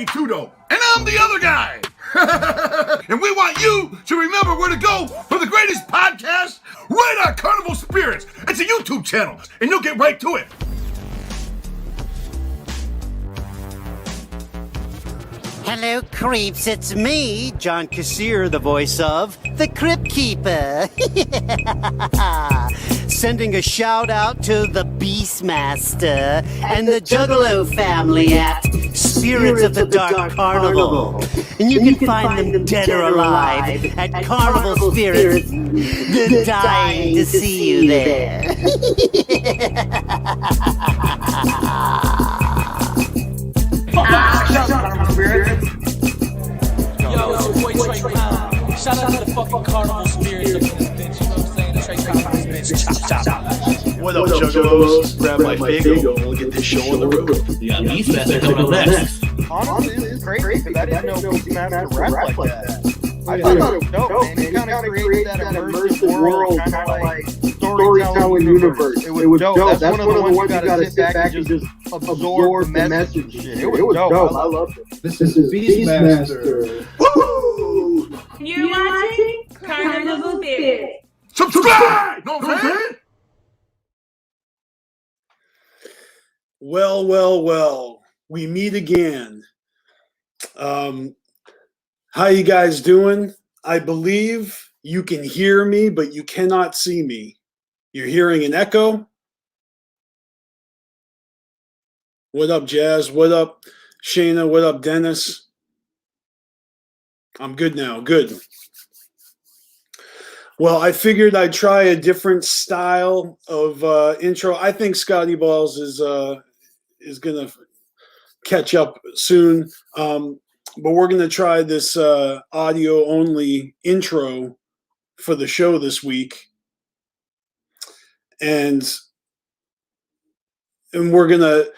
guy too, though. And I'm the other guy. And we want you to remember where to go for the greatest podcast right on Carnival Spirits. It's a YouTube channel, and you'll get right to it. Hello, creeps. It's me, John Kassir, the voice of the Crypt Keeper. Sending a shout out to the BeastMaster and the Juggalo family at Spirits of the Dark Carnival. And you can find them dead or alive at Carnival Spirits. They're dying to see you there. Yo, it's your boy Trey Pound. Shout out to the fucking Carnival Spirits up in this bitch. You know what I'm saying? Trey Pound in this bitch. Chop, chop. What up, Juggalos? Grab my Fago and we'll get this show on the road. Yeah, BeastMaster coming up next. Honestly, it's crazy because I didn't know BeastMaster rap like that. I thought it was dope, man. He kind of created that immersive world, kind of like storytelling universe. It was dope. That's one of the ones you gotta sit back and just absorb the message. Shit. It was dope. I loved it. This is BeastMaster. Woo! You're watching Carnival Spirits. Subscribe! No, man. Well. We meet again. How you guys doing? I believe you can hear me, but you cannot see me. You're hearing an echo. What up, Jazz? What up, Shayna? What up, Dennis? I'm good now. Good. Well, I figured I'd try a different style of intro. I think Scotty Balls is gonna catch up soon. But we're going to try this audio-only intro for the show this week. And we're going to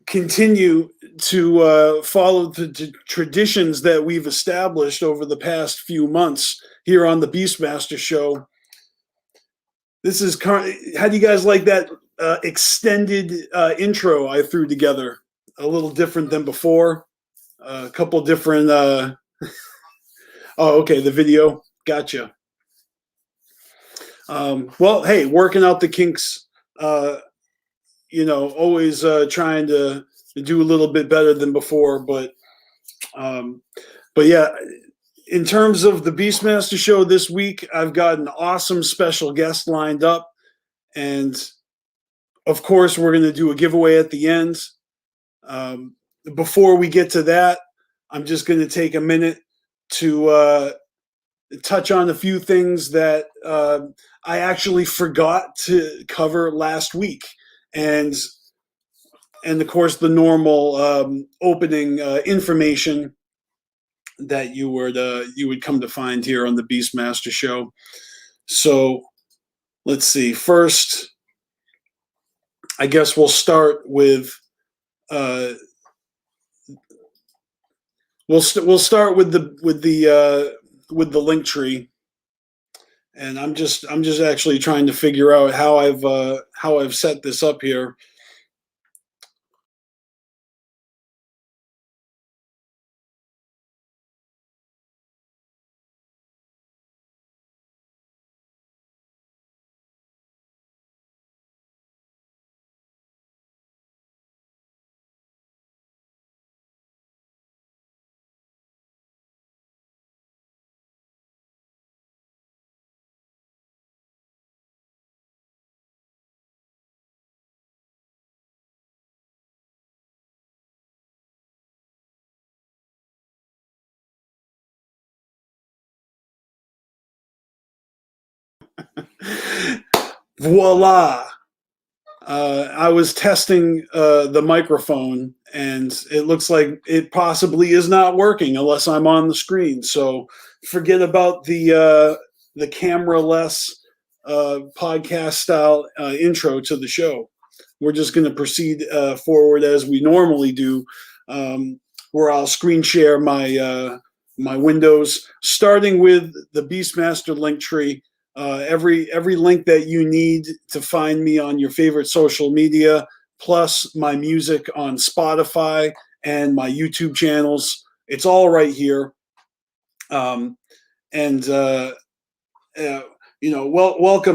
continue to follow the traditions that we've established over the past few months here on the BeastMaster show. This is how do you guys like that extended intro I threw together? A little different than before. A couple different oh, okay, the video. Gotcha. Well, hey, working out the kinks, always trying to do a little bit better than before, but yeah, in terms of the BeastMaster show this week, I've got an awesome special guest lined up, and of course we're going to do a giveaway at the end. Before we get to that, I'm just going to take a minute to touch on a few things that I actually forgot to cover last week, and of course the normal opening information that you would come to find here on the BeastMaster show. So let's see. First, I guess we'll start with. We'll start with the link tree, and I'm just actually trying to figure out how I've set this up here. Voila! I was testing the microphone, and it looks like it possibly is not working unless I'm on the screen. So forget about the camera-less podcast style intro to the show. We're just going to proceed forward as we normally do, where I'll screen share my windows, starting with the BeastMaster link tree. Every link that you need to find me on your favorite social media, plus my music on Spotify and my YouTube channels. It's all right here. Welcome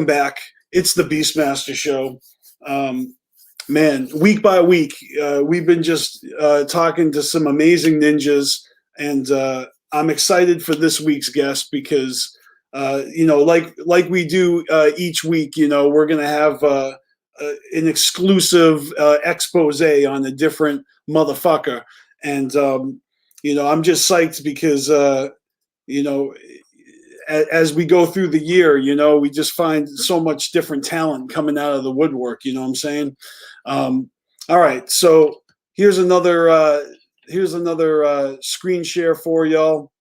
back. It's the BeastMaster Show. Man, week by week, we've been just talking to some amazing ninjas, and I'm excited for this week's guest because, like we do each week, we're going to have an exclusive expose on a different motherfucker. And, I'm just psyched because, as we go through the year, we just find so much different talent coming out of the woodwork. You know what I'm saying? All right, so here's another screen share for y'all.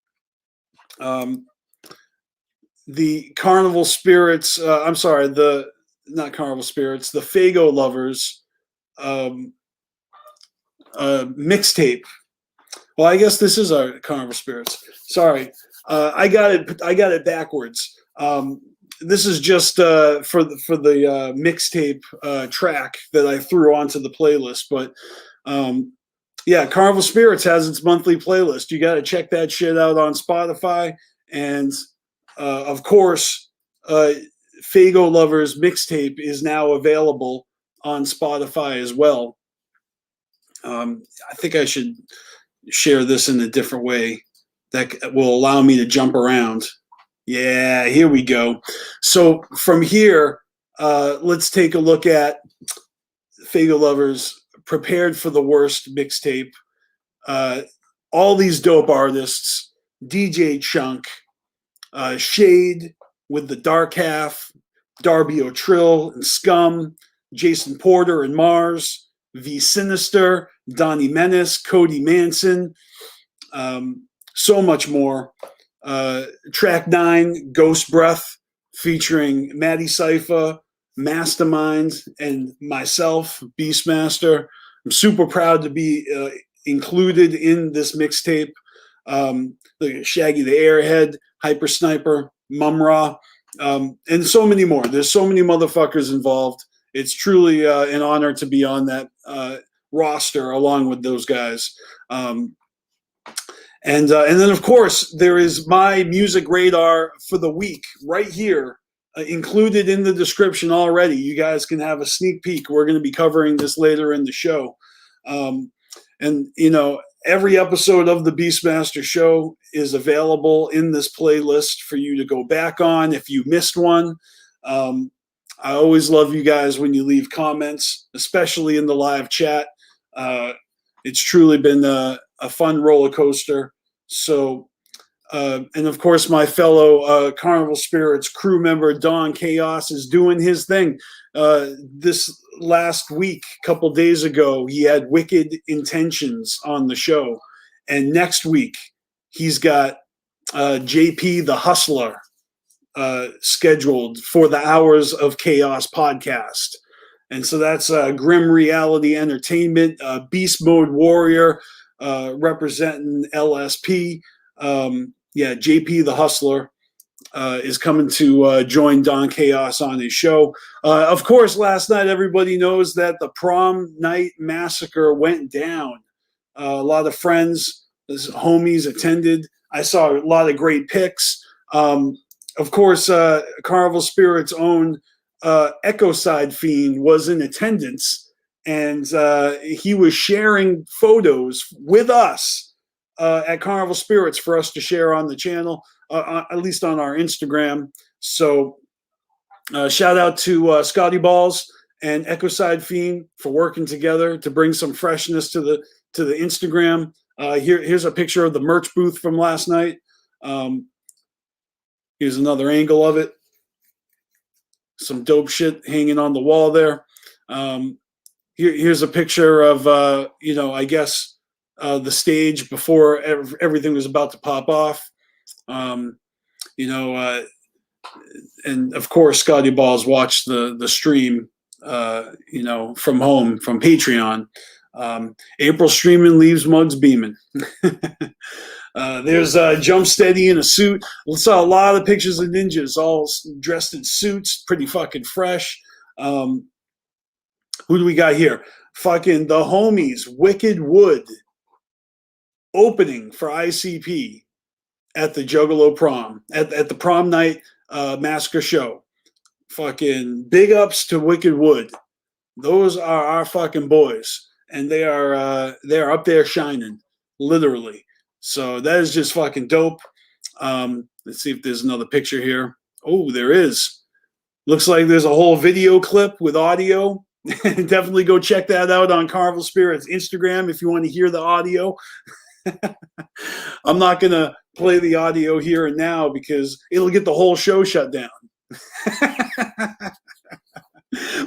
The Carnival Spirits. Not Carnival Spirits. The Fago Lovers mixtape. Well, I guess this is our Carnival Spirits. Sorry, I got it backwards. This is just for the mixtape track that I threw onto the playlist. But Carnival Spirits has its monthly playlist. You got to check that shit out on Spotify, and of course, Fago Lovers mixtape is now available on Spotify as well. I think I should share this in a different way that will allow me to jump around. Yeah, here we go. So from here, let's take a look at Fago Lovers Prepared for the Worst mixtape. All these dope artists: DJ Chunk, Shade with the Dark Half, Darby O'Trill and Scum, Jason Porter and Mars, V Sinister, Donnie Menace, Cody Manson, so much more. Track 9, Ghost Breath, featuring Maddie Cypher, Mastermind, and myself, BeastMaster. I'm super proud to be included in this mixtape. Shaggy the Airhead, Hyper Sniper, Mumra, and so many more. There's so many motherfuckers involved. It's truly an honor to be on that roster along with those guys. And then, of course, there is my music radar for the week right here, included in the description already. You guys can have a sneak peek. We're going to be covering this later in the show. Every episode of the BeastMaster Show is available in this playlist for you to go back on if you missed one. I always love you guys when you leave comments, especially in the live chat. It's truly been a fun roller coaster. So, and of course, my fellow Carnival Spirits crew member, Don Chaos, is doing his thing. This last week, a couple days ago, he had Wicked Intentions on the show. And next week, he's got JP the Hustler scheduled for the Hours of Chaos podcast. And so that's Grim Reality Entertainment, Beast Mode Warrior, representing LSP. JP the Hustler is coming to join Don Chaos on his show. Of course, last night, everybody knows that the prom night massacre went down. A lot of friends, homies attended. I saw a lot of great pics. Of course, Carnival Spirit's own Echo Side Fiend was in attendance, and he was sharing photos with us at Carnival Spirits for us to share on the channel, at least on our Instagram. So shout out to Scotty Balls and Echo Side Fiend for working together to bring some freshness to the Instagram. Here's a picture of the merch booth from last night. Here's another angle of it. Some dope shit hanging on the wall there. Here's a picture of, I guess, the stage before everything was about to pop off. And of course, Scotty Balls watched the stream, from home, from Patreon. April streaming, leaves mugs beaming. There's Jump Steady in a suit. We saw a lot of pictures of ninjas all dressed in suits, pretty fucking fresh. Who do we got here? Fucking the homies, Wicked Wood, opening for ICP at the Juggalo prom, at the prom night massacre show. Fucking big ups to Wicked Wood. Those are our fucking boys, and they are up there shining, literally. So that is just fucking dope. Let's see if there's another picture here. Oh, there is. Looks like there's a whole video clip with audio. Definitely go check that out on Carnival Spirits Instagram if you want to hear the audio. I'm not going to play the audio here and now because it'll get the whole show shut down.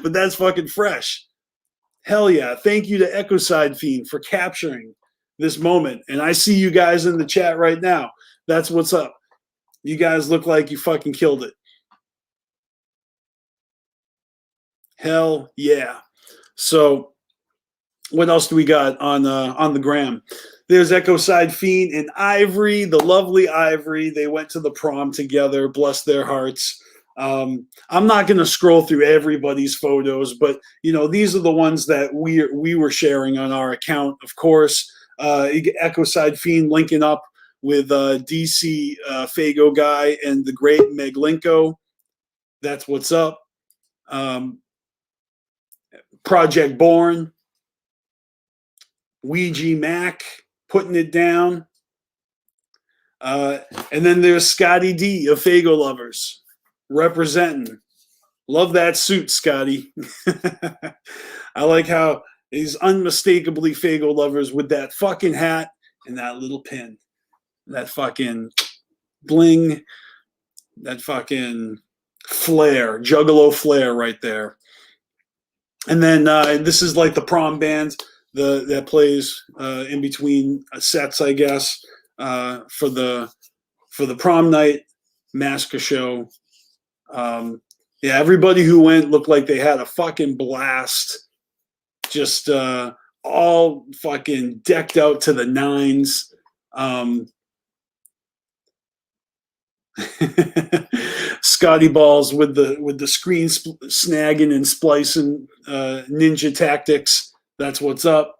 But that's fucking fresh. Hell yeah. Thank you to Ecoside Fiend for capturing this moment. And I see you guys in the chat right now. That's what's up. You guys look like you fucking killed it. Hell yeah. So what else do we got on the gram? There's Ecoside Fiend and Ivory, the lovely Ivory. They went to the prom together. Bless their hearts. I'm not going to scroll through everybody's photos, but you know, these are the ones that we were sharing on our account. Of course, Ecoside Fiend linking up with DC Fago guy and the great Meglinko. That's what's up. Project Born, Ouija Mac putting it down. And then there's Scotty D of Fago Lovers representing. Love that suit, Scotty. I like how he's unmistakably Fago Lovers with that fucking hat and that little pin. That fucking bling. That fucking flair. Juggalo flair right there. And then this is like the prom band that plays in between sets, I guess, for the prom night massacre show. Yeah, everybody who went looked like they had a fucking blast. Just all fucking decked out to the nines. Scotty Balls with the screen snagging and splicing ninja tactics. That's what's up.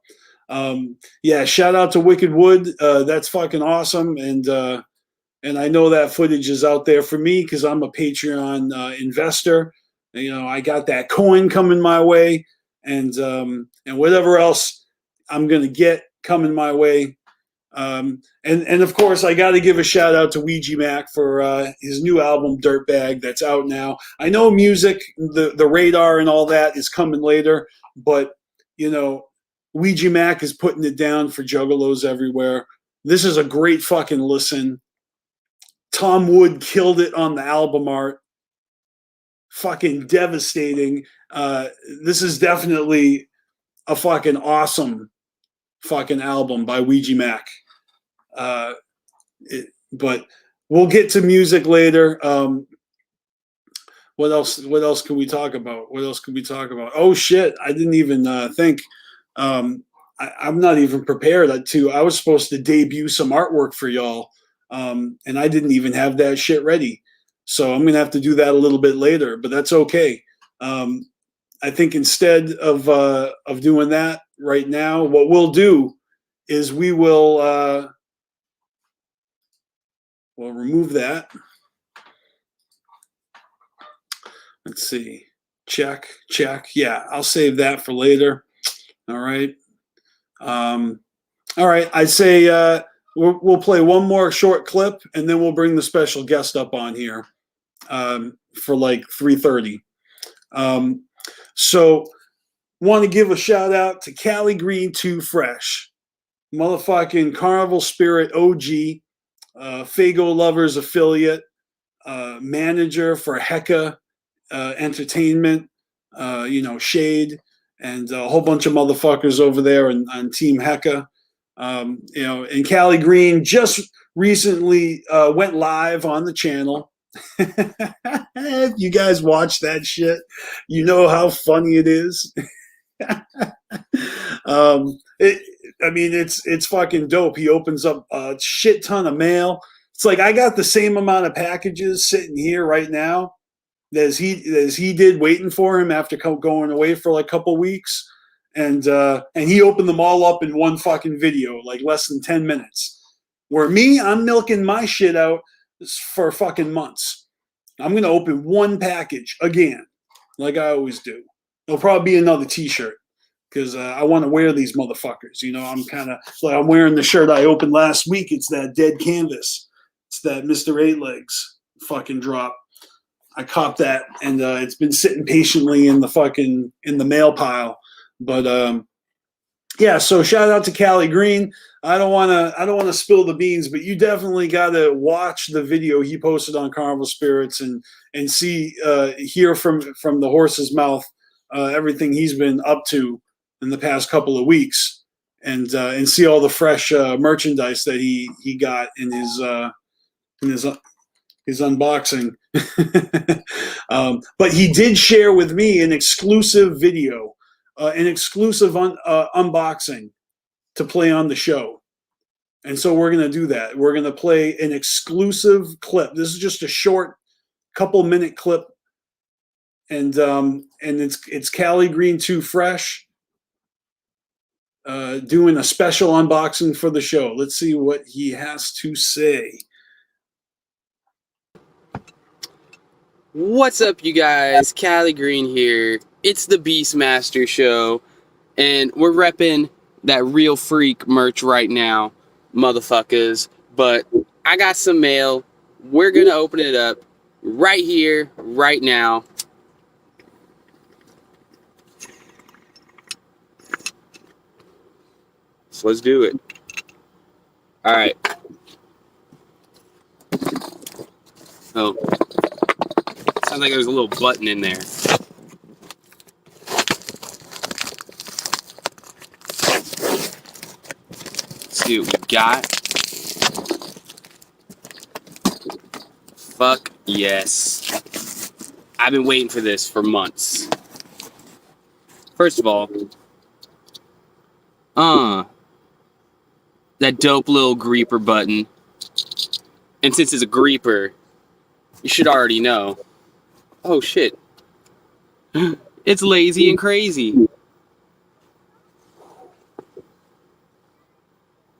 Yeah, shout out to Wicked Wood. That's fucking awesome. And I know that footage is out there for me because I'm a Patreon investor. You know, I got that coin coming my way, and whatever else I'm gonna get coming my way. And of course, I got to give a shout out to Ouija Mac for his new album Dirtbag that's out now. I know music, the radar and all that is coming later, but you know, Ouija Mac is putting it down for juggalos everywhere. This is a great fucking listen. Tom Wood killed it on the album art. Fucking devastating. This is definitely a fucking awesome fucking album by Ouija Mac. But we'll get to music later. What else can we talk about? Oh shit, I didn't even think. I'm not even prepared I was supposed to debut some artwork for y'all. And I didn't even have that shit ready. So I'm going to have to do that a little bit later, but that's okay. I think instead of doing that right now, what we'll do is we'll remove that. Let's see. Check. Yeah, I'll save that for later. All right. All right. I'd say we'll play one more short clip, and then we'll bring the special guest up on here for like 3:30. So want to give a shout out to Cali Green 2 Fresh, motherfucking Carnival Spirit OG, Fago Lovers affiliate, manager for Hecka Entertainment, Shade, and a whole bunch of motherfuckers over there on Team Hecka. And Cali Green just recently went live on the channel. If you guys watch that shit, you know how funny it is. It's fucking dope. He opens up a shit ton of mail. It's like I got the same amount of packages sitting here right now as he did waiting for him after going away for like a couple weeks. and he opened them all up in one fucking video, like less than 10 minutes. Where me, I'm milking my shit out for fucking months. I'm gonna open one package again, like I always do. There'll probably be another T-shirt because I want to wear these motherfuckers. You know, I'm kind of like I'm wearing the shirt I opened last week. It's that Dead Canvas. It's that Mr. Eight Legs fucking drop. I copped that, and it's been sitting patiently in the mail pile. But yeah, so shout out to Callie Green. I don't want to spill the beans, but you definitely got to watch the video he posted on Carnival Spirits and see hear from the horse's mouth everything he's been up to in the past couple of weeks, and see all the fresh merchandise that he got in his unboxing. But he did share with me an exclusive video, an exclusive unboxing to play on the show. And so we're going to do that. We're going to play an exclusive clip. This is just a short couple-minute clip. And it's Callie Green 2 Fresh doing a special unboxing for the show. Let's see what he has to say. What's up, you guys? Callie Green here. It's the BeastMasteR show, and we're repping that Real Freak merch right now, motherfuckers. But I got some mail. We're gonna open it up right here, right now. So let's do it. All right. Oh. Sounds like there's a little button in there. Let's see what we got. Fuck yes. I've been waiting for this for months. First of all, that dope little greeper button. And since it's a greeper, you should already know. Oh shit. It's lazy and crazy.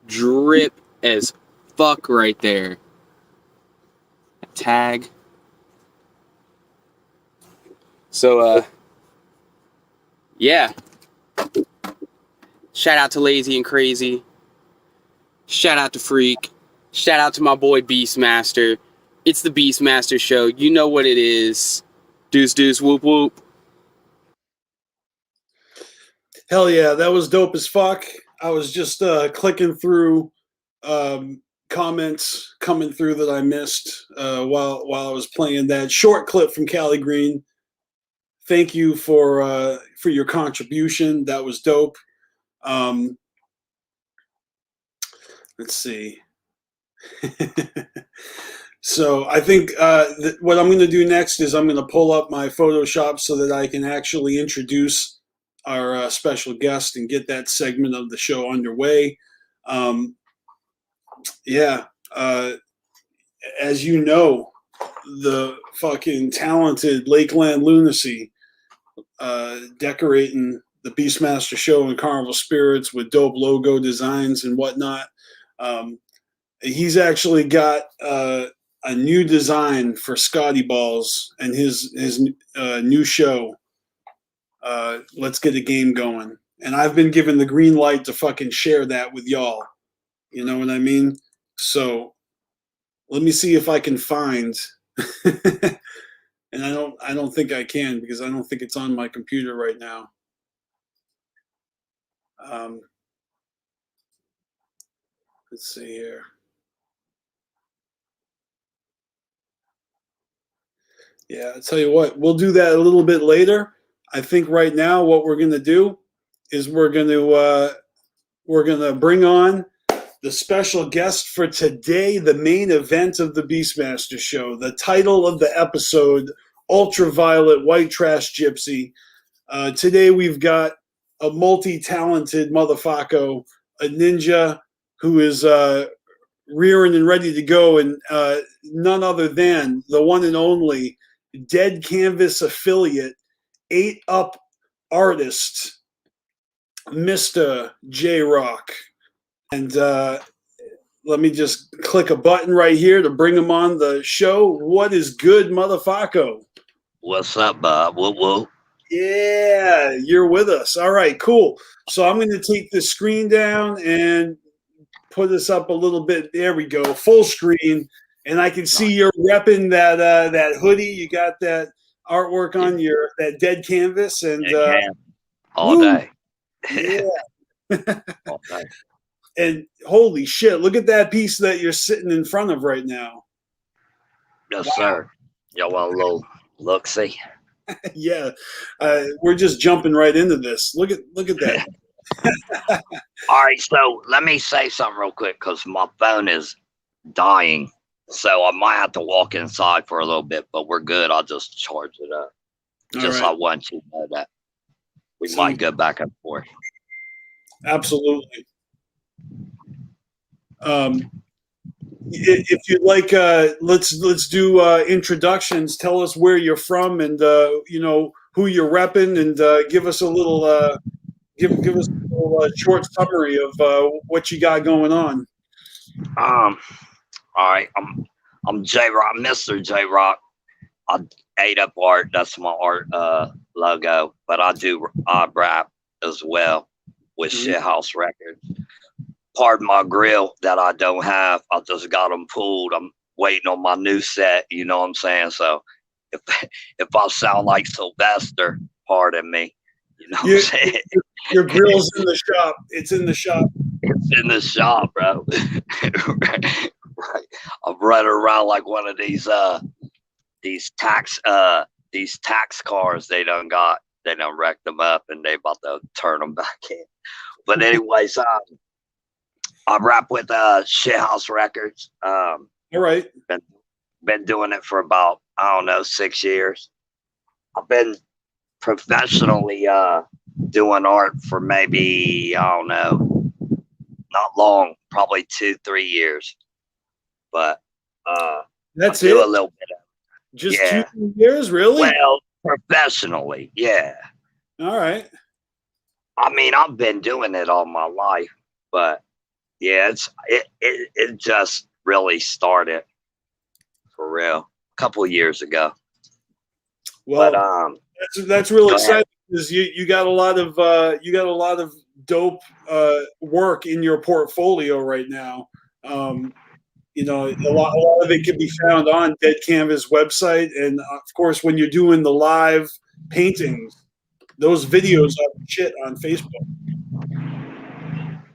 Drip as fuck right there. Tag. So yeah. Shout out to Lazy and Crazy. Shout out to Freak. Shout out to my boy BeastMasteR. It's the BeastMasteR show. You know what it is. Deuce, deuce, whoop, whoop. Hell yeah, that was dope as fuck. I was just clicking through comments coming through that I missed while I was playing that short clip from Callie Green. Thank you for your contribution. That was dope. Let's see. So I think what I'm going to do next is I'm going to pull up my Photoshop so that I can actually introduce our special guest and get that segment of the show underway. Yeah, as you know, the fucking talented Lakeland Lunacy decorating the BeastMasteR show and Carnival Spirits with dope logo designs and whatnot. He's actually got a new design for Scotty Balls and his new show. Let's Get a Game Going. And I've been given the green light to fucking share that with y'all. You know what I mean? So let me see if I can find. And I don't think I can because I don't think it's on my computer right now. Let's see here. Yeah, I'll tell you what, we'll do that a little bit later. I think right now what we're going to do is we're going to bring on the special guest for today, the main event of the BeastMasteR show. The title of the episode, Ultraviolet Whitetrash Gypsy. Today we've got a multi-talented motherfucker, a ninja who is rearing and ready to go, and none other than the one and only Dead Canvas affiliate, 8 Up artist, Mr. J Rock. And let me just click a button right here to bring him on the show. What is good, motherfucker? What's up, Bob? Whoa, whoa. Yeah, you're with us. All right, cool. So I'm going to take the screen down and put this up a little bit. There we go, full screen, and I can see you're repping that hoodie. You got that artwork on that dead canvas, and all day. Yeah. All day. And holy shit, look at that piece that you're sitting in front of right now. Yes, sir. Y'all want a little look-see? Yeah, we're just jumping right into this. Look at that. All right, so let me say something real quick because my phone is dying. So I might have to walk inside for a little bit, but we're good. I'll just charge it up. Just I want you to know that. We might go back and forth. Absolutely. If you'd like, let's do introductions. Tell us where you're from, and who you're repping, and give us a little give us a little short summary of what you got going on. All right, I'm J Rock, Mr. J Rock. I ate up art. That's my art logo, but I rap as well with Shithouse Records. Pardon my grill that I don't have. I just got them pulled. I'm waiting on my new set. You know what I'm saying? So if I sound like Sylvester, pardon me. You know what I'm saying? Your grill's in the shop. It's in the shop. It's in the shop, bro. Right. I'm running around like one of these tax cars they done wrecked them up and they about to turn them back in. But anyways, I rap with Shithouse Records. All right. Been doing it for about, 6 years. I've been professionally doing art for maybe, not long, probably 2-3 years. But that's do a little bit of just 2 years, really? Well, professionally, yeah. All right. I mean, I've been doing it all my life, but yeah, it just really started for real a couple of years ago. Well, but that's really exciting because you got a lot of dope work in your portfolio right now. A lot of it can be found on Dead Canvas website, and of course, when you're doing the live paintings, those videos are shit on Facebook.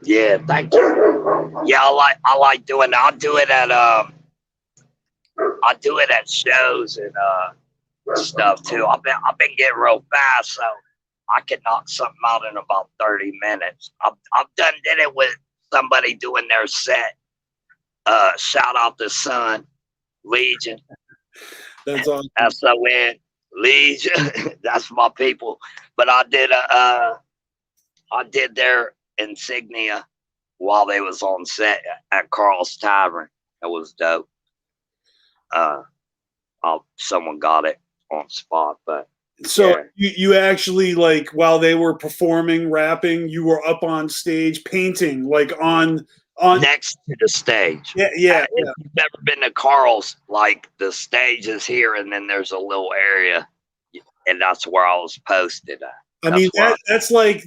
Yeah, thank you. Yeah, I like doing that. I do it at shows and stuff too. I've been getting real fast, so I can knock something out in about 30 minutes. I've did it with somebody doing their set. Shout out to Sun Legion. That's awesome. SON Legion. That's my people. But I did their insignia while they was on set at Carl's Tavern. It was dope. Someone got it on spot, but so yeah. you actually, like, while they were performing, rapping, you were up on stage painting, like on next to the stage. Yeah. If you've ever been to Carl's, like the stage is here, and then there's a little area, and that's where I was posted at. I mean, that's like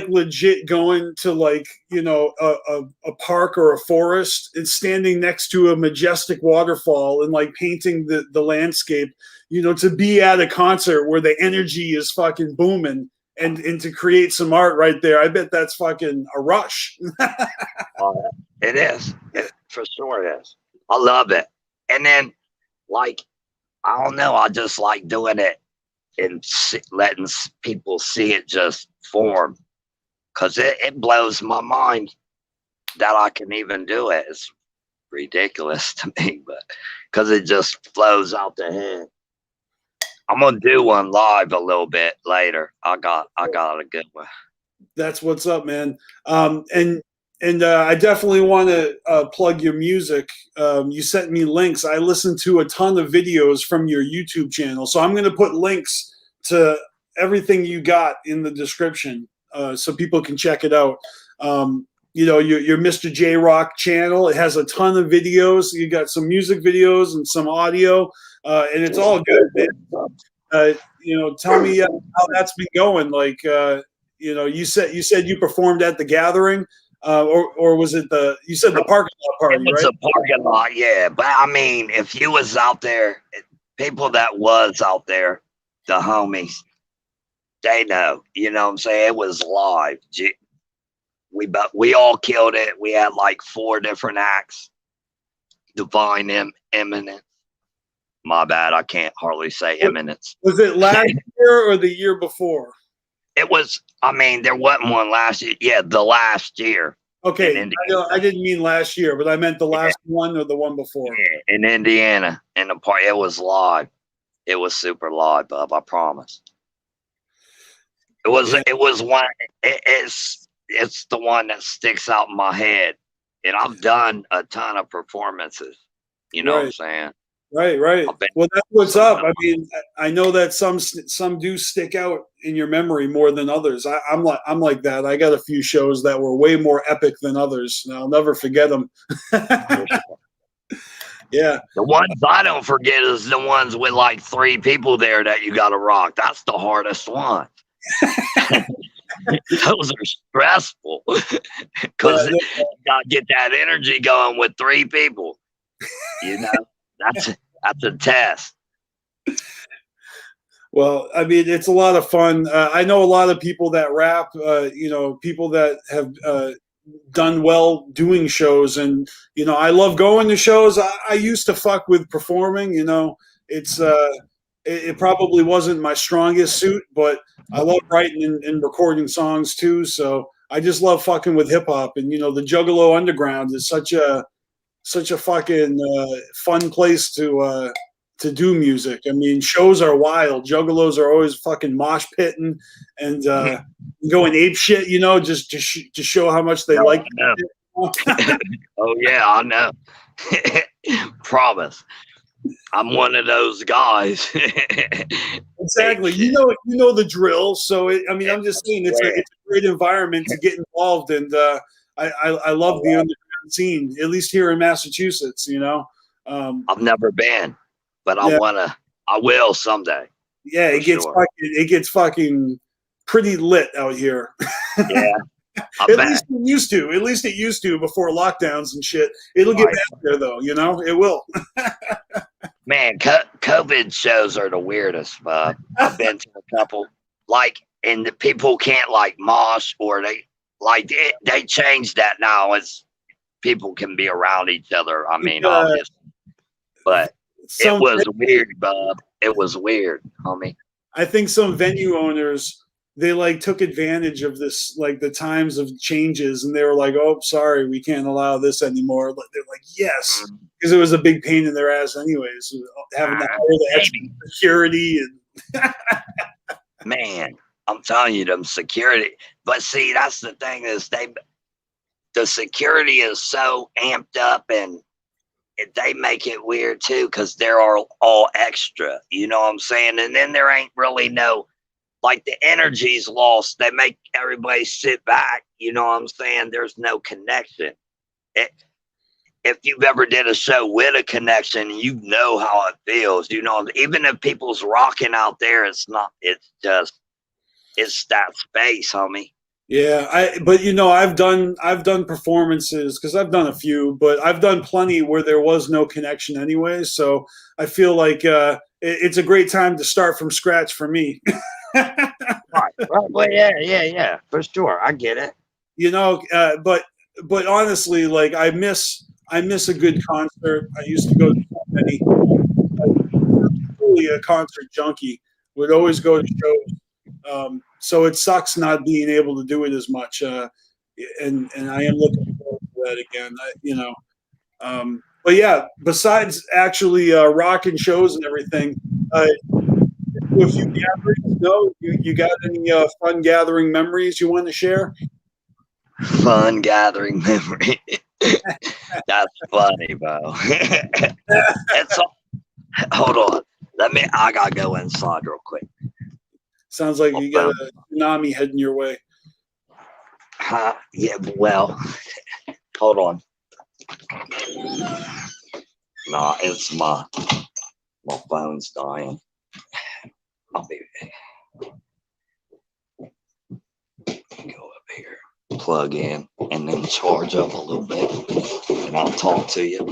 legit going to, like, a park or a forest and standing next to a majestic waterfall and like painting the landscape, to be at a concert where the energy is fucking booming and to create some art right there. I bet that's fucking a rush. It is. For sure it is. I love it. And then, like, I don't know, I just like doing it and letting people see it just form, because it blows my mind that I can even do it. It's ridiculous to me, but because it just flows out the head. I'm gonna do one live a little bit later. I got a good one. That's what's up, man. And I definitely want to plug your music. You sent me links. I listened to a ton of videos from your YouTube channel, so I'm going to put links to everything you got in the description. so people can check it out. You know, your Mr. J Rock channel. It has a ton of videos. You got some music videos and some audio, and it's all good, man. You know, tell me how that's been going. Like, you know, you said you performed at the Gathering, or was it you said the parking lot party, it was right? a parking lot, yeah. But I mean, if you was out there, people that was out there, the homies, they know. You know what I'm saying? It was live. We all killed it. We had like 4 different acts. Divine Eminence. My bad, I can't hardly say eminence. Was it last year or the year before? It was. I mean, there wasn't one last year. Yeah, the last year. Okay, I didn't mean last year, but I meant the last one or the one before. Yeah, in Indiana, in the park. It was live. It was super live, bub. I promise. It was. Yeah. It was one. It's the one that sticks out in my head, and I've done a ton of performances. You know what I'm saying? Right. Well, that's what's up. I mean, I know that some do stick out in your memory more than others. I'm like that. I got a few shows that were way more epic than others, and I'll never forget them. Yeah. The ones I don't forget is the ones with like 3 people there that you got to rock. That's the hardest one. Those are stressful because you got to get that energy going with 3 people. You know, that's a test. Well, I mean, it's a lot of fun. I know a lot of people that rap, you know, people that have done well doing shows. And, you know, I love going to shows. I used to fuck with performing, you know. It probably wasn't my strongest suit, but I love writing and recording songs too. So I just love fucking with hip hop. And, you know, the Juggalo Underground is such a fucking fun place to do music. I mean, shows are wild. Juggalos are always fucking mosh pitting and going ape shit, you know, just to show how much they like it. Oh yeah, I know. Promise. I'm one of those guys. Exactly. You know the drill. So I mean, I'm just saying it's a great environment to get involved, and I love the underground scene, at least here in Massachusetts. You know, I've never been, but I will someday. Yeah, it gets fucking pretty lit out here. Yeah. At least it used to before lockdowns and shit. It'll get back there though, you know? It will. Man, COVID shows are the weirdest, bub. I've been to a couple, like, and the people can't like mosh, or they changed that now. It's people can be around each other. I mean, obviously, but it was weird, bub. It was weird, homie. I think some venue owners, they like took advantage of this, like the times of changes, and they were like, "Oh, sorry, we can't allow this anymore." But they're like, "Yes," because it was a big pain in their ass, anyways, having to hire the extra security and. Man, I'm telling you, them security. But see, that's the thing is the security is so amped up, and they make it weird too because they're all extra. You know what I'm saying? And then there ain't really no. Like the energy's lost. They make everybody sit back. You know what I'm saying? There's no connection. If you've ever did a show with a connection, you know how it feels. You know, even if people's rocking out there, it's not. It's that space, homie. Yeah, but you know, I've done performances because I've done a few, but I've done plenty where there was no connection anyway. So I feel like it's a great time to start from scratch for me. Right. Well, yeah, for sure. I get it. You know, but honestly, like I miss a good concert. I used to go to so many. I'm really a concert junkie. Would always go to shows. So it sucks not being able to do it as much. And I am looking forward to that again. You know. But yeah, besides actually rocking shows and everything. A few gatherings. No, you got any fun gathering memories you want to share? Fun gathering memory. That's funny, bro. Hold on. I gotta go inside real quick. Sounds like you got a tsunami heading your way. Yeah, well, hold on. Nah, it's my phone's dying. I'll be go up here, plug in, and then charge up a little bit, and I'll talk to you.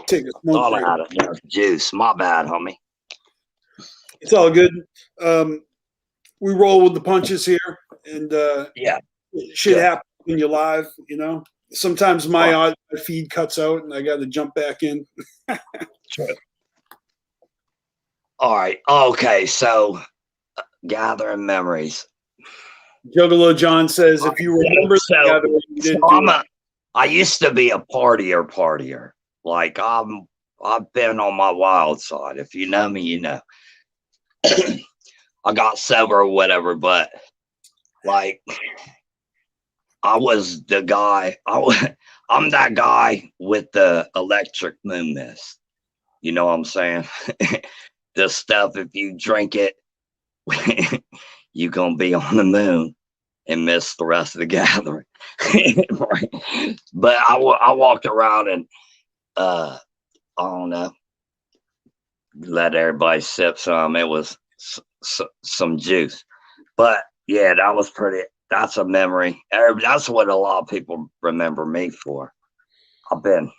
Take a smoke Thought break. I had enough juice. My bad, homie. It's all good. We roll with the punches here, and Yeah, shit good. happens when you're live. You know, sometimes my feed cuts out, and I got to jump back in. Sure. All right. Okay. So, gathering memories. Juggalo John says, if you remember the gathering, you didn't do it. I used to be a partier. Like I've been on my wild side. If you know me, you know. I got sober or whatever, but like I was the guy. I'm that guy with the electric moon mist. You know what I'm saying? This stuff, if you drink it, you're gonna be on the moon and miss the rest of the gathering. Right? But I walked around and I don't know, let everybody sip some. It was some juice, but yeah, that was pretty. That's a memory. That's what a lot of people remember me for. I've been.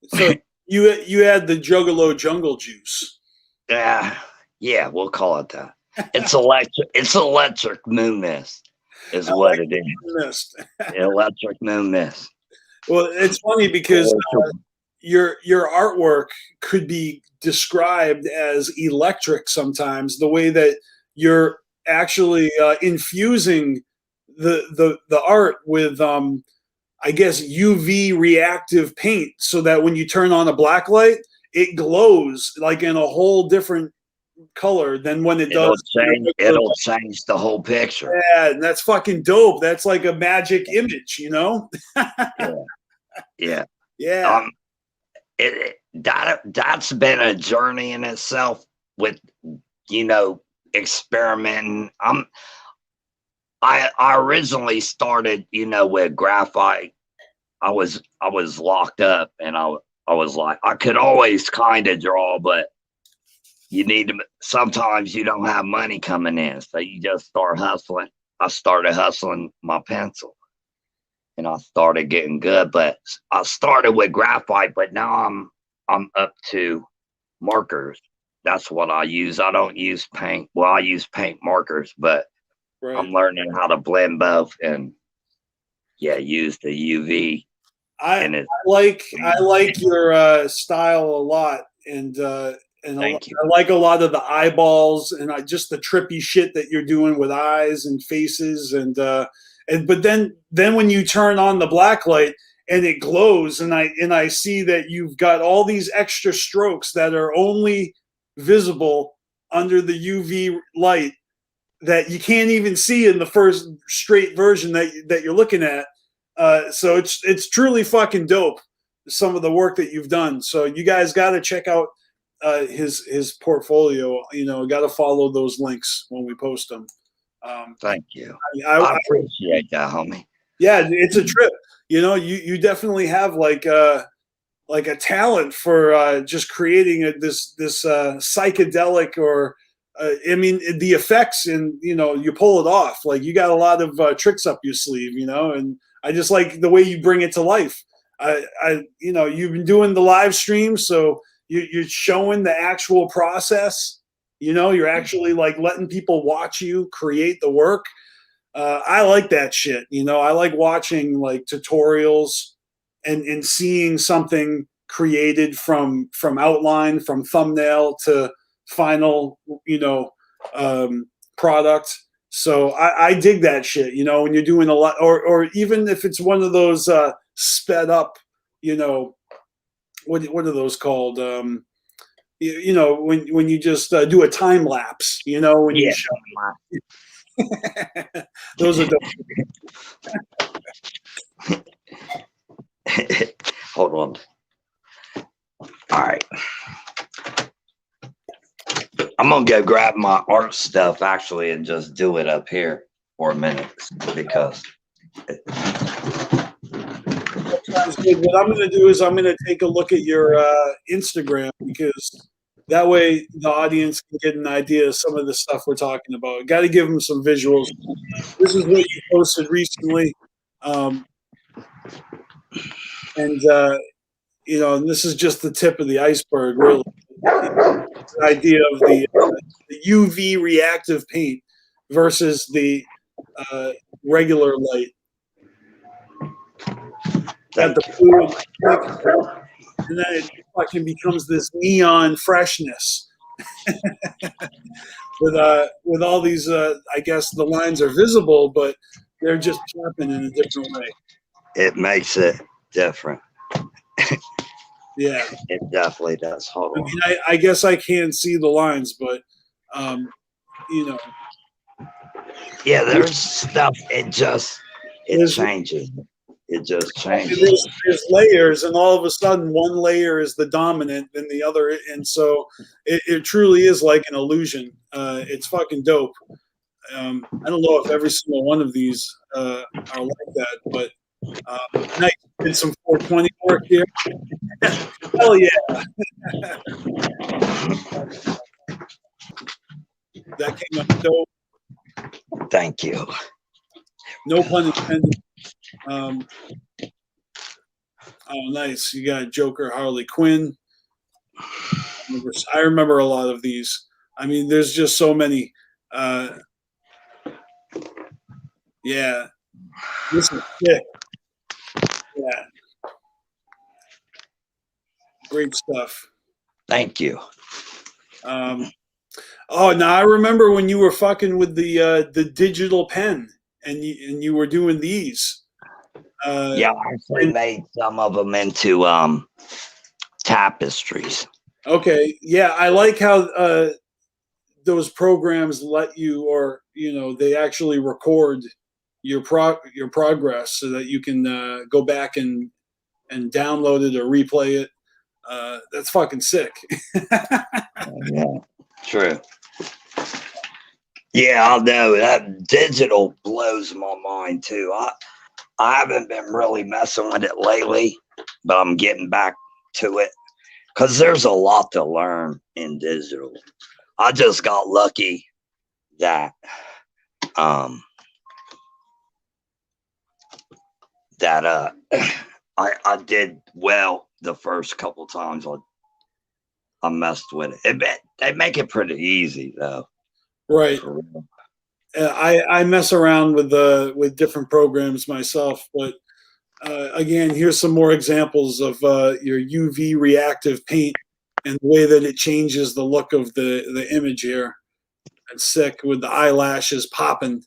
So you had the Juggalo jungle juice. Yeah, we'll call it that. It's electric. It's electric moon mist, is what it is. Mist. Electric moon mist. Well, it's funny because your artwork could be described as electric sometimes. The way that you're actually infusing the art with, I guess, UV reactive paint, so that when you turn on a black light, it glows like in a whole different color than when it does. It'll change the whole picture. Yeah, and that's fucking dope. That's like a magic image, you know? Yeah. That's been a journey in itself with, you know, experimenting. I originally started, you know, with graphite. I was locked up, and I was like, I could always kind of draw, but you need to, sometimes you don't have money coming in, so you just start hustling. I started hustling my pencil, and I started getting good. But I started with graphite, but now I'm up to markers. That's what I use. I don't use paint. Well, I use paint markers, but I'm learning how to blend both and use the UV. I like your style a lot, and I like a lot of the eyeballs and just the trippy shit that you're doing with eyes and faces, but then when you turn on the black light and it glows, and I see that you've got all these extra strokes that are only visible under the UV light that you can't even see in the first straight version that you're looking at. So it's truly fucking dope, some of the work that you've done. So you guys got to check out his portfolio. You know, got to follow those links when we post them. Thank you. I appreciate that, homie. Yeah, it's a trip. You know, you definitely have like a talent for just creating this psychedelic, or I mean, the effects, and you know, you pull it off. Like, you got a lot of tricks up your sleeve, you know, and I just like the way you bring it to life. You know, you've been doing the live stream, so you're showing the actual process. You know, you're actually like letting people watch you create the work. I like that shit. You know, I like watching like tutorials and seeing something created from outline, from thumbnail to final, you know, product. So I dig that shit, you know, when you're doing a lot, or even if it's one of those sped up, you know, what are those called? You know, when you just do a time lapse, you know, when you show those are dope. Hold on. All right. I'm gonna go grab my art stuff actually and just do it up here for a minute because Sounds good. What I'm going to do is I'm going to take a look at your Instagram, because that way the audience can get an idea of some of the stuff we're talking about. Got to give them some visuals. This is what you posted recently, and and this is just the tip of the iceberg, really. The idea of the UV reactive paint versus the regular light. Got the blue, and then it fucking becomes this neon freshness. with all these, I guess the lines are visible, but they're just popping in a different way. it makes it different. Yeah, It definitely does. Hold I on. mean, I guess I can't see the lines, but Yeah, there's stuff. It changes. It just changes. there's layers, and all of a sudden one layer is the dominant than the other, and so it truly is like an illusion. It's fucking dope. I don't know if every single one of these are like that, but nice. Did some 420 work here. Hell yeah. That came up dope. Thank you. No pun intended. Oh, nice. You got Joker, Harley Quinn. I remember a lot of these. I mean, there's just so many. Yeah. This is sick. Yeah. Great stuff. Thank you. Oh, now I remember when you were fucking with the digital pen, and you were doing these. Yeah, I actually made some of them into tapestries. Okay, yeah, I like how those programs let you, or they actually record your progress so that you can go back and download it or replay it. That's fucking sick. Yeah, true. Yeah, I know that digital blows my mind too. I haven't been really messing with it lately, but I'm getting back to it because there's a lot to learn in digital. I just got lucky that I did well the first couple times I messed with it. They make it pretty easy though. Right. I mess around with different programs myself, but again, here's some more examples of your UV reactive paint and the way that it changes the look of the image here. It's sick with the eyelashes popping.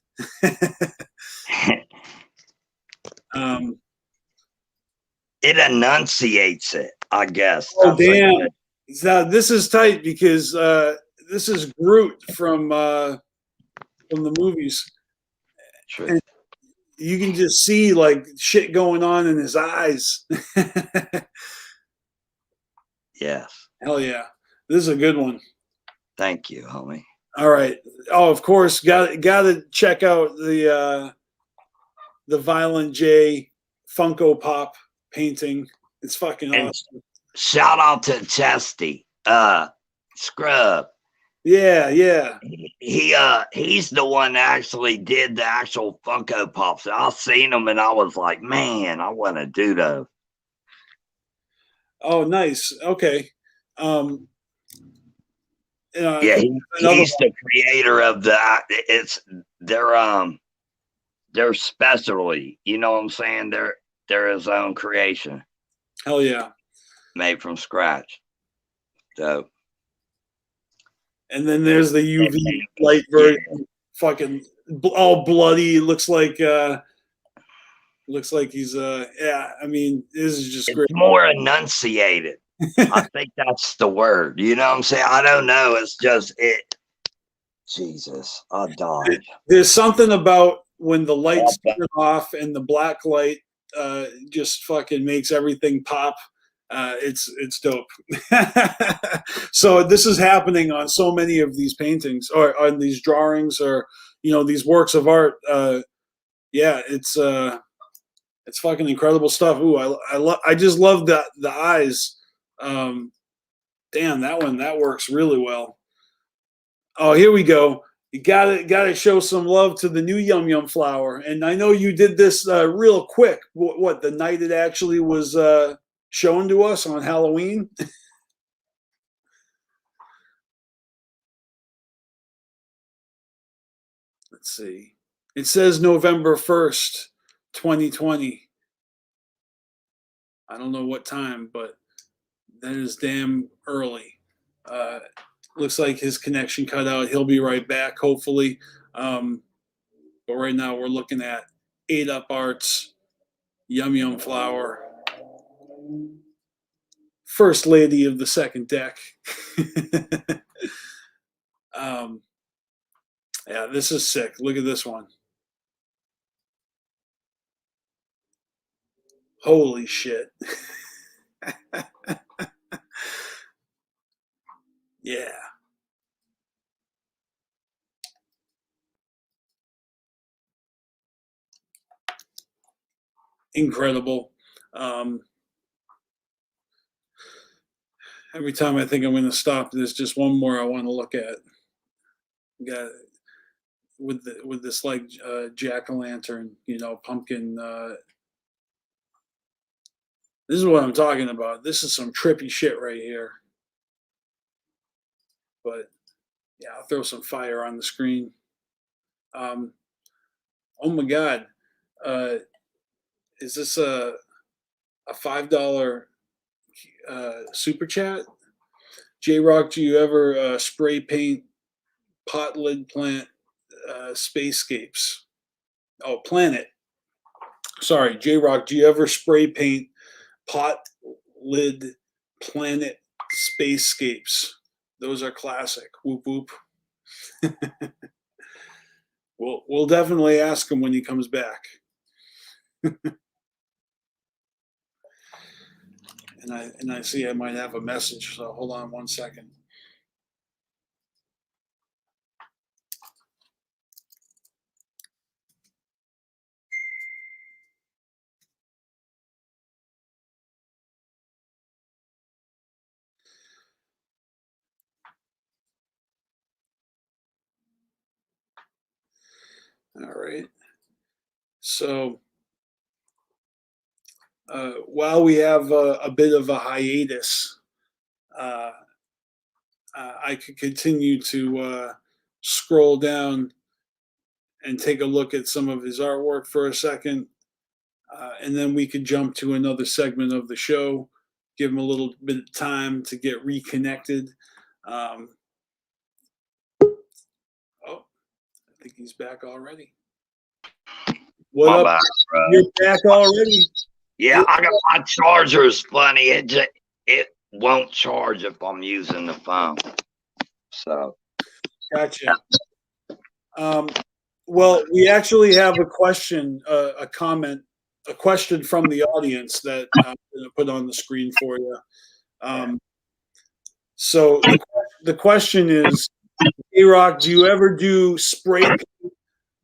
It enunciates it, I guess. Oh, damn. So this is tight because this is Groot from the movies. True. And you can just see like shit going on in his eyes. Yes. Hell yeah. This is a good one. Thank you, homie. All right. Oh, of course, got to check out the Violent J Funko Pop painting. It's fucking awesome. Shout out to Chesty, Scrub. Yeah. He's the one that actually did the actual Funko Pops. I seen them and I was like, man, I want to do those. Oh, nice. Okay. Yeah, he's the creator of their specialty. You know what I'm saying? They're his own creation. Hell yeah. Made from scratch. So. And then there's the UV light version, fucking all bloody. Looks like he's yeah. I mean, this is just great. More enunciated. I think that's the word. You know what I'm saying? I don't know. It's just it. Jesus, I died. There's something about when the lights turn off and the black light just fucking makes everything pop. It's dope. So this is happening on so many of these paintings or on these drawings or these works of art. Yeah, it's fucking incredible stuff. Ooh, I just love the eyes. Damn, that works really well. Oh, here we go. You gotta show some love to the new Yum Yum flower. And I know you did this real quick. What the night it actually was shown to us on Halloween? Let's see. It says November 1st, 2020. I don't know what time, but that is damn early. Looks like his connection cut out. He'll be right back, hopefully. But right now we're looking at 8 Up Arts, Yum Yum Flower, First Lady of the Second Deck. Yeah, this is sick. Look at this one. Holy shit. Yeah. Incredible. Every time I think I'm going to stop, there's just one more I want to look at. Got with this like jack-o'-lantern, pumpkin. This is what I'm talking about. This is some trippy shit right here. But yeah, I'll throw some fire on the screen. Oh my God. Is this a $5 super chat? J-Rock, do you ever spray paint pot lid plant spacescapes? Oh, planet. Sorry, J-Rock, do you ever spray paint pot lid planet spacescapes? Those are classic. Whoop whoop. We'll definitely ask him when he comes back. And I see I might have a message, so hold on one second. All right. So while we have a bit of a hiatus, I could continue to scroll down and take a look at some of his artwork for a second. And then we could jump to another segment of the show, give him a little bit of time to get reconnected. Oh, I think he's back already. What up? You're back already? Yeah, I got my charger's funny. It won't charge if I'm using the phone. So, gotcha. Well, we actually have a question, a comment, a question from the audience that I'm going to put on the screen for you. So the question is, A-Rock, do you ever do spray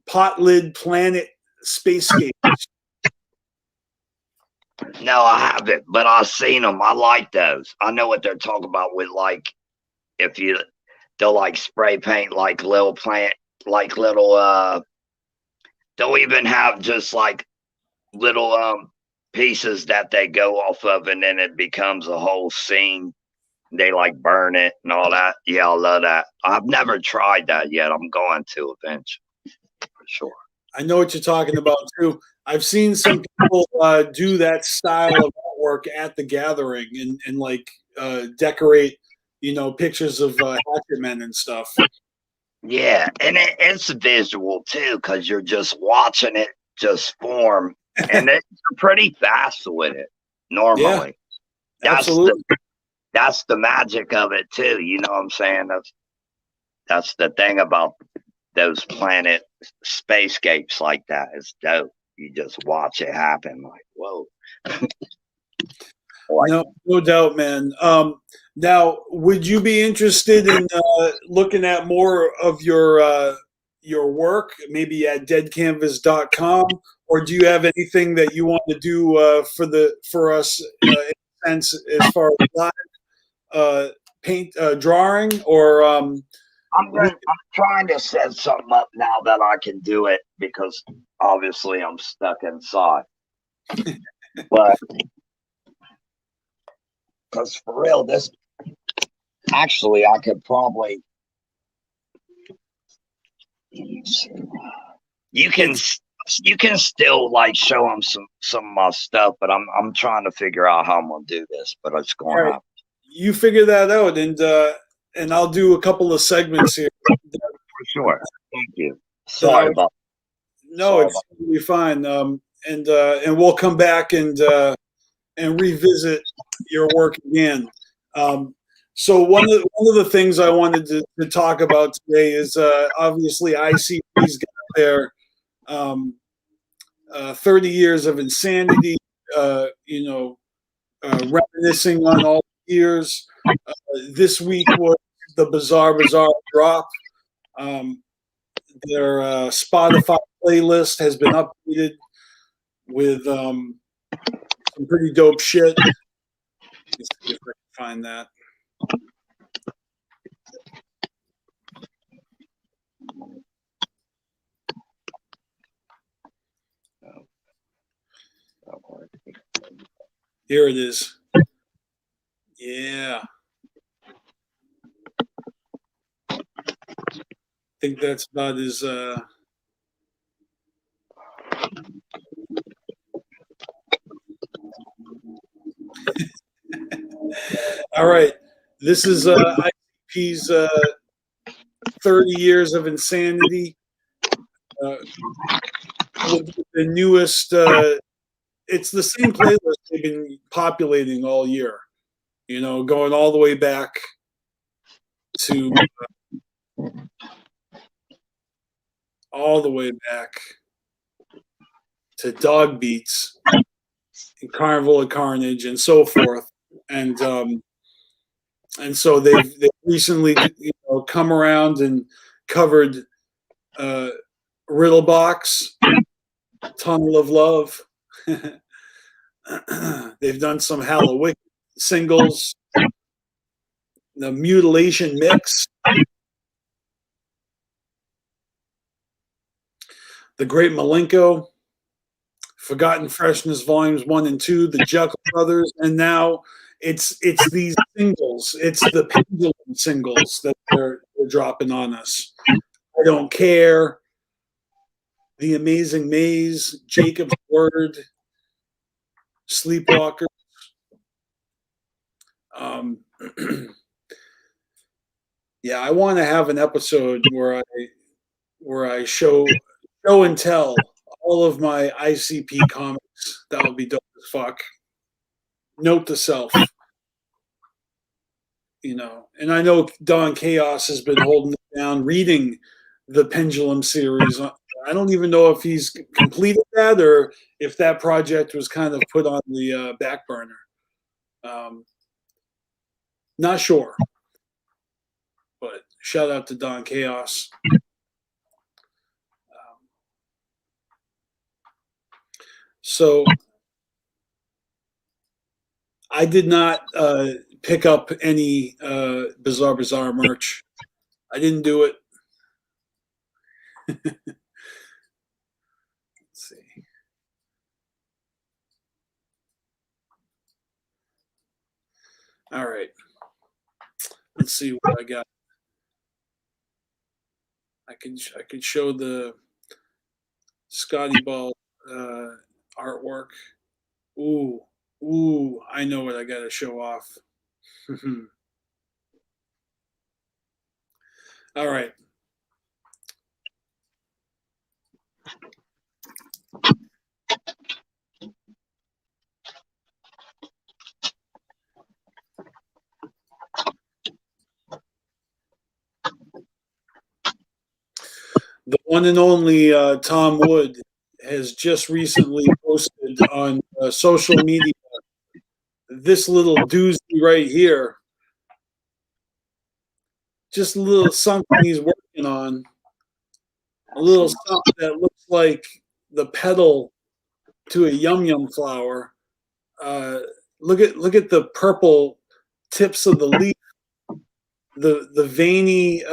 pot lid planet spacescapes? No, I haven't, but I've seen them. I like those. I know what they're talking about with they'll like spray paint like little plant, like little they'll even have just like little pieces that they go off of, and then it becomes a whole scene. They like burn it and all that. Yeah, I love that. I've never tried that yet. I'm going to eventually, for sure. I know what you're talking about too. I've seen some people do that style of artwork at the gathering and like decorate, pictures of hatchet men and stuff. Yeah, and it's visual too, because you're just watching it just form, and it's pretty fast with it normally. Yeah, absolutely. That's the magic of it too. You know what I'm saying? That's the thing about those planet spacescapes like that. It's dope. You just watch it happen, like, whoa. like no doubt, man. Now, would you be interested in looking at more of your work, maybe at deadcanvas.com, or do you have anything that you want to do for us in a sense as far as live paint drawing, or I'm trying to set something up now that I can do it because obviously I'm stuck inside. But because for real, this actually I could probably you can still like show them some of my stuff, but I'm trying to figure out how I'm gonna do this, but it's going to happen. You figure that out, and I'll do a couple of segments here. For sure. Thank you. Sorry about No, it's totally fine. And we'll come back and revisit your work again. So one of the things I wanted to talk about today is obviously ICP's got their 30 years of insanity. Reminiscing on all the years. This week was the Bizarre drop. Their Spotify playlist has been updated with some pretty dope shit. Let's see if I can find that. Here it is. Yeah. I think that's about as all right. This is ICP's 30 years of insanity. With the newest it's the same playlist they've been populating all year, going all the way back to Dog Beats and Carnival of Carnage and so forth, and so they've recently come around and covered Riddlebox, Tunnel of Love. They've done some Halloween singles, the Mutilation Mix, The Great Malenko, Forgotten Freshness Volumes 1 and 2, the Juggle Brothers, and now it's these singles. It's the Pendulum singles that they're dropping on us. I Don't Care, The Amazing Maze, Jacob's Word, Sleepwalkers. Yeah, I want to have an episode where I show and tell all of my ICP comics. That would be dope as fuck. Note to self. And I know Don Chaos has been holding it down, reading the Pendulum series. I don't even know if he's completed that or if that project was kind of put on the back burner. Not sure. But shout out to Don Chaos. So I did not pick up any Bizarre merch. I didn't do it. Let's see. All right. Let's see what I got. I could show the Scotty Ball artwork. Ooh, I know what I got to show off. All right. The one and only Tom Wood has just recently posted on social media this little doozy right here. Just a little something he's working on. A little something that looks like the petal to a yum flower. Look at the purple tips of the leaf, the veiny,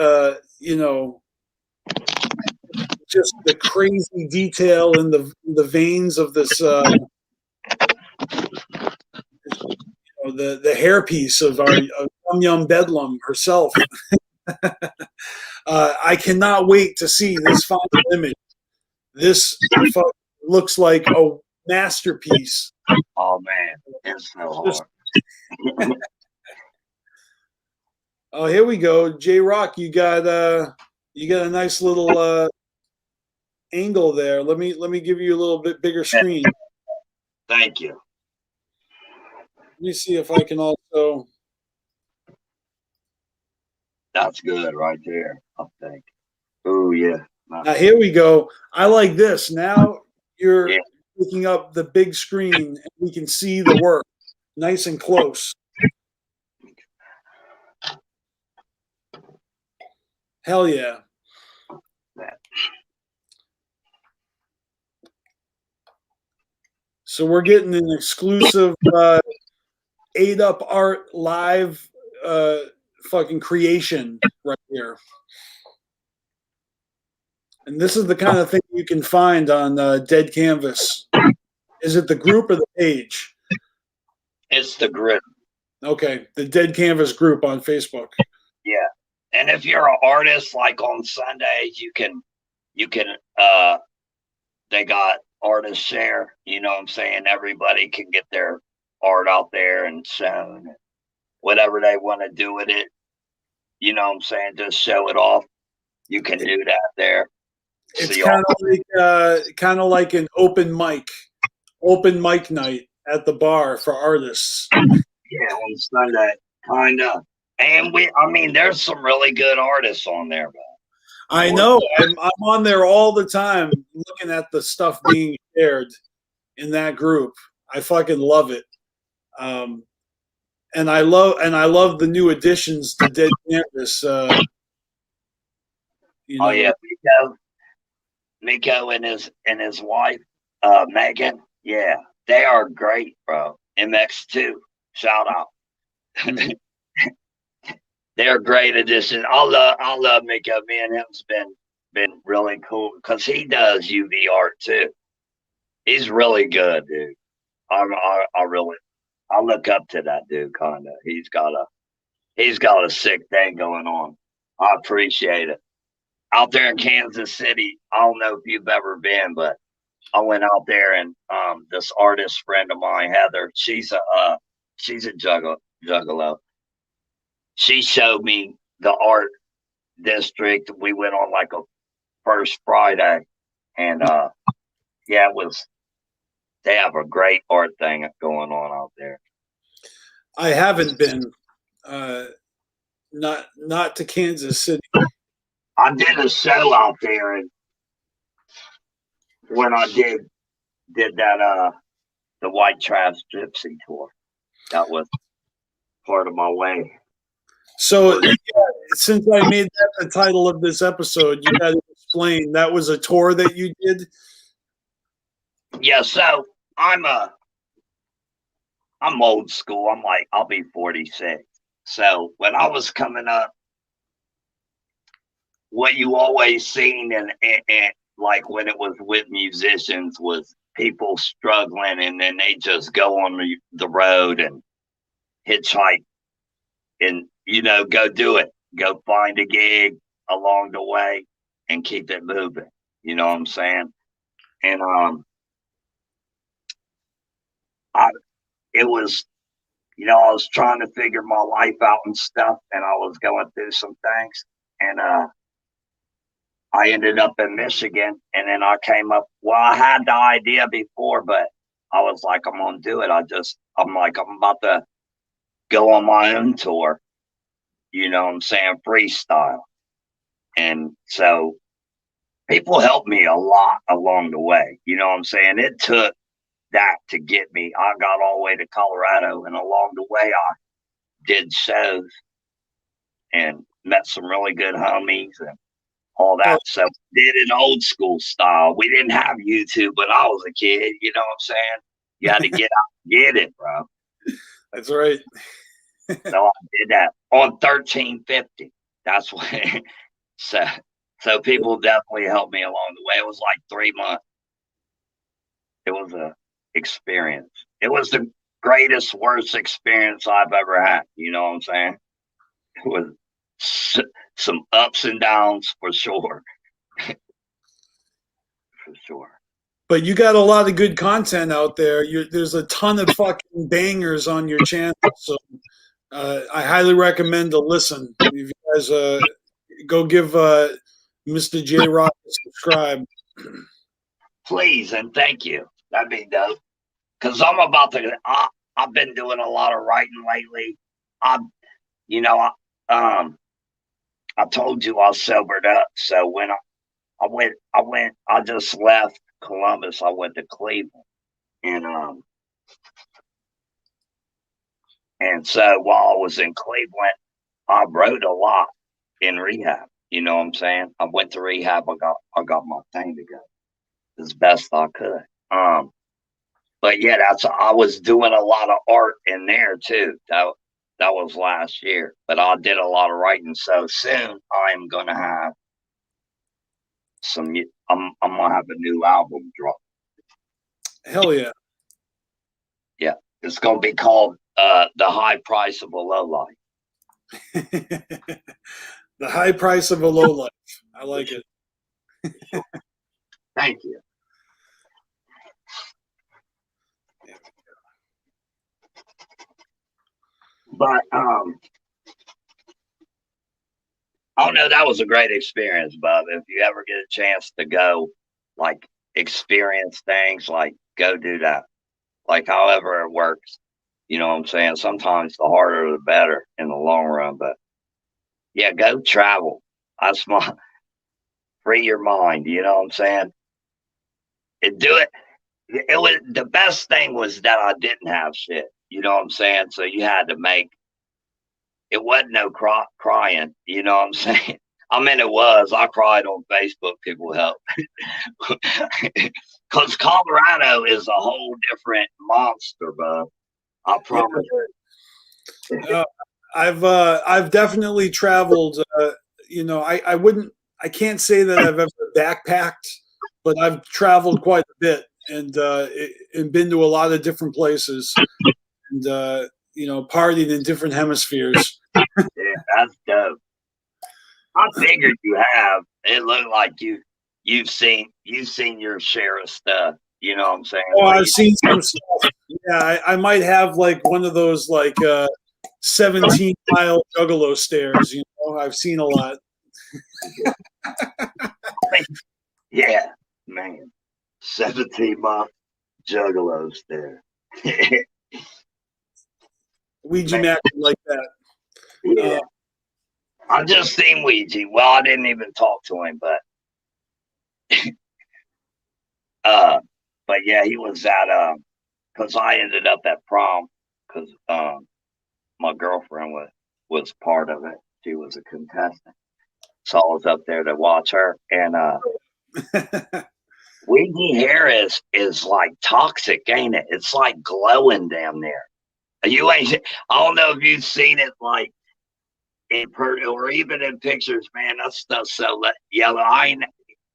just the crazy detail in the veins of this, the hairpiece of our Yum Bedlam herself. I cannot wait to see this final image. This looks like a masterpiece. Oh man, it's so hard. Oh, here we go, J Rock. You got a nice little angle there. Let me give you a little bit bigger screen. Thank you. Let me see if I can also. That's good right there, I think. Oh yeah. Now here we go. I like this. Now you're picking up the big screen and we can see the work nice and close. Hell yeah. So we're getting an exclusive 8-Up Art live fucking creation right here. And this is the kind of thing you can find on Dead Canvas. Is it the group or the page? It's the group. Okay, the Dead Canvas group on Facebook. Yeah. And if you're an artist, like on Sundays, you can they got artist share, you know what I'm saying? Everybody can get their art out there and shown, whatever they want to do with it. You know what I'm saying? Just show it off. You can do that there. It's kind of like an open mic night at the bar for artists. Yeah, on Sunday, kind of. And there's some really good artists on there, bro. I know. I'm on there all the time looking at the stuff being shared in that group. I fucking love it. And I love the new additions to Dead Canvas. Oh yeah, Miko and his wife, Megan. Yeah, they are great, bro. MX2, shout out. They're great additions. I love Miko. Me and him's been really cool because he does UV art too. He's really good, dude. I look up to that dude kinda. He's got a sick thing going on. I appreciate it. Out there in Kansas City, I don't know if you've ever been, but I went out there and this artist friend of mine, Heather, she's a juggalo. She showed me the art district. We went on like a first Friday, and yeah, they have a great art thing going on out there. I haven't been, not to Kansas City. I did a show out there, and when I did that the White Trash Gypsy tour, that was part of my way. So yeah, since I made that the title of this episode, you got to explain. That was a tour that you did? Yeah, so I'm old school. I'll be 46. So when I was coming up, what you always seen and like when it was with musicians was people struggling, and then they just go on the road and hitchhike and go do it, go find a gig along the way and keep it moving. You know what I'm saying? And it was, I was trying to figure my life out and stuff, and I was going through some things, and I ended up in Michigan, and then I came up. Well, I had the idea before, but I was like, I'm gonna do it. I'm about to go on my own tour. You know what I'm saying? Freestyle. And so people helped me a lot along the way. You know what I'm saying? It took that to get me. I got all the way to Colorado, and along the way, I did shows and met some really good homies and all that. So did it old school style. We didn't have YouTube when I was a kid. You know what I'm saying? You had to get out and get it, bro. That's right. So I did that on 1350. That's what. So people definitely helped me along the way. It was like 3 months. It was a experience. It was the greatest, worst experience I've ever had. You know what I'm saying? It was some ups and downs for sure. For sure. But you got a lot of good content out there. There's a ton of fucking bangers on your channel. So I highly recommend to listen. If you guys go give Mr. J Rock a subscribe. Please and thank you. That'd be dope. Because I'm about to. I've been doing a lot of writing lately. I told you I sobered up. So when I just left Columbus. I went to Cleveland, and so while I was in Cleveland, I wrote a lot in rehab. You know what I'm saying? I went to rehab. I got my thing together as best I could. But yeah, I was doing a lot of art in there too. That was last year. But I did a lot of writing. So soon I'm gonna have I'm gonna have a new album drop. Hell yeah. Yeah. It's gonna be called The High Price of a Low Life. The High Price of a Low Life. I like it. Thank you. But oh no, that was a great experience, Bub. If you ever get a chance to go, like, experience things, like, go do that. Like, however it works. You know what I'm saying? Sometimes the harder the better in the long run. But yeah, go travel. That's my free your mind. You know what I'm saying? And do it. It was the best thing was that I didn't have shit. You know what I'm saying? So you had to make. It wasn't no crying. You know what I'm saying? I mean, it was. I cried on Facebook. People help. Because Colorado is a whole different monster, bud. I promise. I've definitely traveled. I can't say that I've ever backpacked, but I've traveled quite a bit and been to a lot of different places and partied in different hemispheres. Yeah, that's dope. I figured you have. It looked like you've seen your share of stuff. You know what I'm saying? Oh, I've seen some stuff. Yeah, I might have like one of those like 17-mile juggalo stairs. You know, I've seen a lot. Yeah, man, 17-mile juggalo stairs. Ouija Mac like that. Yeah. I just seen Ouija. Well, I didn't even talk to him, but yeah, he was at because I ended up at prom because my girlfriend was part of it. She was a contestant, so I was up there to watch her. And Ouija hair is like toxic, ain't it? It's like glowing damn near. You ain't. I don't know if you've seen it like in person or even in pictures, man. That stuff's so yellow.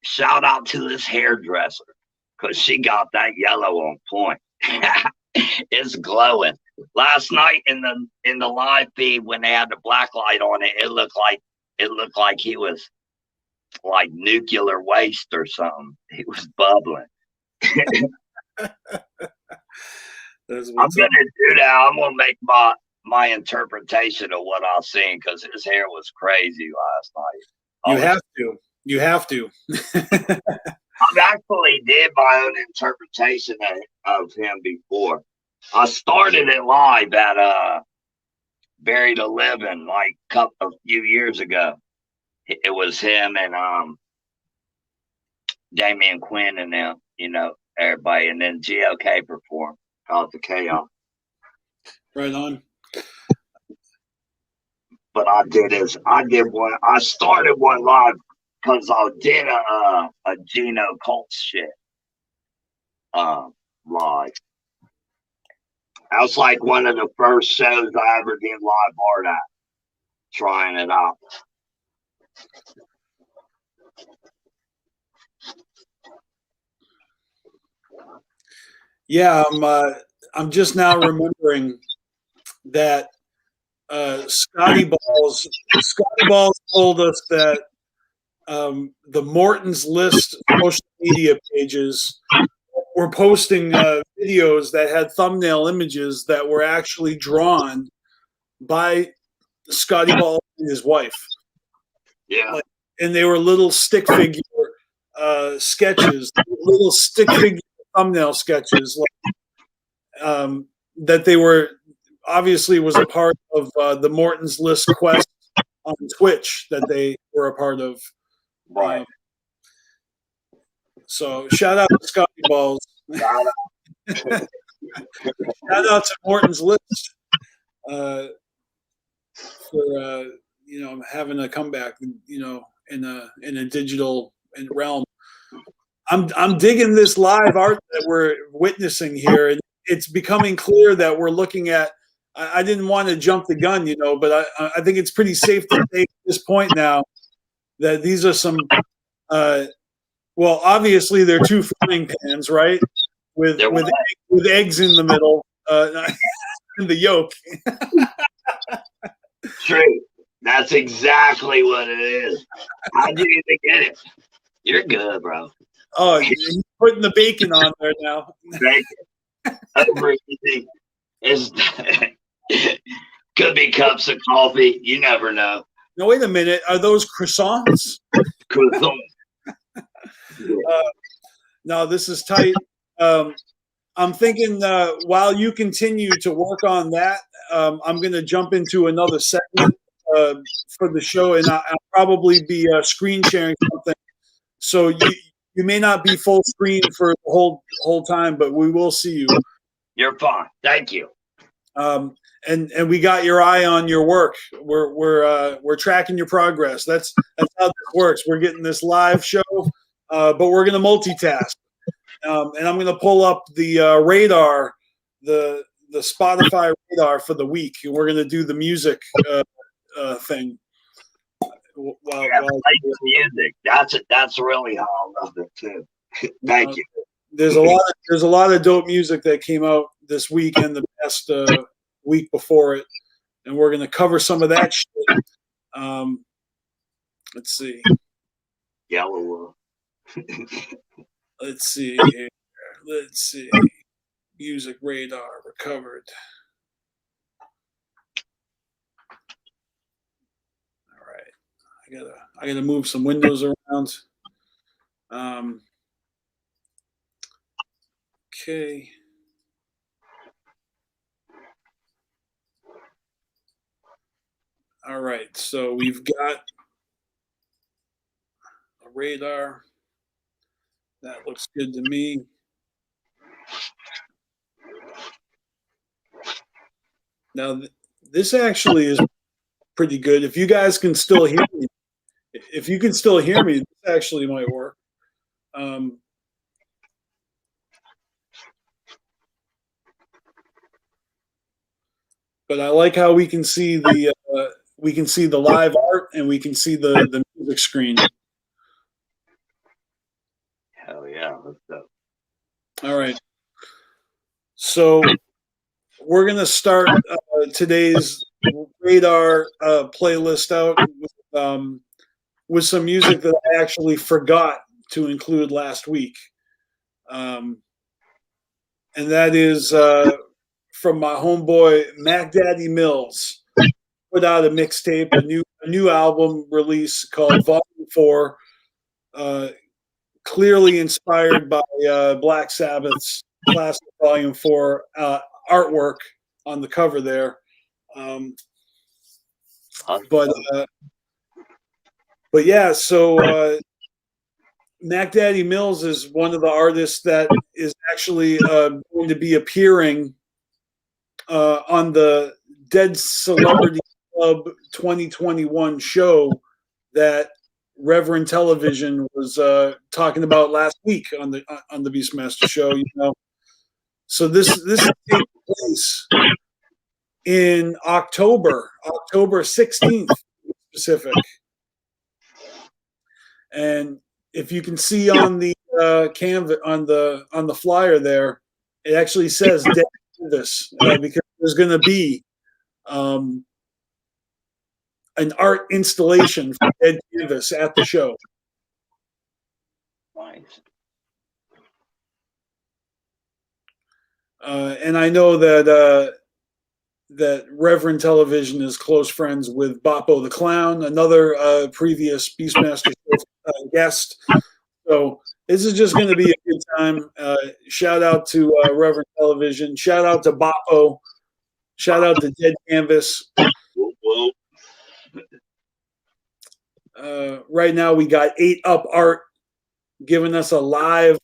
Shout out to this hairdresser because she got that yellow on point. It's glowing. Last night in the live feed when they had the black light on it, it looked like he was like nuclear waste or something. He was bubbling. I'm gonna do that. I'm gonna make my interpretation of what I seen because his hair was crazy last night. You have to. I've actually did my own interpretation of him before. I started it live at Buried a Living like a few years ago. It was him and Damian Quinn and them, everybody, and then GLK performed. out the chaos. Right on. But I started one live because I did a Geno Colts shit live. That was like one of the first shows I ever did live art at, trying it out. Yeah, I'm just now remembering that Scotty Balls told us that the Morton's List social media pages were posting videos that had thumbnail images that were actually drawn by Scotty Balls and his wife. Yeah. And they were little stick figure sketches, little stick figure thumbnail sketches, that they were obviously was a part of the Morton's List quest on Twitch that they were a part of. Right. So shout out to Scotty Balls. Shout out to Morton's List for having a comeback, in a digital realm. I'm digging this live art that we're witnessing here, and it's becoming clear that we're looking at. I didn't want to jump the gun, but I think it's pretty safe to say at this point now that these are some. Well, obviously they're two frying pans, right? With eggs in the middle, in the yolk. True. That's exactly what it is. How'd you even get it? You're good, bro. Oh, you're putting the bacon on there now. Bacon. Everything is could be cups of coffee. You never know. No, wait a minute. Are those croissants? Croissant. No, this is tight. I'm thinking while you continue to work on that, I'm going to jump into another segment for the show, and I'll probably be screen sharing something. So you may not be full screen for the whole time, but we will see you. You're fine. Thank you. And we got your eye on your work. We're tracking your progress. That's how this works. We're getting this live show, but we're going to multitask. And I'm going to pull up the radar, the Spotify radar for the week, and we're going to do the music thing. Play the music. That's really how I love it too. Thank you. There's a lot of dope music that came out this week and the past week before it, and we're going to cover some of that shit. Let's see. Yellow. Let's see here. Let's see. Music radar recovered. All right. I gotta move some windows around. Okay. All right. So we've got a radar. That looks good to me. Now, this actually is pretty good. If you guys can still hear me, this actually might work. But I like how we can see the live art and we can see the music screen. Hell yeah, let's go. All right. So we're going to start today's radar playlist out with some music that I actually forgot to include last week. And that is from my homeboy Mac Daddy Mills. Put out a mixtape, a new album release called Volume 4. Clearly inspired by Black Sabbath's classic Volume 4 artwork on the cover there. But yeah, so Mac Daddy Mills is one of the artists that is actually going to be appearing on the Dead Celebrity Club 2021 show that Reverend Television was talking about last week on the BeastMaster show. You know, so this is taking place in October 16th specific, and if you can see on the canvas on the flyer there, it actually says Dead Canvas because there's going to be an art installation for Dead Canvas at the show. Nice. And I know that that Reverend Television is close friends with Boppo the Clown, another previous BeastMaster guest. So this is just going to be a good time. Shout out to Reverend Television. Shout out to Boppo. Shout out to Dead Canvas. Right now we got 8 Up Art giving us a live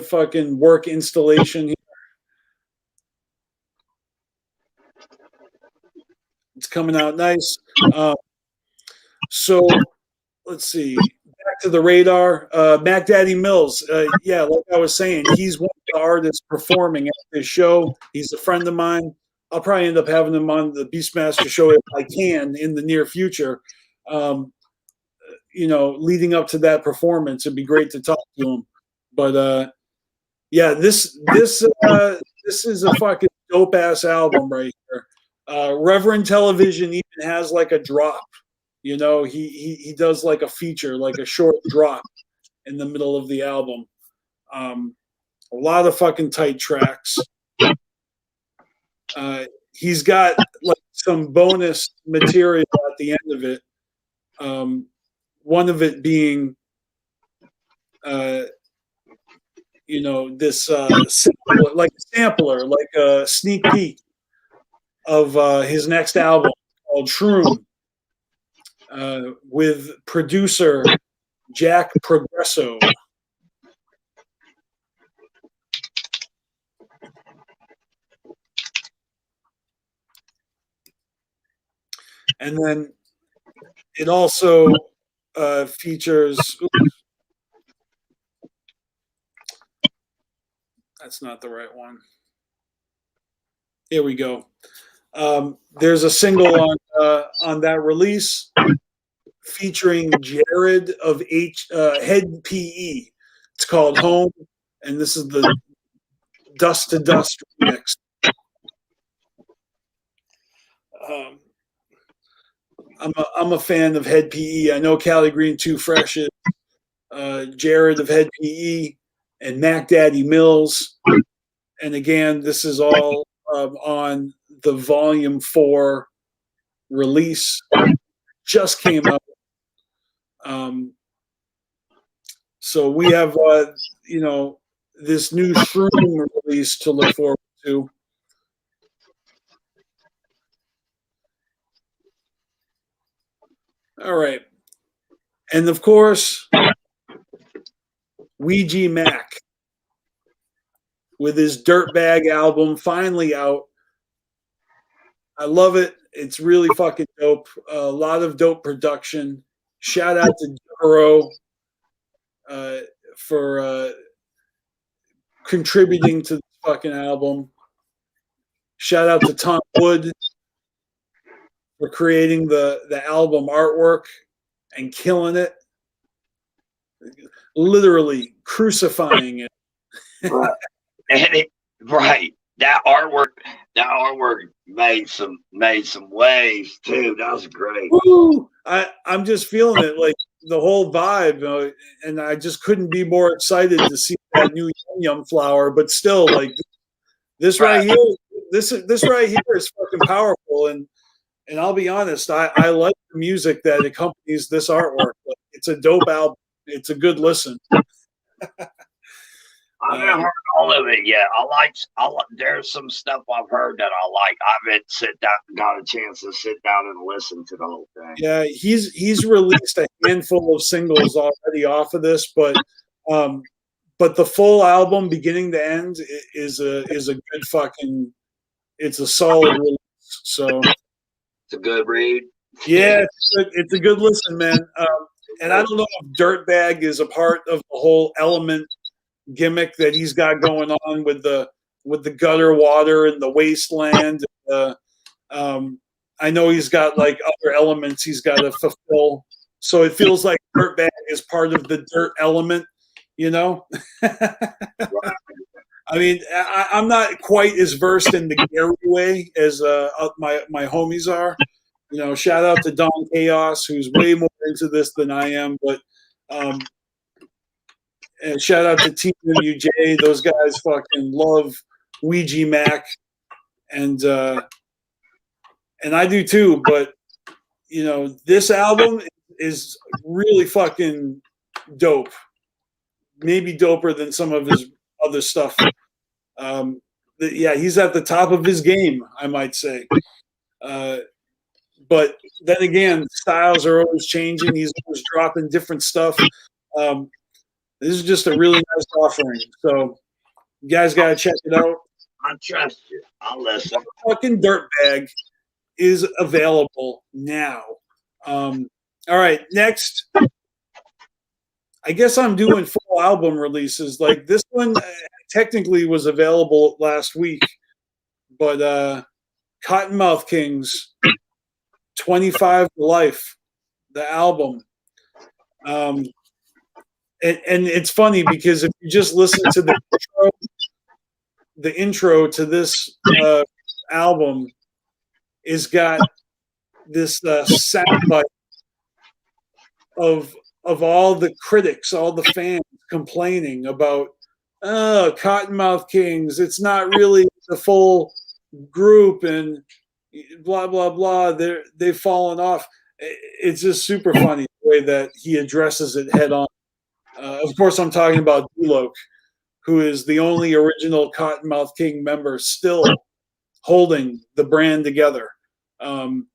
fucking work installation here. It's coming out nice. So let's see. Back to the radar. Mac Daddy Mills. Yeah, like I was saying, he's one of the artists performing at this show. He's a friend of mine. I'll probably end up having him on the BeastMaster show if I can in the near future. You know, leading up to that performance, it'd be great to talk to him. But yeah, this is a fucking dope ass album right here. Reverend Television even has like a drop. You know, he does like a feature, like a short drop in the middle of the album. A lot of fucking tight tracks. He's got like some bonus material at the end of it. One of it being, you know, this sampler, like a sneak peek of his next album called Shroom, with producer Jack Progresso. And then it also features. Oops, that's not the right one. Here we go. There's a single on that release featuring Jared of Head PE. It's called Home, and this is the Dust to Dust remix. I'm a fan of Head PE. I know Cali Green 2 Fresh is Jared of Head PE and Mac Daddy Mills. And again, this is all on the Volume 4 release. Just came out. So we have, you know, this new Shroom release to look forward to. All right. And of course, Ouija Mac with his DIRTBAG album finally out. I love it. It's really fucking dope. A lot of dope production. Shout out to Duro for contributing to the fucking album. Shout out to Tom Wood for creating the album artwork and killing it. Literally crucifying it. Right. And right. That artwork made some waves too. That was great. Woo! I'm just feeling it, like the whole vibe, and I just couldn't be more excited to see that new Yum flower. But still, like this right here, this right here is fucking powerful. And I'll be honest, I like the music that accompanies this artwork. It's a dope album. It's a good listen. I haven't heard all of it yet. There's some stuff I've heard that I like. I haven't got a chance to sit down and listen to the whole thing. Yeah, he's released a handful of singles already off of this, but the full album, beginning to end, is a good fucking. It's a solid release. So it's a good read. Yeah, it's a good listen, man. And I don't know if DIRTBAG is a part of the whole Element gimmick that he's got going on with the gutter water and the wasteland. I know he's got like other elements he's got to fulfill. So it feels like DIRTBAG is part of the dirt element, you know? I mean, I'm not quite as versed in the Gary way as my homies are. You know, shout out to Don Chaos, who's way more into this than I am. But and shout out to TWJ. Those guys fucking love Ouija Mac, and I do too. But you know, this album is really fucking dope. Maybe doper than some of his other stuff. Yeah, he's at the top of his game, I might say. But then again, styles are always changing. He's always dropping different stuff. This is just a really nice offering. So you guys got to check it out. I trust you. I'll listen. Fucking DIRTBAG is available now. All right, next. I guess I'm doing full album releases. Like this one technically was available last week, but Cottonmouth Kings 25 to Life, the album. And it's funny because if you just listen to the intro to this album is got this soundbite of all the critics, all the fans complaining about Cottonmouth Kings. It's not really the full group and blah blah blah. They've fallen off. It's just super funny the way that he addresses it head on. Of course, I'm talking about D-Loc, who is the only original Cottonmouth King member still holding the brand together. And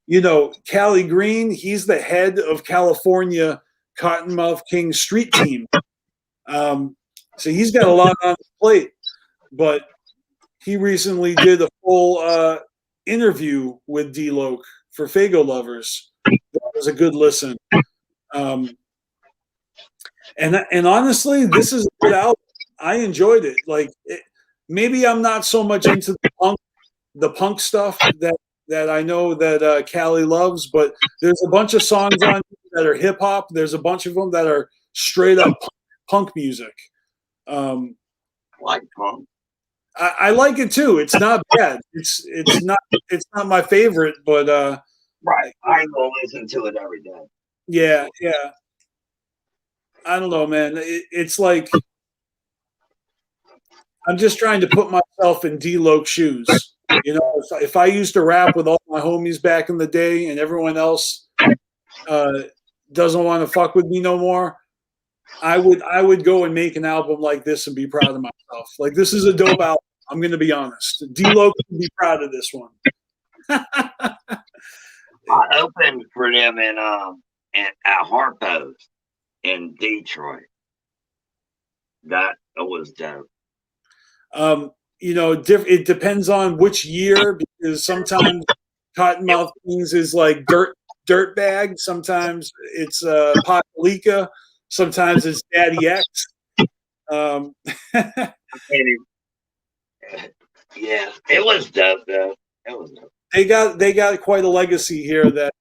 you know, Cali Green, he's the head of California Cottonmouth King street team. So he's got a lot on his plate. But he recently did a full interview with D-Loc for Fago Lovers. That was a good listen. And honestly, this is a good album. I enjoyed it. Like, maybe I'm not so much into the punk stuff that I know that Cali loves, but there's a bunch of songs on that are hip hop. There's a bunch of them that are straight up punk music. Like punk. I like it too. It's not bad. It's not my favorite, but right. I will listen to it every day. Yeah. I don't know, man. It's like I'm just trying to put myself in D-Loc shoes. You know, if I used to rap with all my homies back in the day and everyone else doesn't want to fuck with me no more, I would go and make an album like this and be proud of myself. Like, this is a dope album. I'm going to be honest. D-Loc would be proud of this one. I opened for them at Harpo's in Detroit. That was dope. You know, it depends on which year, because sometimes Cottonmouth Kings is like DIRTBAG. Sometimes it's Pakalika. Sometimes it's Daddy X. Yeah, it was dope though. It was dope. They got quite a legacy here that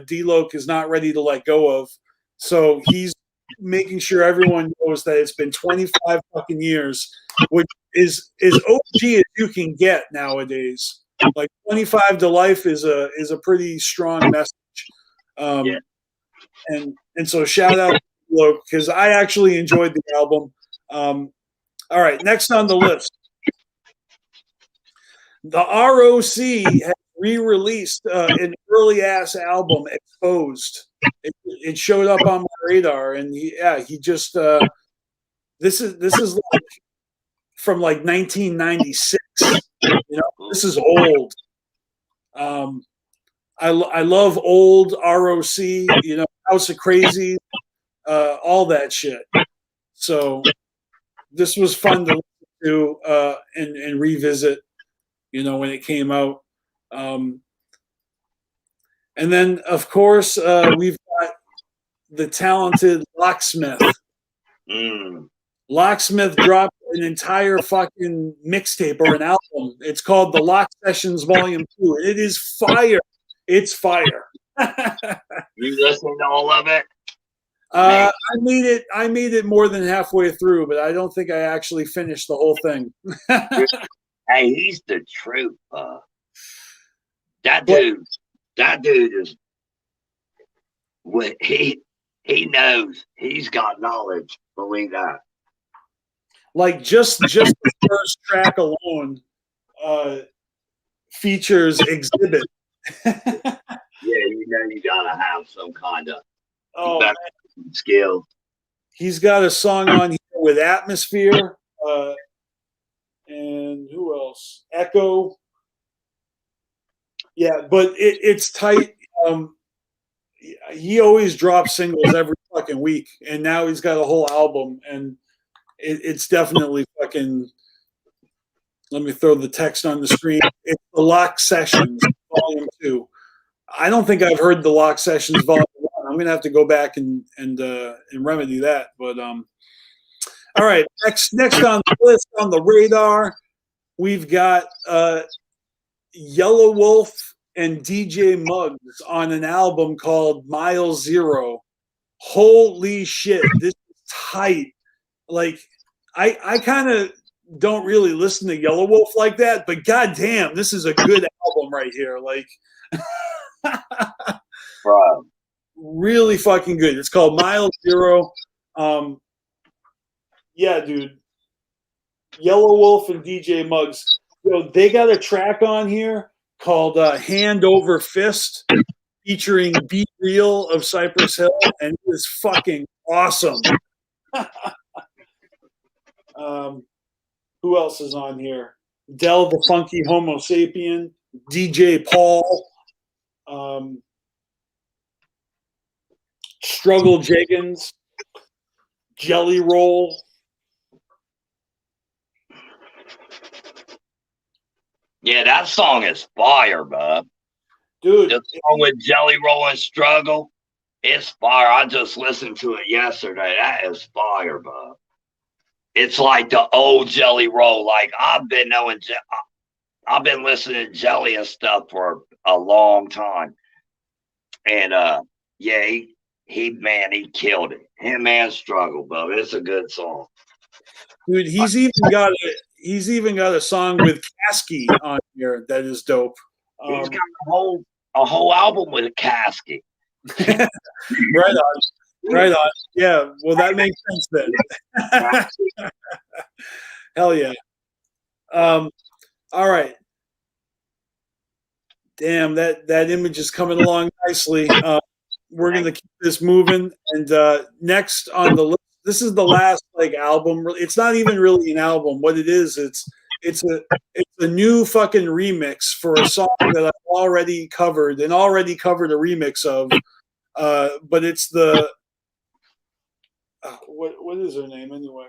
D-Loc is not ready to let go of. So he's making sure everyone knows that it's been 25 fucking years, which is as OG as you can get nowadays. Like 25 to Life is a pretty strong message. Yeah. And so shout out to D-Loc, because I actually enjoyed the album. All right, next on the list. The ROC has re-released an early-ass album, Exposed. it showed up on my radar, and he just this is like from like 1996. You know, this is old. I love old ROC. You know, House of Crazy, all that shit. So this was fun to listen to and revisit. You know, when it came out. And then, of course, we've got the talented Locksmith. Locksmith dropped an entire fucking mixtape or an album. It's called the Lock Sessions Volume 2. It is fire. It's fire. You listening to all of it? I made it more than halfway through, but I don't think I actually finished the whole thing. Hey, he's the truth. That dude is what he knows. He's got knowledge. Believe that. Like just the first track alone features Exhibit. Yeah, you know you gotta have some kind of skill. He's got a song on here with Atmosphere, and who else? Echo. Yeah, but it's tight. He always drops singles every fucking week, and now he's got a whole album, and it's definitely fucking. Let me throw the text on the screen. It's the Lock Sessions Volume 2. I don't think I've heard the Lock Sessions Volume 1. I'm gonna have to go back and remedy that. But all right, next on the list on the radar, we've got Yellow Wolf and DJ Muggs on an album called Mile Zero. Holy shit, this is tight. Like I kind of don't really listen to Yellow Wolf like that, but goddamn, this is a good album right here. Like, bro, really fucking good. It's called Mile Zero. Yeah, dude. Yellow Wolf and DJ Muggs. Yo, they got a track on here called Hand Over Fist, featuring Be Real of Cypress Hill, and it is fucking awesome. Who else is on here? Del the Funky Homo Sapien, DJ Paul, Struggle Jeggins, Jelly Roll. Yeah, that song is fire, bub. Dude, the song with Jelly Roll and Struggle, it's fire. I just listened to it yesterday. That is fire, bub. It's like the old Jelly Roll. Like I've been listening to Jelly and stuff for a long time, and yeah, he killed it. Him and Struggle, bub. It's a good song. Dude, he's even got a song with Kasky on here that is dope. He's got a whole album with a Kasky. Right on. Right on. Yeah. Well, that makes sense then. Hell yeah. All right. Damn, that image is coming along nicely. We're gonna keep this moving. And next on the list, this is the last like album. It's not even really an album. What it is, it's a new fucking remix for a song that I've already covered a remix of. But it's the what is her name anyway?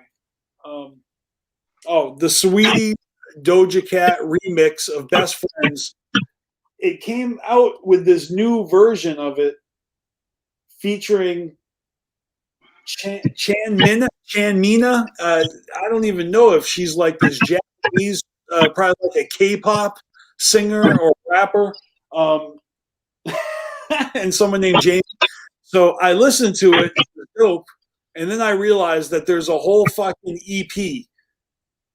The Sweetie Doja Cat remix of Best Friends. It came out with this new version of it featuring Chanmina. I don't even know if she's like this Japanese, probably like a K-pop singer or rapper, and someone named James. So I listened to it, it's dope, and then I realized that there's a whole fucking EP.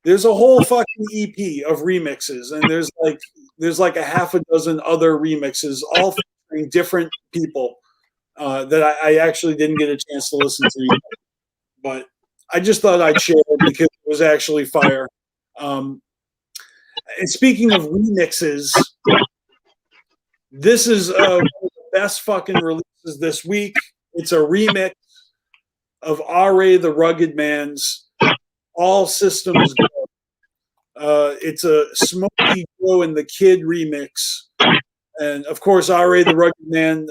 There's a whole fucking EP of remixes, and there's like a half a dozen other remixes, all featuring different people that I actually didn't get a chance to listen to yet. But I just thought I'd share it because it was actually fire. And speaking of remixes, this is one of the best fucking releases this week. It's a remix of R.A. the Rugged Man's All Systems Go. It's a Smokey Joe and the Kid remix. And of course, R.A. the Rugged Man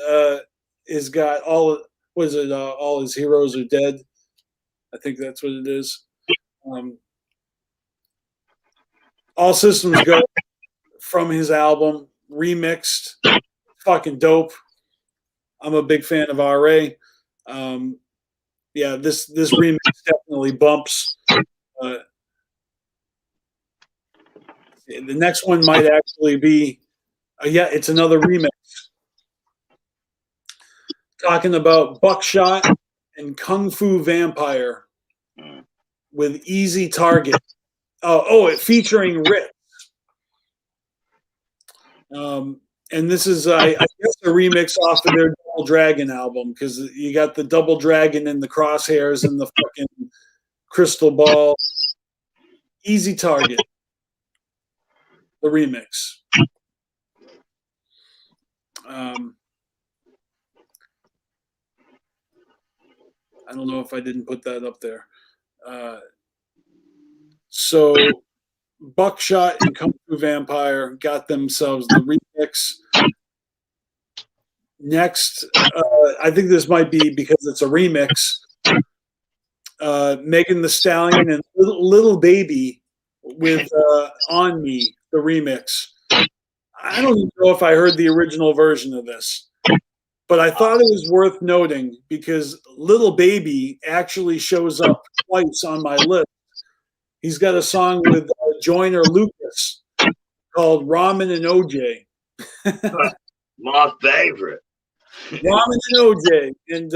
has got all his heroes are dead. I think that's what it is. All Systems Go from his album, remixed. Fucking dope. I'm a big fan of RA. Yeah, this remix definitely bumps. The next one might actually be, yeah, it's another remix. Talking about Buckshot and Kung Fu Vampire with Easy Target. It featuring Ritz. And this is, I guess, a remix off of their Double Dragon album, because you got the Double Dragon and the crosshairs and the fucking crystal ball. Easy Target, the remix. I don't know if I didn't put that up there. So Buckshot and Kung Fu Vampire got themselves the remix. Next, I think this might be because it's a remix. Megan Thee Stallion and Little Baby with On Me, the remix. I don't even know if I heard the original version of this, but I thought it was worth noting because Little Baby actually shows up twice on my list. He's got a song with Joyner Lucas called Ramen and OJ. My favorite. Ramen and OJ. And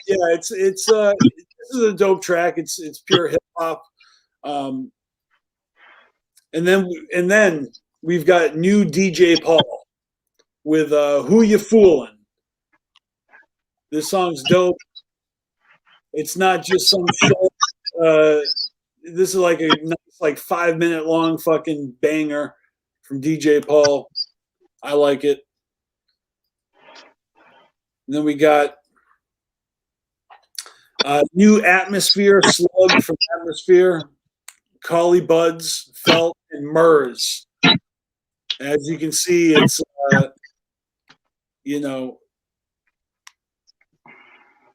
yeah, this is a dope track. It's pure hip hop. And then we've got new DJ Paul with Who You Foolin'. This song's dope. It's not just some short. This is like a nice, 5-minute long fucking banger from DJ Paul. I like it. And then we got new Atmosphere Slug from Atmosphere, Collie Buds, Felt, and Murs. As you can see, it's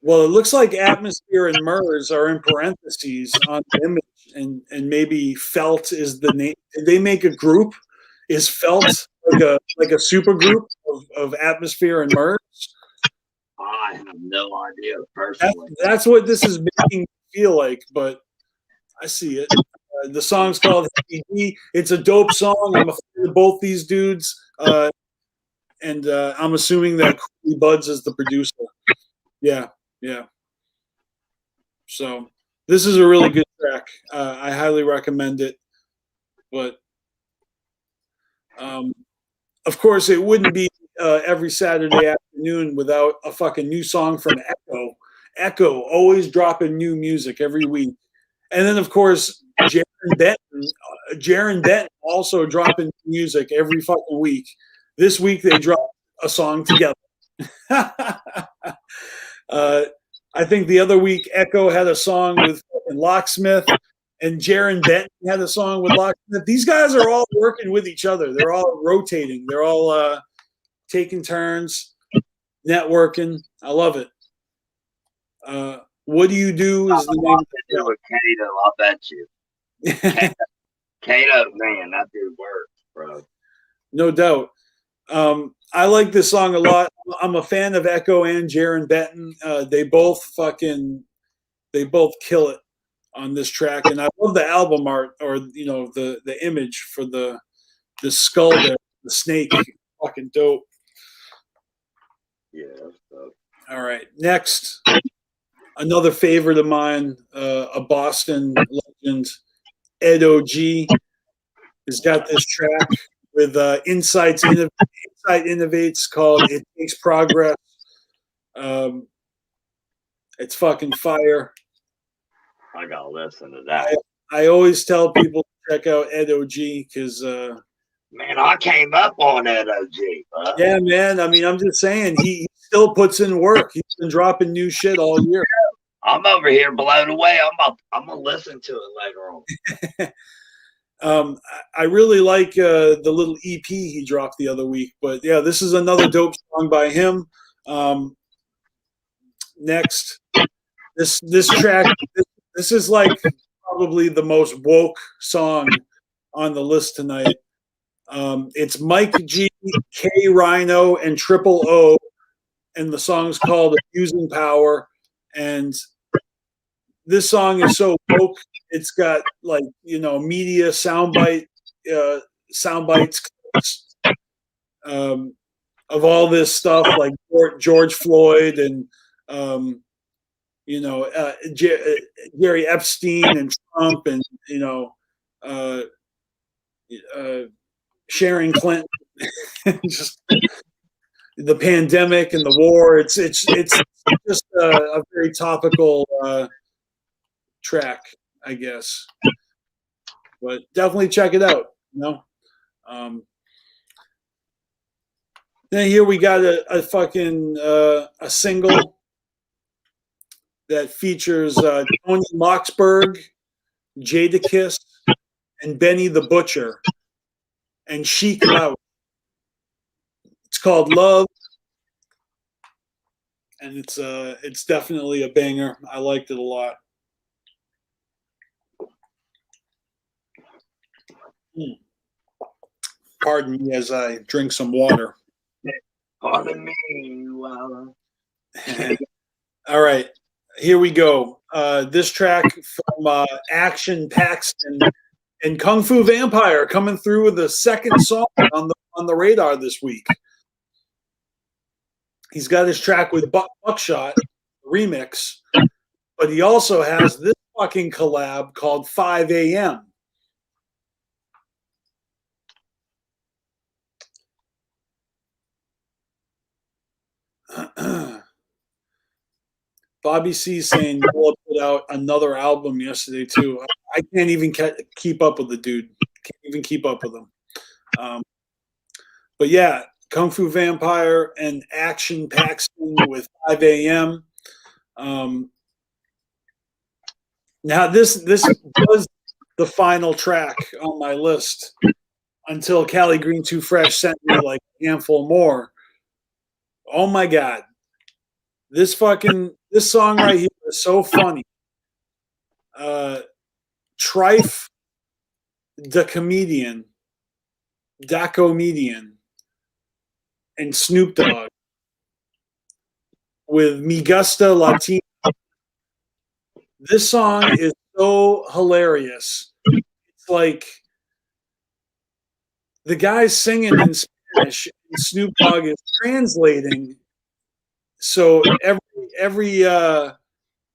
well, it looks like Atmosphere and Murs are in parentheses on the image, and maybe Felt is the name. Did they make a group? Is Felt like a super group of Atmosphere and Murs? I have no idea personally. That's what this is making me feel like, but I see it. The song's called HBD. It's a dope song. I'm a fan of both these dudes, and I'm assuming that Cooley Buds is the producer. Yeah. So this is a really good track. I highly recommend it. But of course, it wouldn't be every Saturday afternoon without a fucking new song from Echo. Echo always dropping new music every week. And then, of course, Jaron Benton also dropping music every fucking week. This week they dropped a song together. I think the other week Echo had a song with Locksmith, and Jaron Benton had a song with Locksmith. These guys are all working with each other. They're all rotating. They're all taking turns, networking. I love it. What Do You Do is the name of the with Kato, I bet you. Kato, man, that dude works, bro. No doubt. I like this song a lot. I'm a fan of Echo and Jaron Benton. They both kill it on this track, and I love the album art, or the image for the skull there, the snake. Fucking dope. Yeah, that's dope. All right, next, another favorite of mine, a Boston legend, Ed O.G. has got this track with Insight Innovates called It Takes Progress. It's fucking fire. I gotta listen to that. I always tell people to check out Ed O.G. because man, I came up on Ed O.G. yeah, man. I mean, I'm just saying he still puts in work. He's been dropping new shit all year. I'm over here blown away. I'm gonna listen to it later on. I really like the little EP he dropped the other week. But yeah, this is another dope song by him. Next, this track, this is like probably the most woke song on the list tonight. It's Mike G, K Rhino, and Triple O, and the song's called Abusing Power. And this song is so woke. It's got like, you know, media sound bites of all this stuff, like George Floyd and you know, Jerry Epstein and Trump, and you know, Sharon Clinton, just the pandemic and the war. It's just a very topical track, I guess. But definitely check it out. You know. Then here we got a fucking a single that features Tony Moxberg, Jadakiss, and Benny the Butcher, and Sheik Lout. It's called Love, and it's definitely a banger. I liked it a lot. Pardon me as I drink some water. Pardon me, wow. All right, here we go. This track from Action Paxton and Kung Fu Vampire coming through with the second song on the radar this week. He's got his track with Buckshot remix, but he also has this fucking collab called 5 a.m. Bobby C saying Noah put out another album yesterday too. I can't even keep up with the dude. Can't even keep up with him. But yeah, Kung Fu Vampire and Action Paxton with 5 a.m. Now this was the final track on my list until Cali Green Too Fresh sent me like a handful more. Oh my God. This song right here is so funny. Trife the Comedian, and Snoop Dogg with Mi Gusta Latina. This song is so hilarious. It's like the guy's singing in Spanish and Snoop Dogg is translating. So every you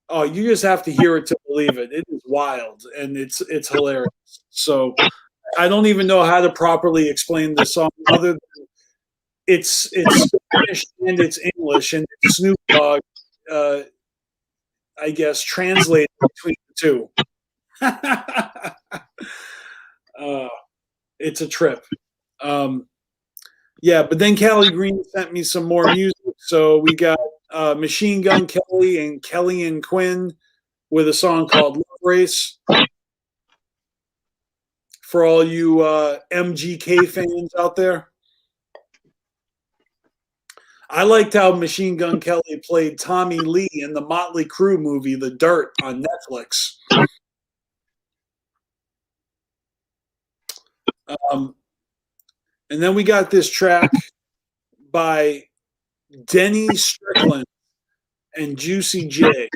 just have to hear it to believe it. It is wild and it's hilarious. So I don't even know how to properly explain the song other than it's Spanish and it's English, and it's Snoop Dogg, I guess, translated between the two. It's a trip. Yeah, but then Cali Green sent me some more music. So we got Machine Gun Kelly and Kelly and Quinn with a song called Love Race. For all you MGK fans out there. I liked how Machine Gun Kelly played Tommy Lee in the Motley Crue movie, The Dirt, on Netflix. And then we got this track by Denny Strickland and Juicy J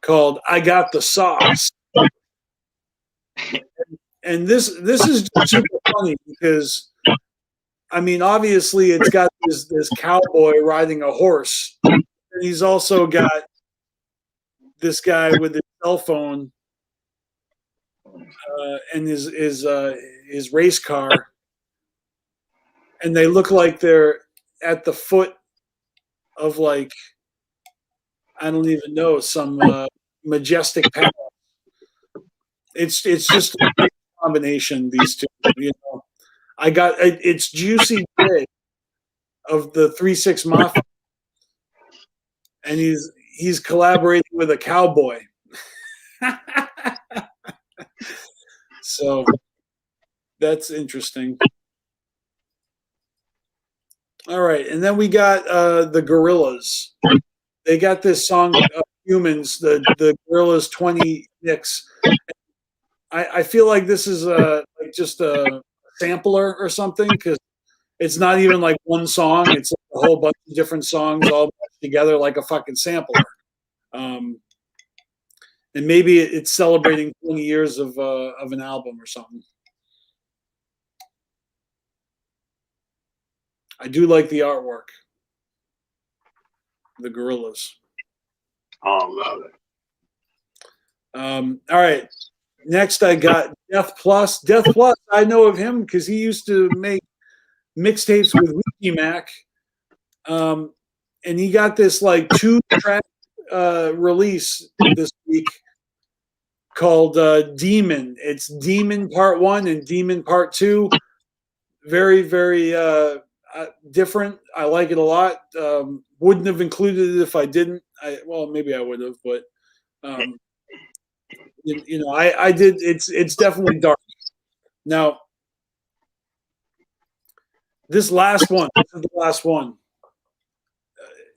called I Got the Sauce. And this is super funny because, I mean, obviously it's got this cowboy riding a horse. And he's also got this guy with his cell phone and his race car. And they look like they're at the foot of, like, I don't even know, some majestic palace. It's just a great combination, these two. You know, it's Juicy J of the 3 6 Mafia and he's collaborating with a cowboy. So that's interesting. All right, and then we got the Gorillas. They got this song "Humans." The Gorillas 20 mix. I feel like this is like just a sampler or something, because it's not even like one song. It's like a whole bunch of different songs all put together like a fucking sampler. And maybe it's celebrating 20 years of an album or something. I do like the artwork. The Gorillas. Oh, love it. All right. Next, I got Death Plus. Death Plus, I know of him because he used to make mixtapes with Wiki Mac. And he got this like 2-track release this week called Demon. It's Demon Part 1 and Demon Part 2. Very, very different. I like it a lot. Wouldn't have included it if I didn't. Well, maybe I would have, but you know, I did. It's definitely dark. Now, this last one, this is the last one.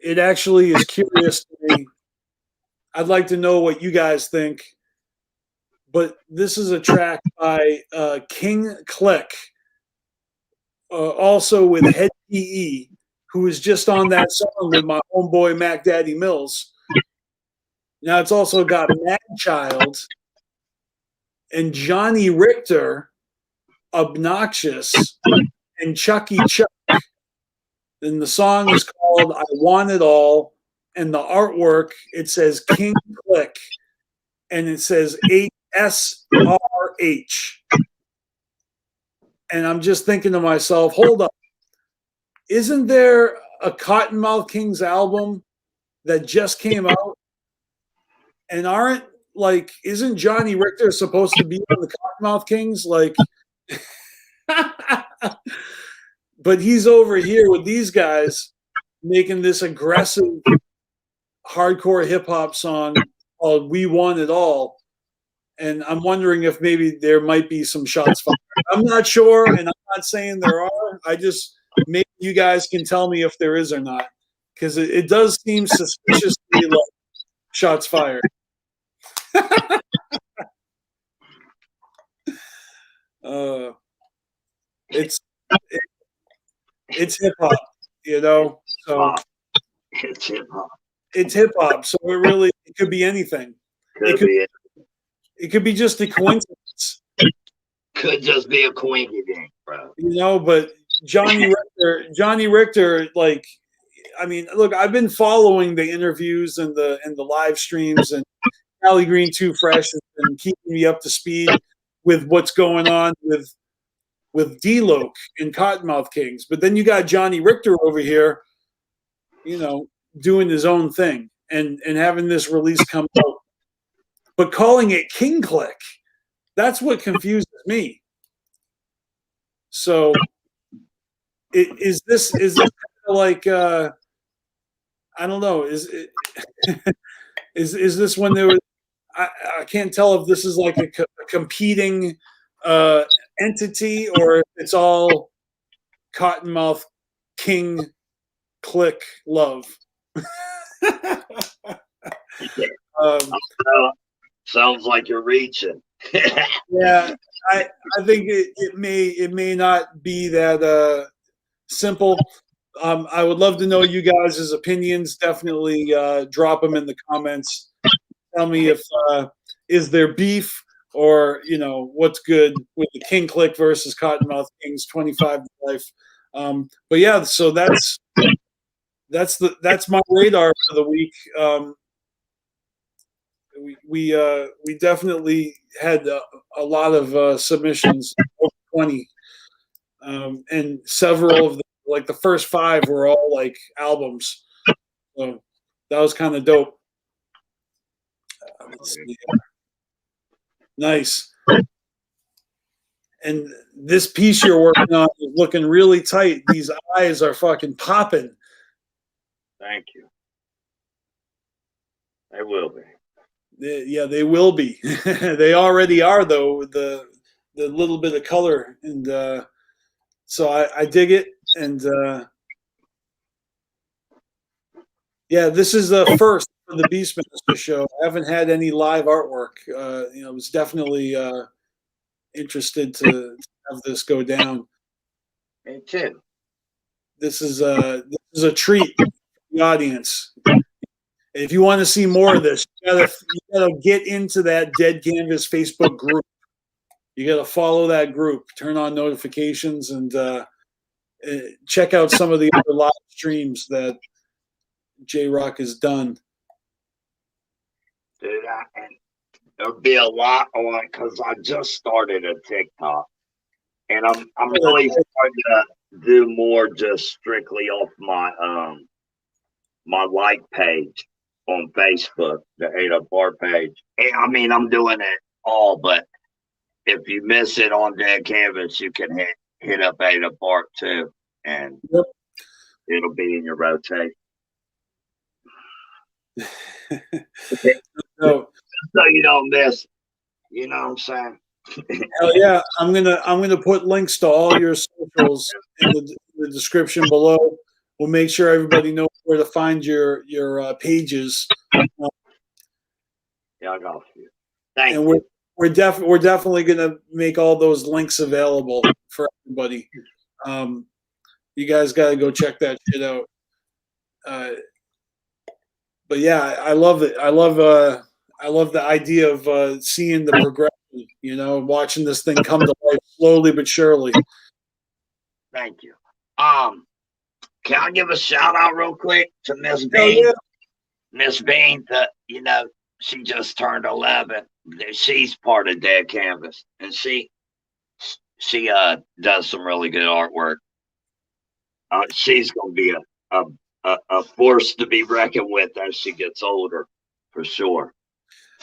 It actually is curious to me. I'd like to know what you guys think. But this is a track by King Click, also with Head PE, who is just on that song with my homeboy Mac Daddy Mills. Now it's also got Mad Child and Johnny Richter, Obnoxious, and Chucky Chuck. And the song is called I Want It All. And the artwork, it says King Click. And it says SRH. And I'm just thinking to myself, hold up. Isn't there a Cottonmouth Kings album that just came out? And isn't Johnny Richter supposed to be on the Cottonmouth Kings? Like, but he's over here with these guys making this aggressive hardcore hip hop song called We Want It All. And I'm wondering if maybe there might be some shots fired. I'm not sure, and I'm not saying there are. Maybe you guys can tell me if there is or not, because it does seem suspiciously like shots fired. It's hip hop, you know. So It's hip hop. It's hip hop, so it could be anything. It could be just a coincidence. Could just be a coincidence, bro. You know, but Johnny Richter, like, I mean, look, I've been following the interviews and the live streams, and Cali Green Too Fresh has been keeping me up to speed with what's going on with D-Loc and Cottonmouth Kings. But then you got Johnny Richter over here, you know, doing his own thing and having this release come out, but calling it King Click. That's what confuses me. So is this kind of like I don't know, is this when there was I can't tell if this is like a competing entity or if it's all Cottonmouth King Click love. Sounds like you're reaching. Yeah, I think it may not be that simple. I would love to know you guys' opinions. Definitely drop them in the comments. Tell me if is there beef or, you know, what's good with the King Click versus Cottonmouth Kings 25 to life. But yeah, so that's my radar for the week. We definitely had a lot of submissions, over 20, and several of them, like the first 5 were all like albums. So that was kind of dope. Let's see. Nice. And this piece you're working on is looking really tight. These eyes are fucking popping. Thank you. They will be. Yeah, they will be. They already are, though, with the little bit of color, and so I dig it. And yeah, this is the first for the BeastMaster show. I haven't had any live artwork. I was definitely interested to have this go down. Me too. This is a treat for the audience. If you want to see more of this, you gotta get into that Dead Canvas Facebook group. You gotta follow that group, turn on notifications, and check out some of the other live streams that J-Rock has done. Dude, and there'll be a lot on because I just started a TikTok, and I'm really starting to do more just strictly off my my like page on Facebook, the 8up page. And I mean, I'm doing it all, but if you miss it on Dead Canvas, you can hit up 8up too, and it'll be in your rotation. So you don't miss. You know what I'm saying? Hell yeah! I'm gonna put links to all your socials in the description below. We'll make sure everybody knows where to find your pages. Yeah, I got you. Thank and you. We're definitely gonna make all those links available for everybody. You guys got to go check that shit out. But yeah, I love it. I love the idea of seeing the progression. Watching this thing come to life slowly but surely. Thank you. Can I give a shout out real quick to Miss Bean? Yeah. Miss Bean, she just turned 11. She's part of Dead Canvas, and she does some really good artwork. She's gonna be a force to be reckoned with as she gets older, for sure.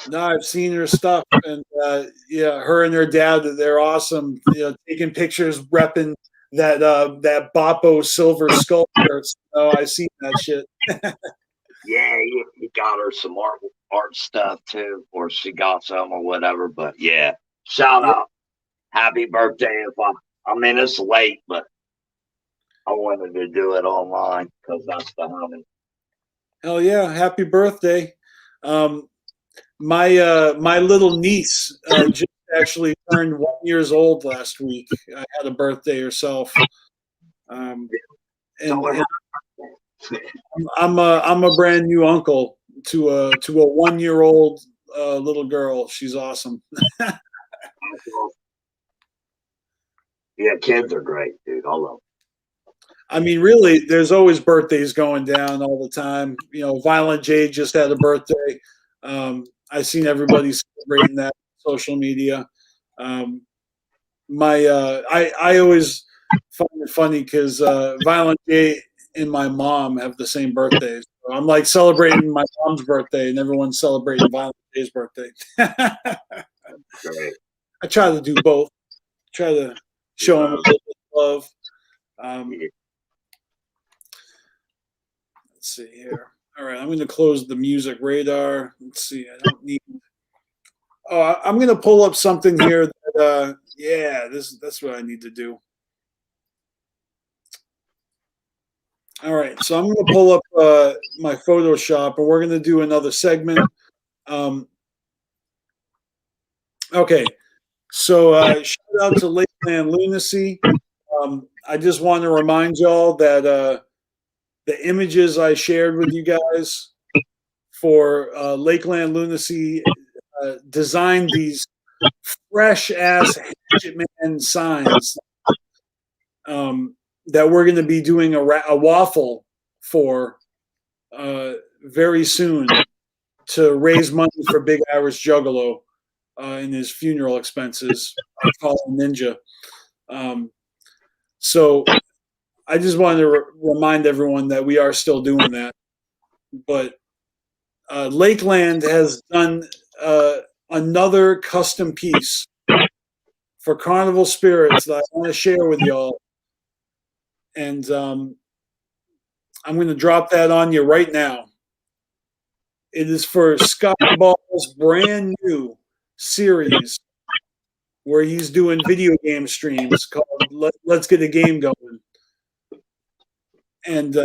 No, I've seen her stuff, and her and her dad, they're awesome. Taking pictures, repping that Boppo silver sculpture. I seen that shit. Yeah, he got her some art stuff too, or she got some or whatever. But yeah, shout out, happy birthday! I mean it's late, but I wanted to do it online because that's the homie. Hell yeah, happy birthday! My little niece just actually turned 1 year old last week. I had a birthday herself. And I'm a brand new uncle to a 1 year old little girl. She's awesome. Yeah, kids are great, dude. I love them. I mean, really, there's always birthdays going down all the time. Violent J just had a birthday. I've seen everybody celebrating that on social media. I always find it funny because Violent J and my mom have the same birthdays. So I'm like celebrating my mom's birthday, and everyone's celebrating Violent J's birthday. Great. I try to do both. Try to show them a little bit of love. Let's see here. All right, I'm going to close the music radar. Let's see. I don't need. Oh, I'm going to pull up something here. That's what I need to do. All right, so I'm going to pull up my Photoshop, and we're going to do another segment. Okay, so shout out to Lakeland Lunacy. I just want to remind y'all that the images I shared with you guys for Lakeland Lunacy designed these fresh-ass Hatchet Man signs that we're going to be doing a waffle for very soon to raise money for Big Irish Juggalo in his funeral expenses. I call him Ninja. So I just wanted to remind everyone that we are still doing that. But Lakeland has done another custom piece for Carnival Spirits that I want to share with y'all. And I'm going to drop that on you right now. It is for Scotty Ball's brand new series where he's doing video game streams called Let's Get a Game Going. And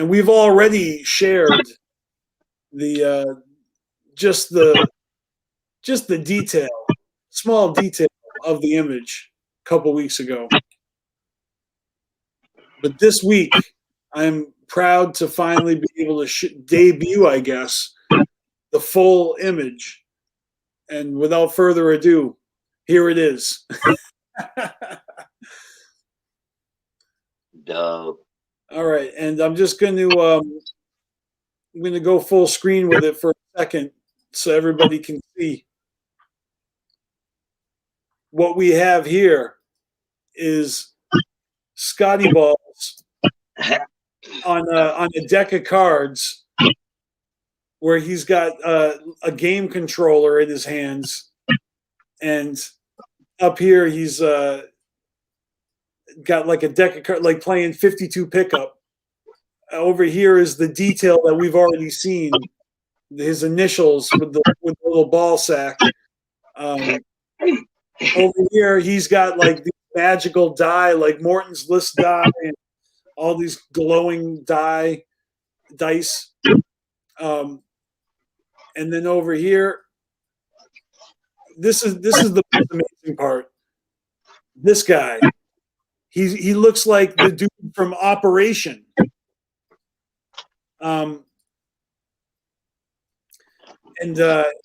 we've already shared the just the detail, small detail of the image a couple weeks ago. But this week, I'm proud to finally be able to debut, I guess, the full image. And without further ado, here it is. Dope. All right, and I'm just going to go full screen with it for a second so everybody can see. What we have here is Scotty Balls on a deck of cards where he's got a game controller in his hands, and up here he's got like a deck of cards, like playing 52 pickup. Over here is the detail that we've already seen, his initials with the little ball sack. Over here, he's got like the magical die, like Morton's List die, and all these glowing dice. And then over here, this is the most amazing part. This guy, he looks like the dude from Operation. And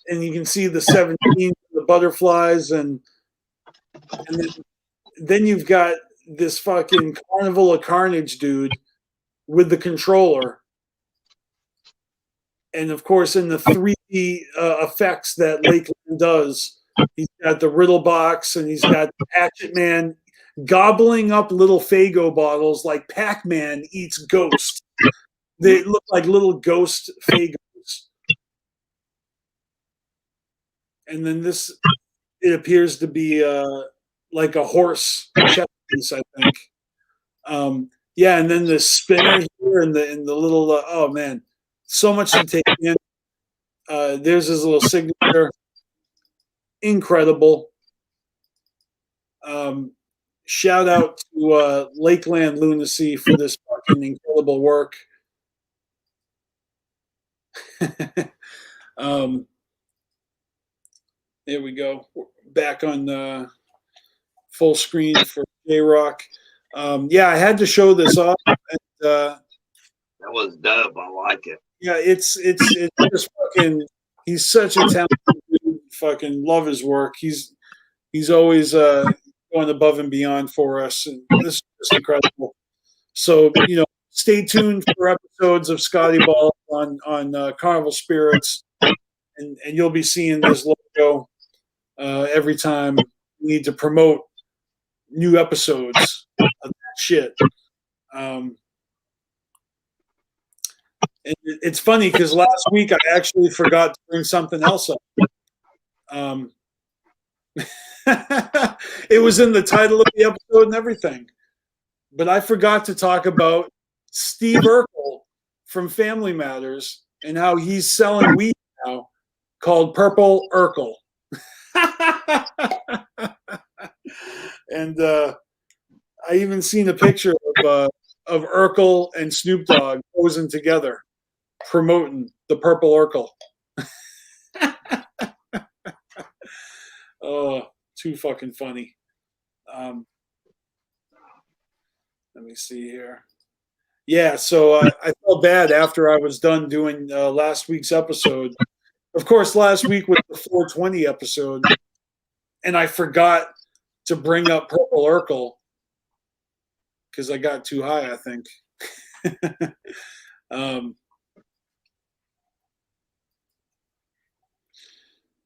you can see the 17, the butterflies, and then you've got this fucking Carnival of Carnage dude with the controller, and of course in the 3D effects that Lakeland does, he's got the riddle box, and he's got Hatchet Man gobbling up little Faygo bottles like Pac-Man eats ghosts. They look like little ghost Faygos. And then this, it appears to be like a horse chess piece, I think. Yeah, and then the spinner here and the little oh man, so much to take in. There's his little signature. Incredible. Shout out to Lakeland Lunacy for this fucking incredible work. There we go. Back on full screen for J-Rock. Yeah, I had to show this off. And, that was dope. I like it. Yeah, it's just fucking. He's such a talented dude. Fucking love his work. He's always going above and beyond for us, and this is just incredible. So stay tuned for episodes of Scotty Ball on Carnival Spirits, and you'll be seeing this logo every time we need to promote new episodes of that shit. And it's funny because last week I actually forgot to bring something else up. It was in the title of the episode and everything, but I forgot to talk about Steve Urkel from Family Matters and how he's selling weed now called Purple Urkel. And I even seen a picture of Urkel and Snoop Dogg posing together promoting the Purple Urkel. Oh, too fucking funny. Let me see here. Yeah, so I felt bad after I was done doing last week's episode. Of course, last week was the 420 episode, and I forgot to bring up Purple Urkel because I got too high, I think.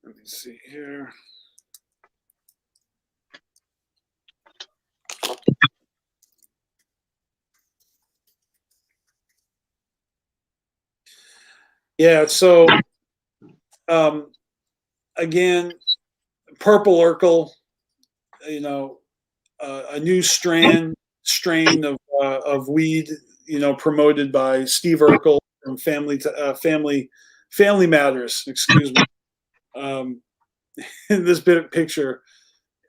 Let me see here. Yeah, so again, Purple Urkel, a new strain of weed, promoted by Steve Urkel from Family Family Matters, excuse me. In this picture,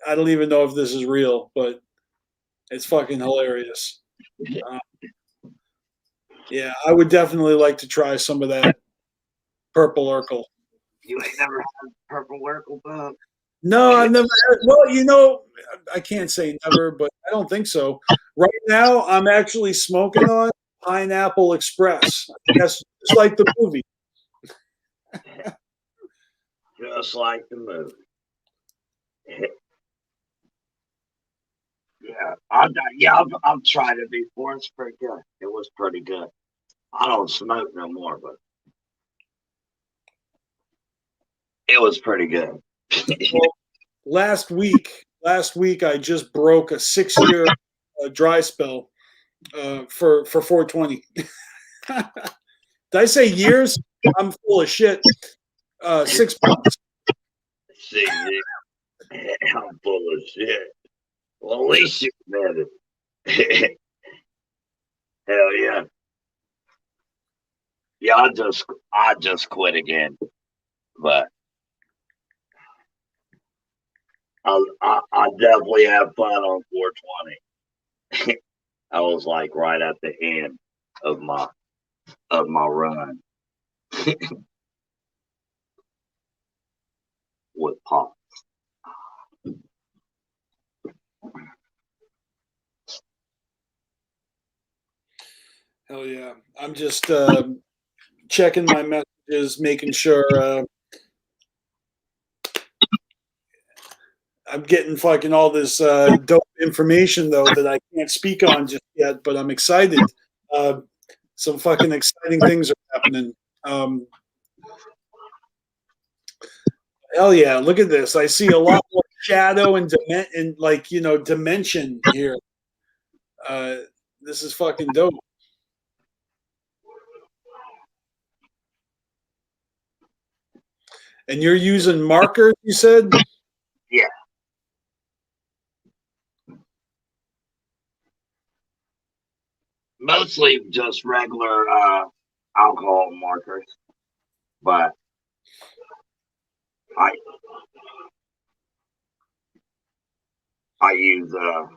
I don't even know if this is real, but it's fucking hilarious. Yeah, I would definitely like to try some of that purple Urkel. You ain't never had purple Urkel, Bob? No, I've never had, well, I can't say never, but I don't think so. Right now, I'm actually smoking on Pineapple Express. That's just like the movie. Just like the movie. Yeah, I've tried it before. It's pretty good. It was pretty good. I don't smoke no more, but it was pretty good. Well, last week, I just broke a 6-year dry spell for 420. Did I say years? I'm full of shit. 6 months. See, I'm full of shit. Well, at least you admit it. Hell yeah. Yeah, I just quit again, but I definitely have fun on 420. I was like right at the end of my run with Pop. Hell yeah. I'm just checking my messages, making sure I'm getting fucking all this dope information, though, that I can't speak on just yet, but I'm excited. Some fucking exciting things are happening. Hell yeah. Look at this. I see a lot more shadow and dimension here. This is fucking dope. And you're using markers, you said? Yeah. Mostly just regular alcohol markers, but I use the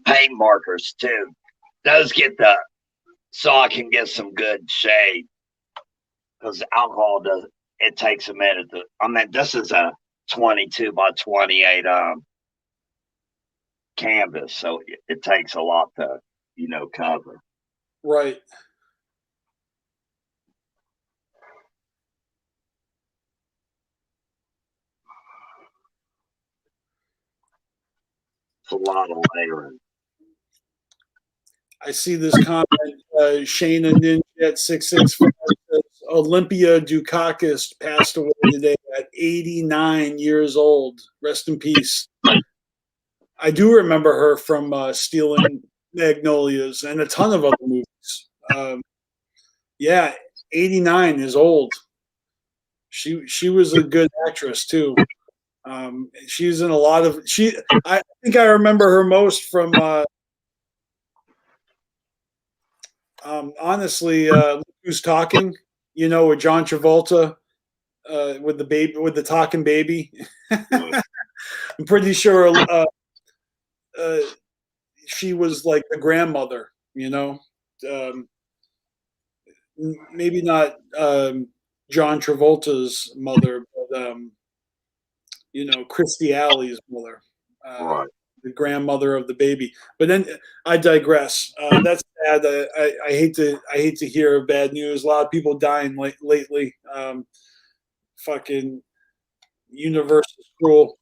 paint markers too. Those so I can get some good shade, because alcohol it takes a minute to. I mean, this is a 22 by 28 canvas, so it takes a lot to cover. Right. It's a lot of layering. I see this comment. Shayna Ninja at 665 says Olympia Dukakis passed away today at 89 years old. Rest in peace. I do remember her from Stealing Magnolias and a ton of other movies. Yeah, 89 is old. She was a good actress too. She's in a lot of I think I remember her most from honestly, Who's Talking, with John Travolta, with the talking baby. I'm pretty sure she was like the grandmother, maybe not John Travolta's mother, but Christy Alley's mother, right. The grandmother of the baby. But then I digress. That's bad. I hate to hear bad news. A lot of people dying lately. Fucking universe is cruel.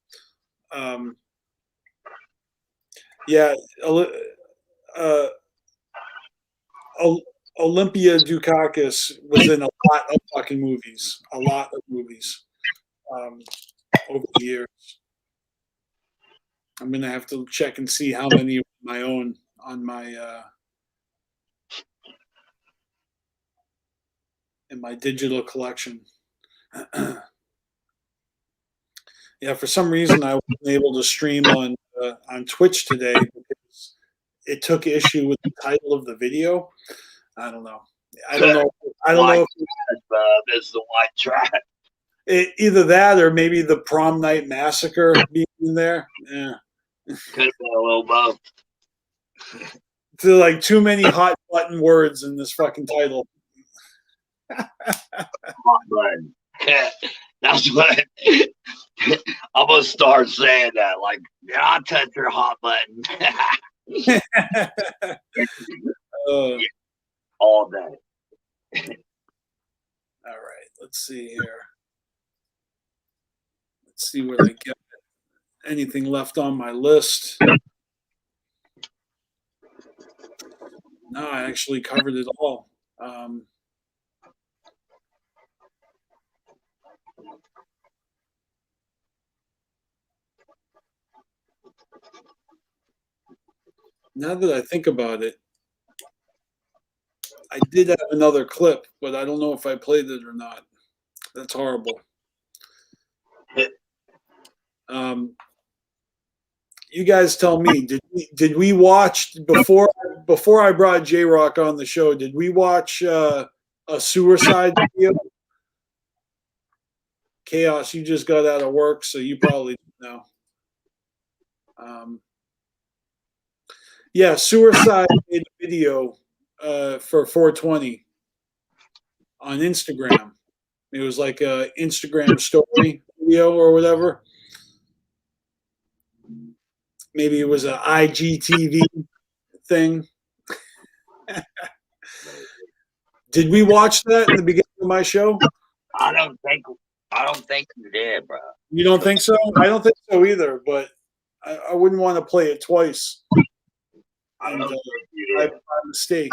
Yeah. Olympia Dukakis was in a lot of fucking movies. A lot of movies over the years. I'm gonna have to check and see how many of my own on my in my digital collection. Yeah, for some reason I wasn't able to stream on Twitch today because it took issue with the title of the video. I don't know. I don't know. I don't know if it's the white trash. Either that or maybe the prom night massacre being in there. Yeah. Could have been a little both. There like too many hot button words in this fucking title. Hot button. That's what I'm gonna start saying that. Like, yeah, I'll touch your hot button. All day. All right, let's see here. Let's see where they get anything left on my list. No, I actually covered it all. Now that I think about it, I did have another clip, but I don't know if I played it or not. That's horrible. You guys tell me. Did we watch before I brought J-Rock on the show? Did we watch a suicide video? Chaos, you just got out of work, so you probably don't know. Yeah, Suicide made a video for 420 on Instagram. It was like a Instagram story video or whatever. Maybe it was an IGTV thing. Did we watch that in the beginning of my show? I don't think you did, bro. You don't think so? I don't think so either, but I wouldn't want to play it twice. And by mistake.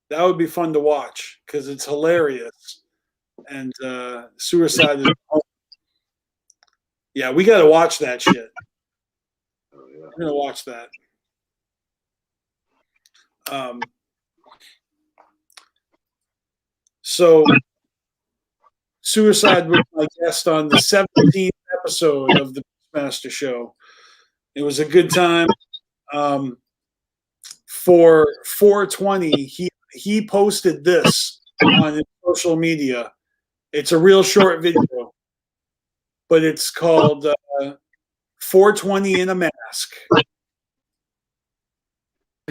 That would be fun to watch because it's hilarious. And suicide is. Yeah, we got to watch that shit. We're gonna watch that. So, Suicide was my guest on the 17th episode of the BeastMasteR Show. It was a good time. For 420, he posted this on his social media. It's a real short video, but it's called 420 in a Mask.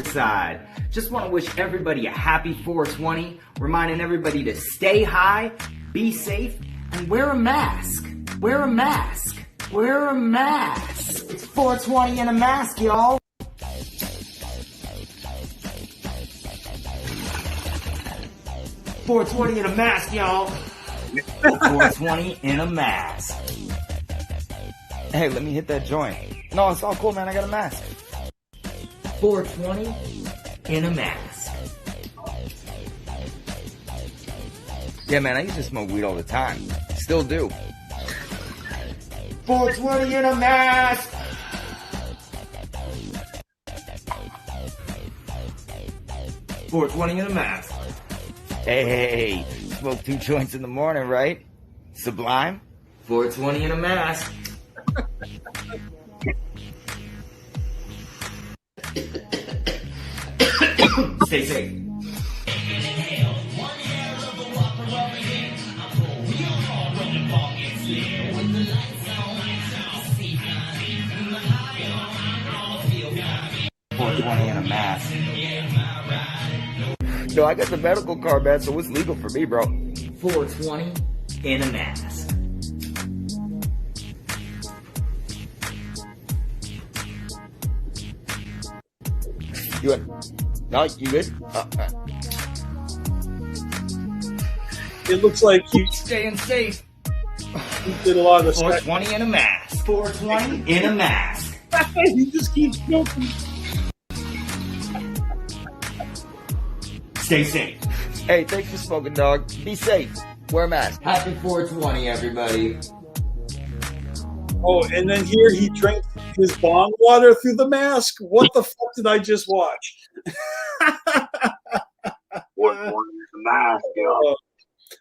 Side. Just want to wish everybody a happy 420, reminding everybody to stay high, be safe, and wear a mask. Wear a mask. Wear a mask. It's 420 in a mask, y'all. $420 in a mask, y'all. $420 in a mask. Hey, let me hit that joint. No, it's all cool, man. I got a mask. $420 in a mask. Yeah, man, I used to smoke weed all the time. Still do. $420 in a mask. $420 in a mask. Hey, smoke 2 joints in the morning, right? Sublime. $420 in a mask. Stay safe. $420 in a mask. No, I got the medical card, man, so it's legal for me, bro. $420 in a mask. You no, you good? It looks like you staying safe. You did a lot of 420 in a mask. 420 in a mask. He just keeps smoking. Stay safe. Hey, thanks for smoking, dog. Be safe. Wear a mask. Happy 420, everybody. Oh, and then here he drinks his bong water through the mask. What the fuck did I just watch?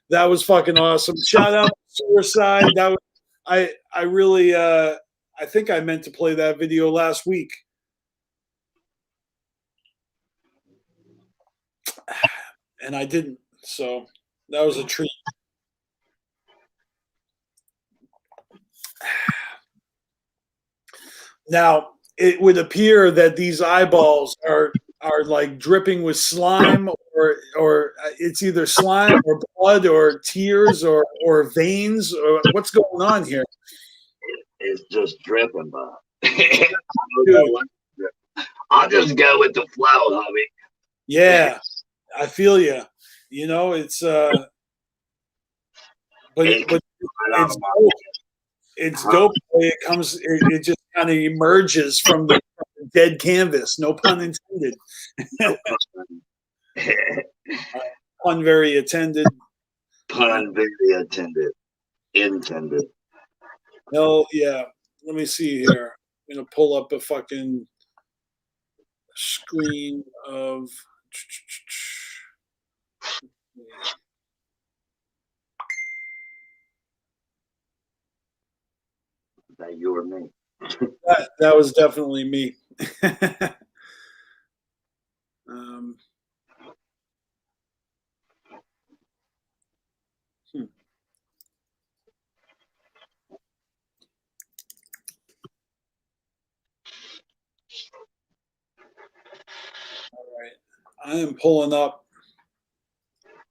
That was fucking awesome. Shout out to Suicide. That was I really I I think I meant to play that video last week. And I didn't. So that was a treat. Now, it would appear that these eyeballs are like dripping with slime, or it's either slime or blood or tears or veins, or what's going on here? It's just dripping, Bob. I'll just go with the flow, homie. Yeah, I feel you. You know, it's but it's dope. It's dope the way it comes. It just kind of emerges from the dead canvas. No pun intended. Pun very attended. Pun very attended. Intended. Hell yeah. Let me see here. I'm gonna pull up a fucking screen of. That you or me? That was definitely me. All right, I am pulling up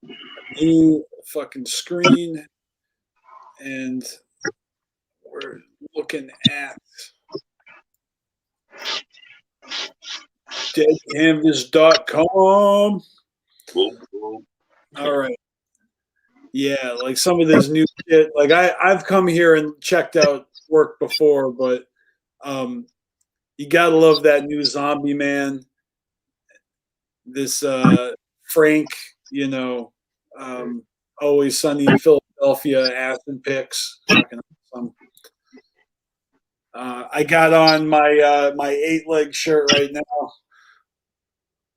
a new fucking screen, and we're looking at deadcanvas.com. All right. Yeah, like some of this new shit. Like I've come here and checked out work before, but you gotta love that new Zombie Man. This Frank, you know, Always Sunny in Philadelphia, Aspen Picks. Fucking awesome. I got on my my 8-leg shirt right now.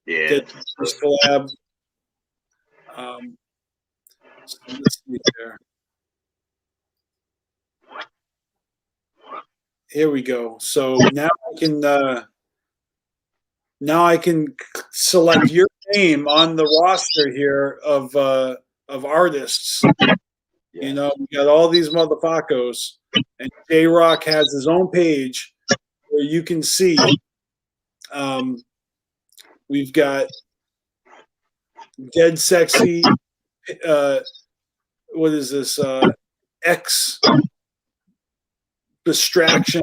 Yeah. This collab. So let's see here. Here we go. So now I can select your name on the roster here of artists. Yeah. You know, we got all these motherfuckers, and J Rock has his own page where you can see. We've got Dead Sexy. What is this? X Distractions.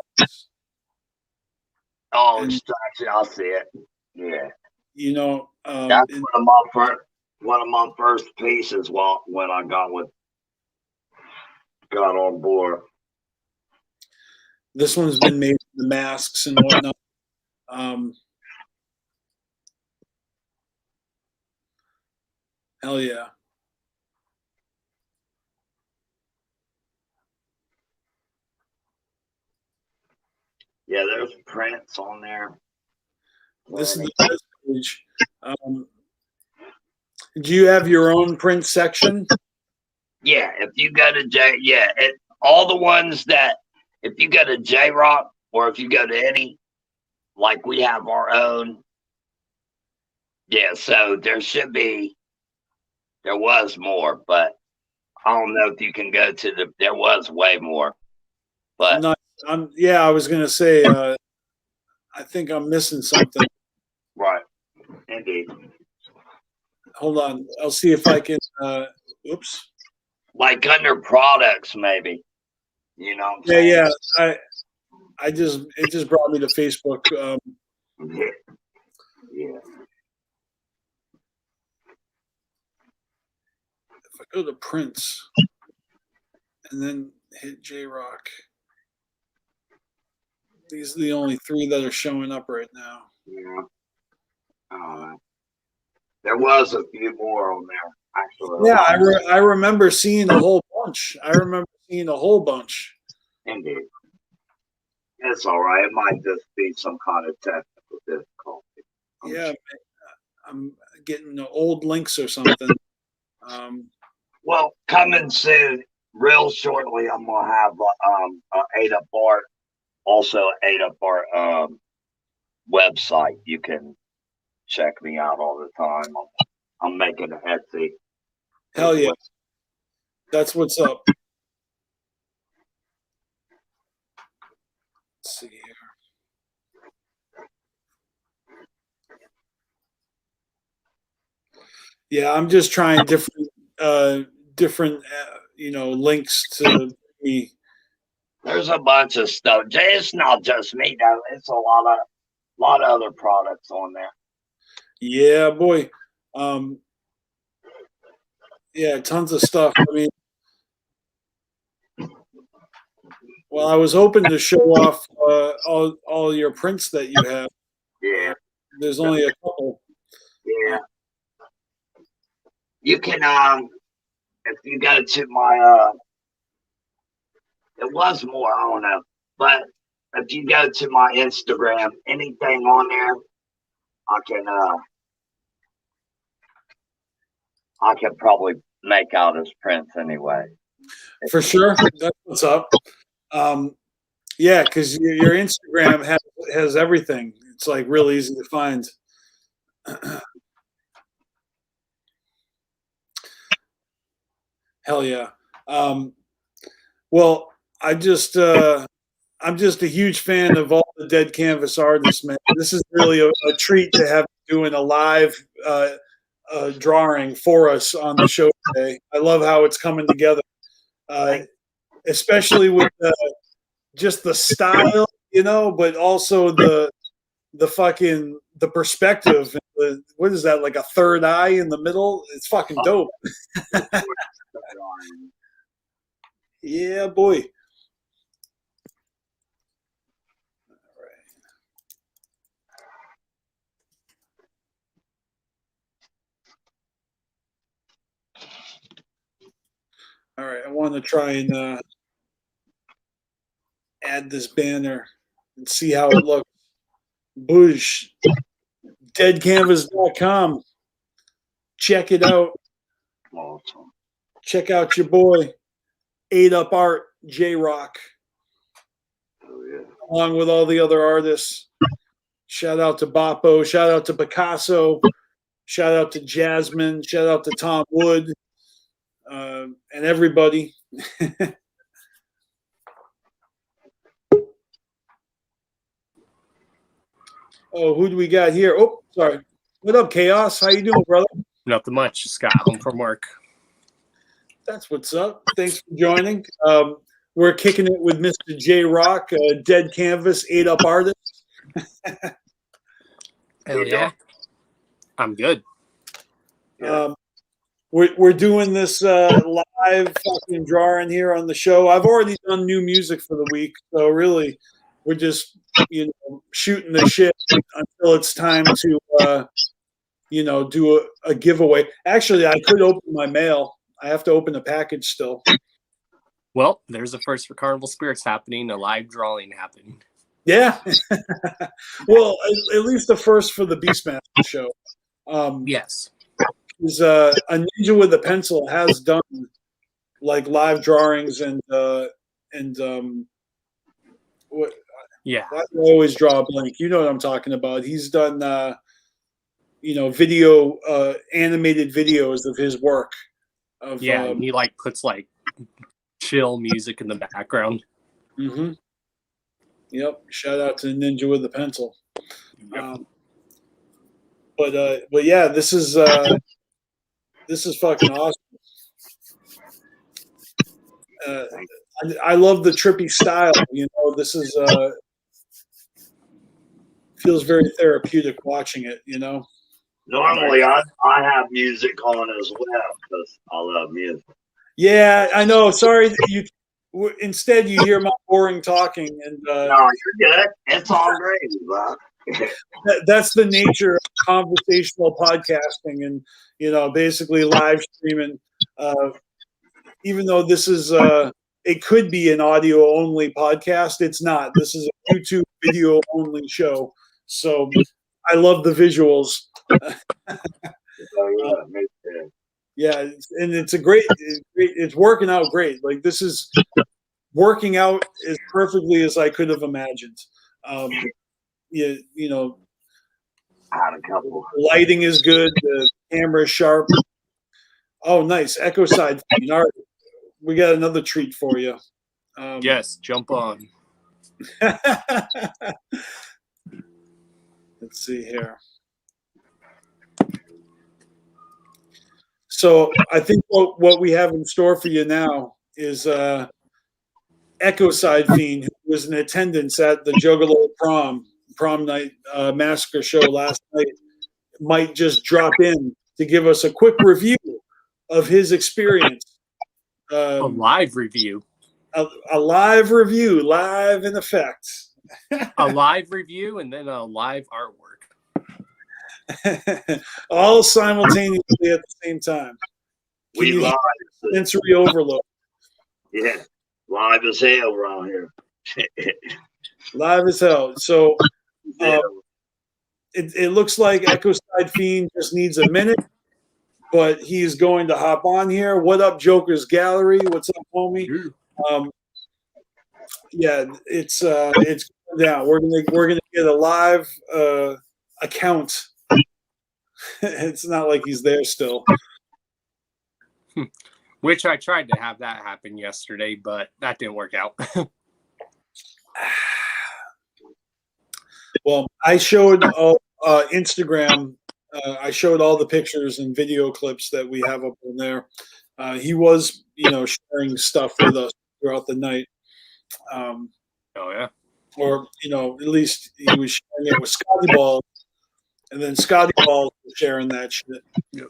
Oh, Distraction! I'll see it. Yeah. You know, that's one of my first pieces. When I got on board. This one's been made with the masks and whatnot. Hell yeah. Yeah, there's prints on there. This is the best page. Do you have your own print section? Yeah, if you go to all the ones that, if you go to J Rock or if you go to any, like we have our own. Yeah, so there was more, but I don't know if you can go to there was way more. But I was gonna say I think I'm missing something. Right. Indeed. Hold on. I'll see if I can oops. Like under products, maybe. You know what I'm saying? Yeah. It just brought me to Facebook. Yeah. If I go to Prince and then hit J Rock. These are the only 3 that are showing up right now. Yeah. There was a few more on there, actually. Yeah, I remember seeing a whole bunch. Indeed. It's all right. It might just be some kind of technical difficulty. Yeah, I'm getting old links or something. Well, coming soon, real shortly, I'm gonna have a 8-up art also ate up our website. You can check me out all the time. I'm making an Etsy. Hell yeah. That's what's up. Let's see here. Yeah, I'm just trying different links to me. There's a bunch of stuff. It's not just me though. It's a lot of other products on there. Yeah, boy. Yeah, tons of stuff. I mean, well, I was hoping to show off all your prints that you have. Yeah. There's only a couple. Yeah. You can if you go to my it was more, I don't know. But if you go to my Instagram, anything on there, I can probably make out his prints anyway. For sure. That's what's up. Yeah, because your Instagram has everything. It's like real easy to find. Hell yeah. Well, I'm just a huge fan of all the Dead Canvas artists, man. This is really a treat to have doing a live drawing for us on the show today. I love how it's coming together, especially with just the style, but also the perspective. What is that, like a third eye in the middle? It's fucking dope. Yeah, boy. All right, I want to try and add this banner and see how it looks. Boosh. Deadcanvas.com. Check it out. Awesome. Check out your boy, 8up Art, J-Rock. Oh, yeah. Along with all the other artists. Shout out to Boppo. Shout out to Picasso. Shout out to Jasmine. Shout out to Tom Wood. And everybody. Oh, who do we got here? Oh, sorry. What up, Chaos? How you doing, brother? Nothing much. Just got home from work. That's what's up. Thanks for joining. We're kicking it with Mr. J-Rock, Dead Canvas, 8up artist. Hell yeah. I'm good. We're doing this live fucking drawing here on the show. I've already done new music for the week, so really we're just shooting the shit until it's time to do a giveaway. Actually, I could open my mail. I have to open the package still. Well, there's a first for Carnival Spirits happening, a live drawing happening. Yeah. Well, at least the first for the BeastMasteR show. Yes. Is a Ninja with a Pencil has done like live drawings and what? Yeah, I always draw a blank. You know what I'm talking about. He's done video animated videos of his work. And he puts chill music in the background. Mm-hmm. Yep. Shout out to Ninja with a Pencil. Yep. But yeah, this is fucking awesome. I love the trippy style. This is feels very therapeutic watching it. Normally, I have music on as well because I love music. Yeah, I know. Sorry, instead you hear my boring talking and. No, you're good. It's all great, bro. That's the nature of conversational podcasting and basically live streaming. Even though this is it could be an audio only podcast, it's not. This is a YouTube video only show, so I love the visuals. Yeah, and it's working out great. Like this is working out as perfectly as I could have imagined. You know, lighting is good. The camera is sharp. Oh, nice. Echo side. All right. We got another treat for you. Yes, jump on. Let's see here. So I think what we have in store for you now is Echo Side Fiend, who was in attendance at the Juggalo prom night massacre show last night, might just drop in to give us a quick review of his experience. A live review. A live review, live in effect. A live review and then a live artwork. All simultaneously at the same time. We live. Sensory overload. Yeah, live as hell around here. Live as hell. So it looks like Echo Side Fiend just needs a minute, but he's going to hop on here. What up, Joker's Gallery? What's up, homie? Yeah, it's going down. We're gonna get a live account. It's not like he's there still. Which I tried to have that happen yesterday, but that didn't work out. Well, I showed Instagram. I showed all the pictures and video clips that we have up on there. He was, sharing stuff with us throughout the night. Oh yeah. Or at least he was sharing it with Scotty Ball, and then Scotty Ball was sharing that shit. Yep.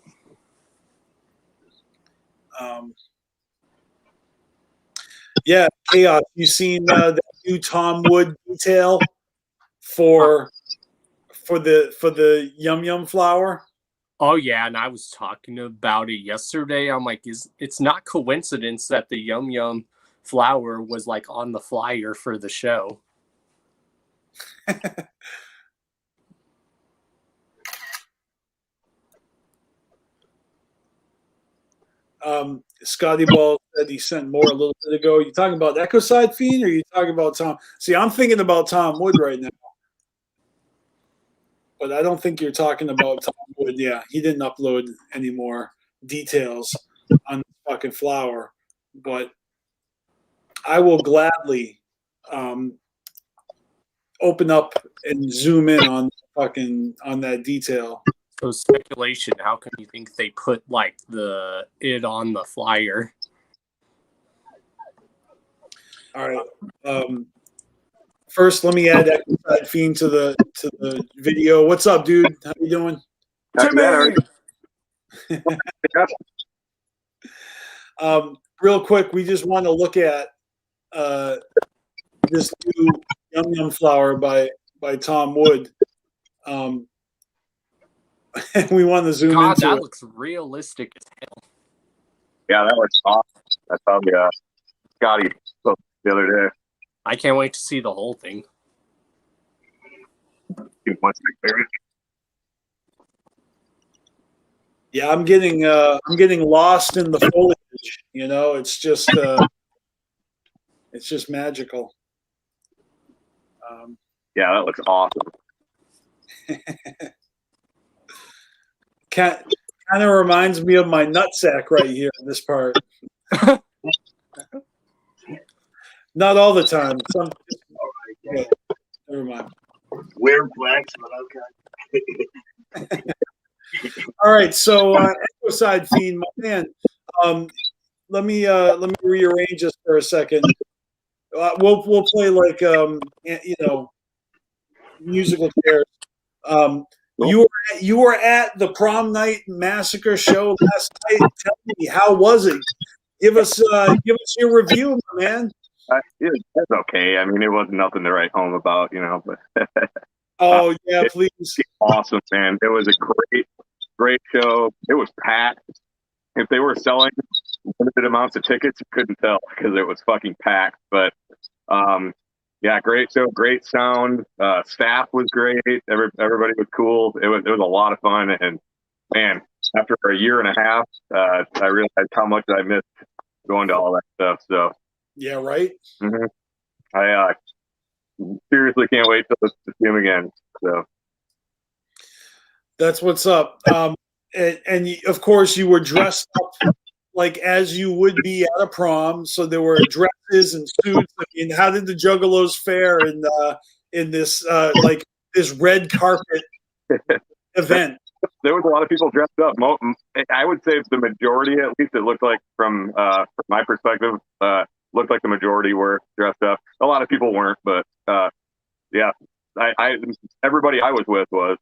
Yeah, Chaos. You seen the new Tom Wood detail for the Yum Yum flower? Oh yeah, and I was talking about it yesterday. I'm like, it's not coincidence that the Yum Yum flower was like on the flyer for the show. Scotty Ball said he sent more a little bit ago. You talking about Echo Side Fiend, or you talking about Tom? See, I'm thinking about Tom Wood right now, but I don't think you're talking about Tom Wood. Yeah, he didn't upload any more details on the fucking flower, but I will gladly open up and zoom in on that detail. So speculation, how come you think they put like it on the flyer? All right. First, let me add Echo Side Fiend to the video. What's up, dude? How you doing? Real quick, we just want to look at this new Yum Yum flower by Tom Wood. We want to zoom into that it. looks realistic as hell. Yeah, that looks awesome. That's probably Scotty the other day. I can't wait to see the whole thing. Yeah, I'm getting lost in the foliage. It's just magical. Yeah, that looks awesome. Kind of reminds me of my nutsack right here in this part. Not all the time. Yeah, never mind. Weird flex, but okay. All right, so Echo Side Fiend, my man. Let me rearrange this for a second. We'll play like musical chairs. You were at the prom night massacre show last night. Tell me, how was it? Give us your review, my man. It's okay. I mean, it wasn't nothing to write home about, but oh yeah, please. Awesome, man. It was a great show. It was packed. If they were selling limited amounts of tickets, you couldn't tell because it was fucking packed. But yeah, great show, great sound. Staff was great. Everybody was cool. It was a lot of fun. And man, after a year and a half, I realized how much I missed going to all that stuff. So Yeah, right. Mm-hmm. I seriously can't wait to see him again. So that's what's up. And of course, you were dressed up like as you would be at a prom. So there were dresses and suits. I mean, how did the Juggalos fare in this like this red carpet event? There was a lot of people dressed up. I would say the majority, at least, it looked like from my perspective, looked like the majority were dressed up. A lot of people weren't, but yeah, everybody I was with was.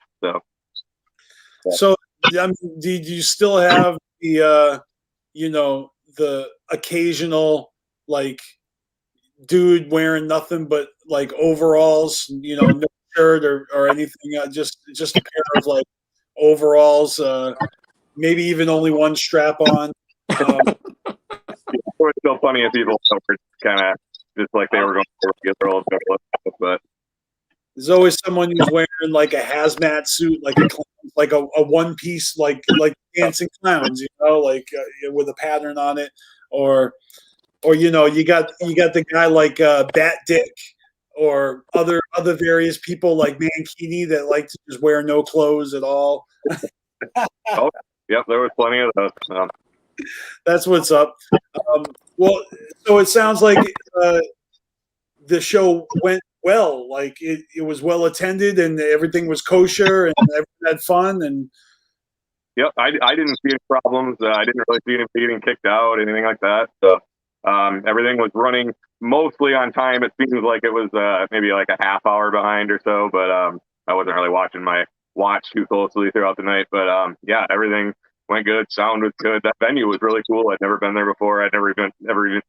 So, I mean, did you still have the the occasional like dude wearing nothing but like overalls, no shirt or anything, just a pair of like overalls, maybe even only one strap on. It was still plenty of people that were kind of just like they were going to get their old stuff, but there's always someone who's wearing like a hazmat suit, like a one piece, like dancing clowns, like with a pattern on it, or you got the guy like Bat Dick or other various people like Mankini that like to just wear no clothes at all. Oh, yep, there was plenty of those. That's what's up. Well, so it sounds like the show went well. Like it was well attended and everything was kosher and everyone had fun. And yep, I didn't see any problems. I didn't really see anybody getting kicked out, anything like that. So everything was running mostly on time. It seems like it was maybe like a half hour behind or so, but I wasn't really watching my watch too closely throughout the night. But yeah, everything went good. Sound was good. That venue was really cool. I'd never been there before. I'd never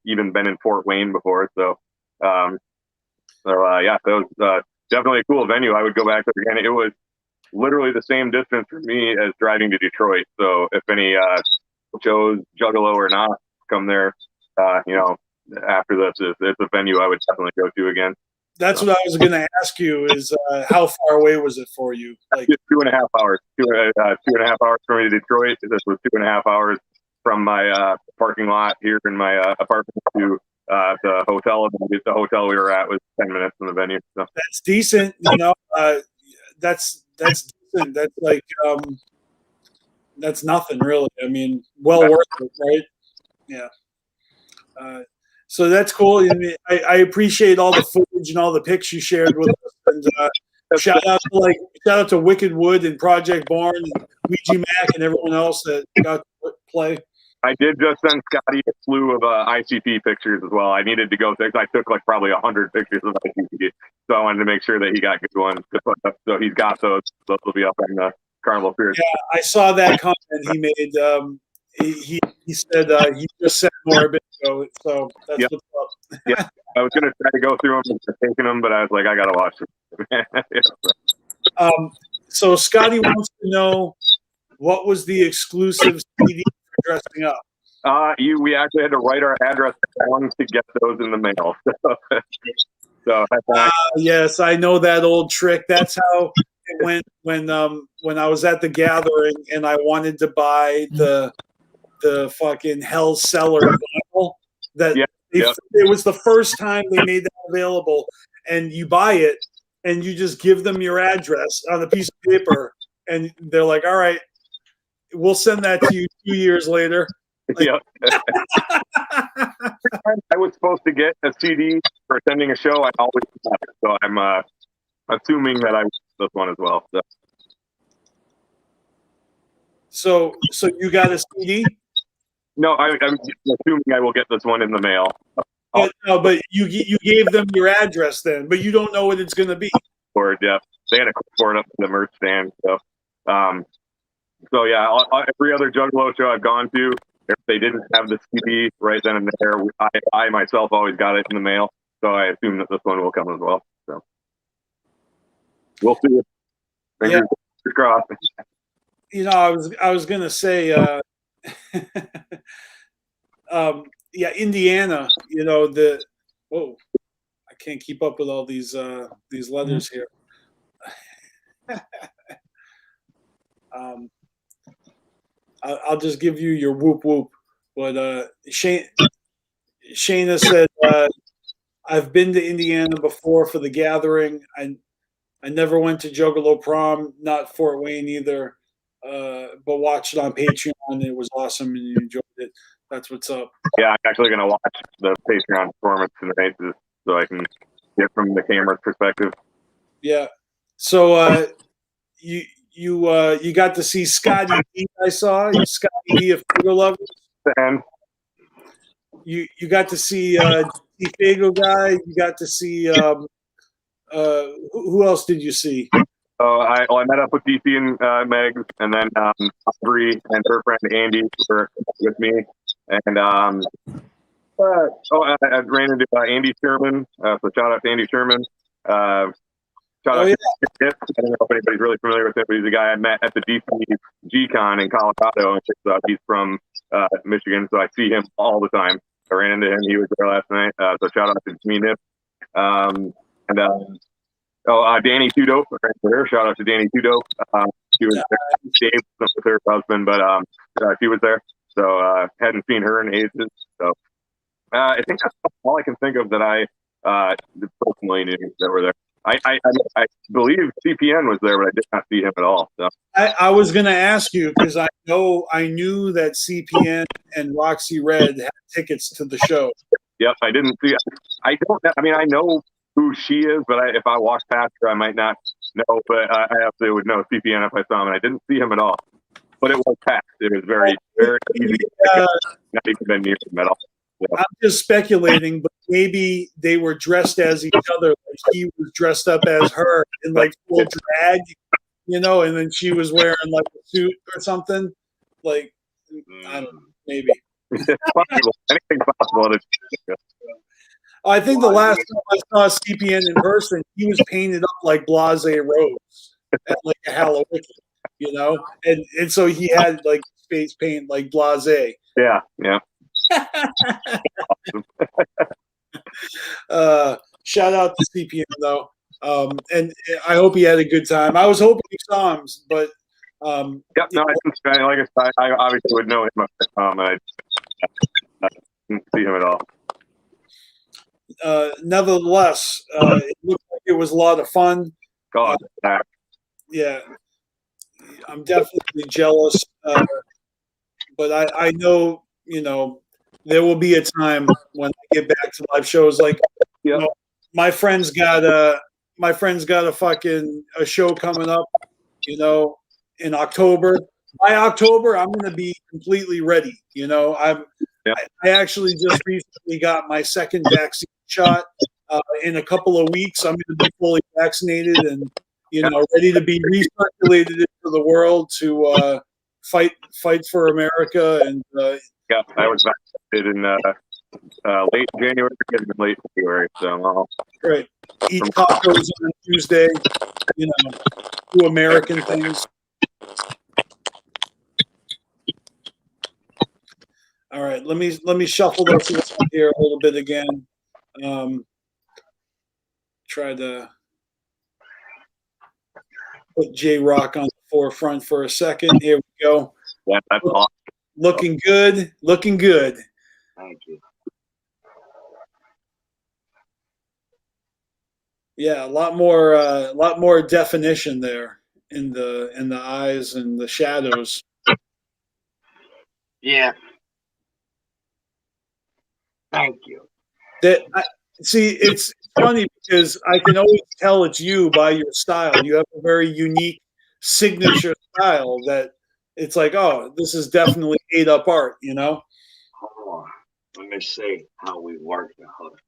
even been in Fort Wayne before. So yeah, that was definitely a cool venue. I would go back there again. It was literally the same distance for me as driving to Detroit. So if any shows, Juggalo or not, come there, after this, it's a venue I would definitely go to again. That's what I was going to ask you is how far away was it for you? Like 2.5 hours, 2.5 hours from me to Detroit. This was 2.5 hours from my parking lot here in my apartment to the hotel. The hotel we were at was 10 minutes from the venue. So. That's decent. That's decent. That's like, that's nothing really. I mean, well worth it, right? Yeah. So that's cool. I appreciate all the footage and all the pics you shared with us. And shout out to Wicked Wood and Project Barn and Ouija Mac and everyone else that got to play. I did just send Scotty a slew of ICP pictures as well. I needed to go through. I took like probably 100 pictures of ICP, so I wanted to make sure that he got good ones to put up. So he's got those. Those will be up on the Carnival Spirits. Yeah, I saw that comment he made. He said he just sent more a bit ago, so that's what's up. Yeah, I was gonna try to go through them and taking them, but I was like, I gotta watch them. So Scotty wants to know what was the exclusive CD for dressing up. We actually had to write our address down to get those in the mail. So yes, I know that old trick. That's how it went when I was at the gathering and I wanted to buy the fucking Hell Cellar vinyl. It was the first time they made that available, and you buy it and you just give them your address on a piece of paper, and they're like, "All right, we'll send that to you 2 years later." Like, I was supposed to get a CD for attending a show. I always got it, so I'm assuming that I was this one as well. So you got a CD? No, I'm assuming I will get this one in the mail. But you gave them your address then, but you don't know what it's going to be. Or yeah, they had a for it up in the merch stand. So yeah, every other Juggalo show I've gone to, if they didn't have the CD right then and there, I myself always got it in the mail. So I assume that this one will come as well. So we'll see. Fingers crossed. I was gonna say, Indiana. I can't keep up with all these letters here. I'll just give you your whoop whoop. But Shayna said, I've been to Indiana before for the gathering. I never went to Juggalo Prom, not Fort Wayne either, but watched it on Patreon. It was awesome and you enjoyed it. That's what's up. Yeah, I'm actually going to watch the Patreon performance tonight so I can get from the camera's perspective. Yeah. So you got to see Scotty D, I saw. Scotty D of Fago Lovers. And you got to see the Fago guy. You got to see who else did you see? So I met up with DC and Meg, and then Aubrey and her friend Andy were with me. And I ran into Andy Sherman. So shout out to Andy Sherman. Shout out to Skip. I don't know if anybody's really familiar with him, but he's a guy I met at the DC G-Con in Colorado. And he's from Michigan, so I see him all the time. I ran into him. He was there last night. So shout out to me, Nip. Danny Tudo. Shout out to Danny Tudo. She was there. Dave was with her husband, but she was there. So hadn't seen her in ages. So I think that's all I can think of that I personally knew that were there. I believe CPN was there, but I did not see him at all. So. I was going to ask you because I knew that CPN and Roxy Red had tickets to the show. Yep, I didn't see. I know who she is, but if I walked past her, I might not know. But I absolutely would know CPN if I saw him, and I didn't see him at all. But it was packed. It was very, very easy. Not even been near him at all. Yeah. I'm just speculating, but maybe they were dressed as each other. Like he was dressed up as her in like full drag, and then she was wearing like a suit or something. Like, I don't know, maybe. It's possible. Anything's possible. I think the last time I saw CPN in person, he was painted up like Blase Rose at like a Halloween, and so he had like face paint like Blase. Yeah. Shout out to CPN though, and I hope he had a good time. I was hoping he saw him, but I obviously would know him if I saw him. I didn't see him at all. Nevertheless, it looked like it was a lot of fun. Yeah, I'm definitely jealous, but I know there will be a time when I get back to live shows. Like, my friend's got a fucking a show coming up, in October. By October, I'm going to be completely ready. I actually just recently got my second vaccine shot. In a couple of weeks, I'm going to be fully vaccinated and, ready to be recirculated into the world to fight for America. And I was vaccinated in late January and late February. So great. Eat tacos on Tuesday. Do American things. All right, let me shuffle this here a little bit again. Try to put J-Rock on the forefront for a second. Here we go. Yeah, that's awesome. Looking good. Looking good. Thank you. Yeah, a lot more definition there in the eyes and the shadows. Yeah. Thank you. See, it's funny because I can always tell it's you by your style. You have a very unique signature style that it's like, oh, this is definitely ate up art, Hold on. Let me see how we work the hood.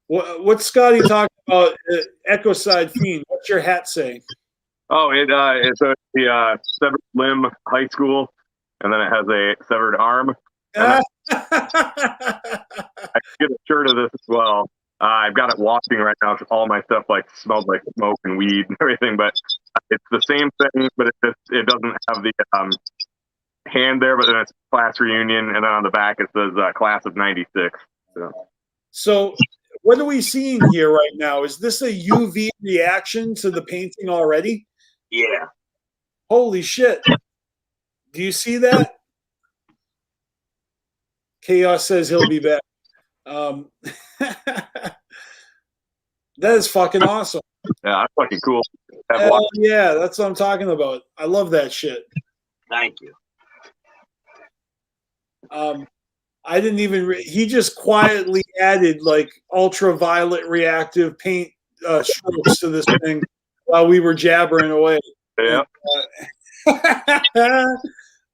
What's Scotty talking about? Echo Side Fiend. What's your hat say? Oh, it's the severed limb high school, and then it has a severed arm. I get a shirt of this as well. I've got it washing right now. All my stuff smells like smoke and weed and everything, but it's the same thing, but it doesn't have the hand there, but then it's class reunion, and then on the back it says class of '96. So what are we seeing here right now? Is this a UV reaction to the painting already? Yeah. Holy shit. Do you see that? Chaos says he'll be back. That is fucking awesome. Yeah, that's fucking cool. Hell yeah, that's what I'm talking about. I love that shit. Thank you. I didn't even. He just quietly added like ultraviolet reactive paint strokes to this thing while we were jabbering away. Yeah.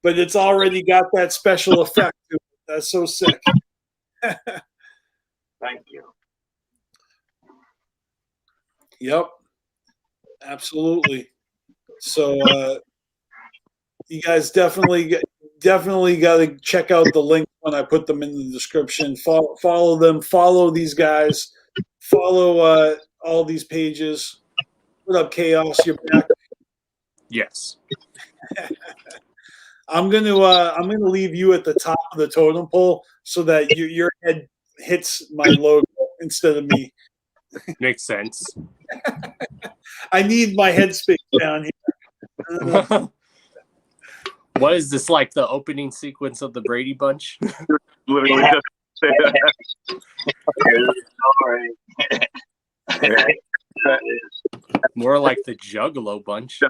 But it's already got that special effect to it. That's so sick. Thank you. Yep. Absolutely. So you guys definitely got to check out the link when I put them in the description. Follow them. Follow these guys. Follow all these pages. What up, Chaos? You're back. Yes. I'm gonna leave you at the top of the totem pole so that your head hits my logo instead of me. Makes sense. I need my headspace down here. What is this, like the opening sequence of the Brady Bunch? Literally just say that. More like the Juggalo Bunch.